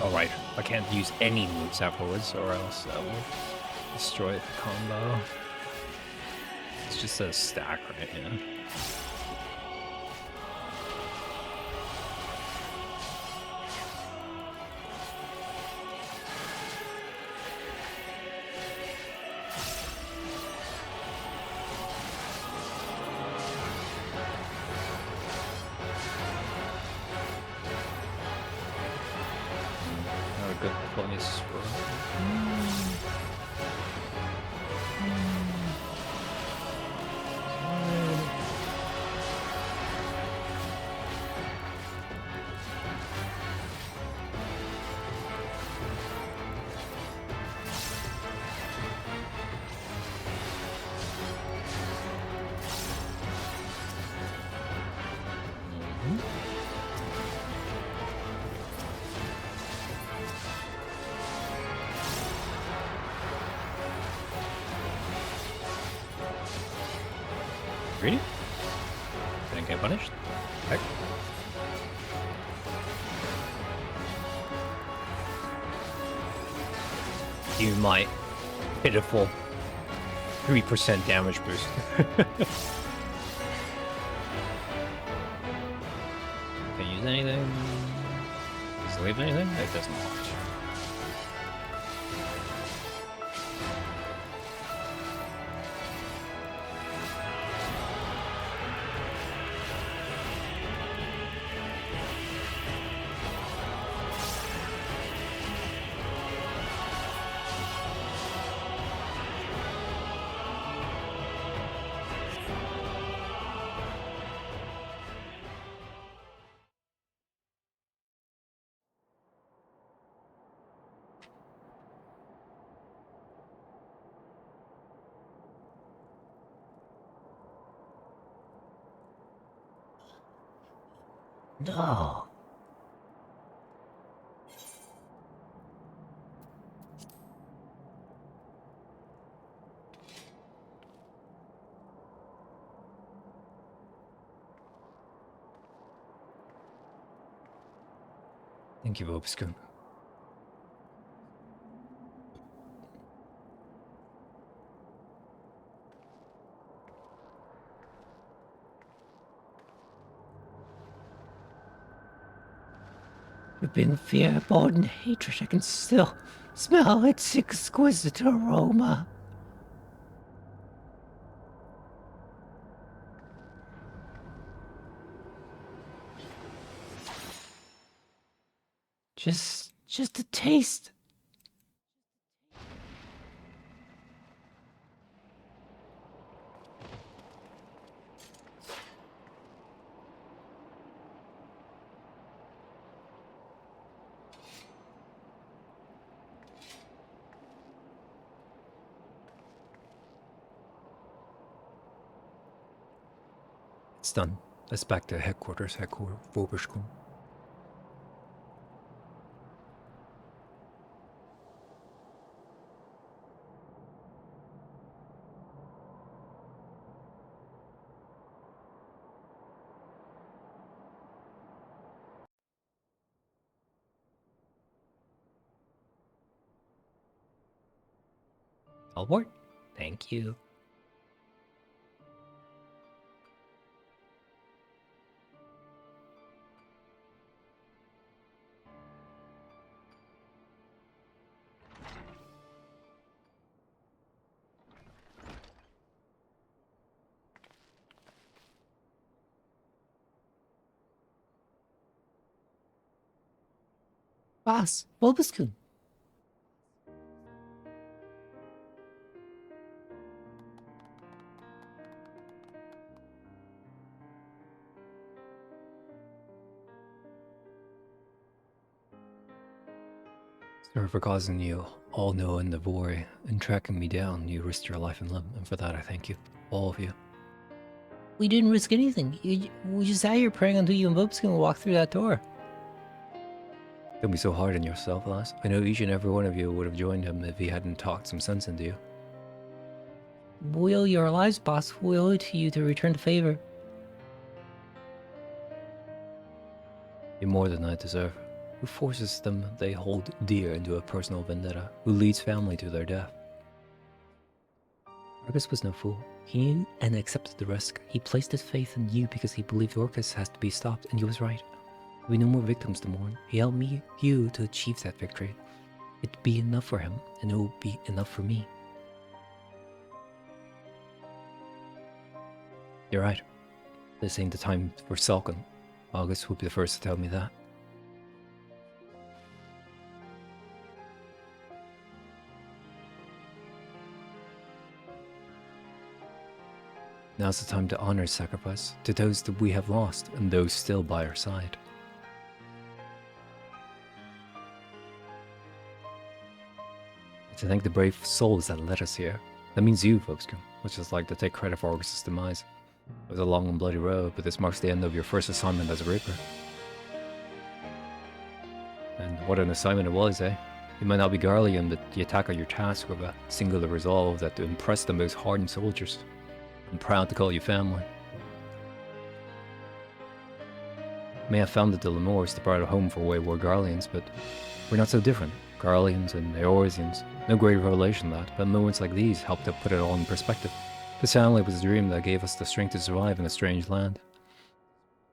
Alright, I can't use any moves afterwards, or else that will destroy the combo. It's just a stack right here. Not a good place for... Greedy? Didn't get punished? Heck. You might pitiful 3% damage boost. Can I use anything? Does it leave anything? It does not. No. Thank you, Vobscoon. Between fear, boredom, and hatred, I can still smell its exquisite aroma. Just a taste. It's done. Let's back to headquarters, Vobscoon. Teleport? Thank you. Boss, Bulbaskun. Sorry for causing you all no in the void and tracking me down. You risked your life and limb, and for that I thank you. All of you. We didn't risk anything. We just sat here praying until you and Bulbaskun walked through that door. Don't be so hard on yourself, lass. I know each and every one of you would have joined him if he hadn't talked some sense into you. We owe you our lives, boss. We owe it to you to return the favor. You're more than I deserve. Who forces them they hold dear into a personal vendetta? Who leads family to their death? Argus was no fool. He knew and accepted the risk. He placed his faith in you because he believed Orcus has to be stopped, and he was right. There'll be no more victims to mourn. He helped you to achieve that victory. It'd be enough for him, and it will be enough for me. You're right. This ain't the time for sulking. August would be the first to tell me that. Now's the time to honor sacrifice to those that we have lost and those still by our side. To thank the brave souls that led us here. That means you, Vobscoon, which is like to take credit for Augustus' demise. It was a long and bloody road, but this marks the end of your first assignment as a Reaper. And what an assignment it was, eh? You might not be Garlean, but you tackle your task with a singular resolve that to impress the most hardened soldiers. I'm proud to call you family. May have founded the Lemurs to provide a home for wayward Garleans, but we're not so different. Garleans and Eorzeans. No greater relation than that, but moments like these help to put it all in perspective. This family was a dream that gave us the strength to survive in a strange land.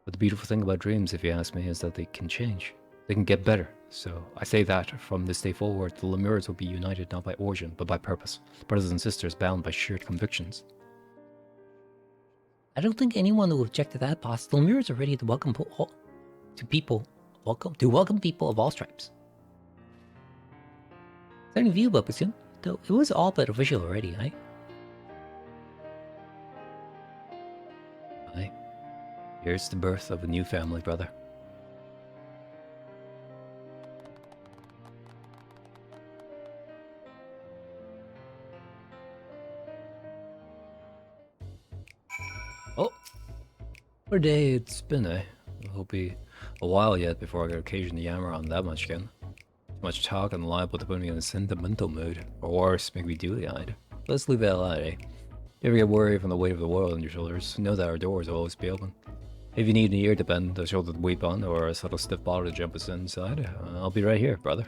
But the beautiful thing about dreams, if you ask me, is that they can change. They can get better. So I say that from this day forward, the Lemurs will be united not by origin, but by purpose. Brothers and sisters bound by shared convictions. I don't think anyone will object to that, boss. The Lemurs are ready to welcome people of all stripes. Same view, Bulbaskun. Though it was all but official already, eh? Aye. Here's the birth of a new family, brother. Oh, what a day it's been, eh? I hope he a while yet before I get occasion to yammer on that much again. Too much talk and liable to put me in a sentimental mood, or worse, make me dewy-eyed. Let's leave that at that, eh? If you ever get worried from the weight of the world on your shoulders, know that our doors will always be open. If you need an ear to bend, a shoulder to weep on, or a subtle stiff bottle to jump us inside, I'll be right here, brother.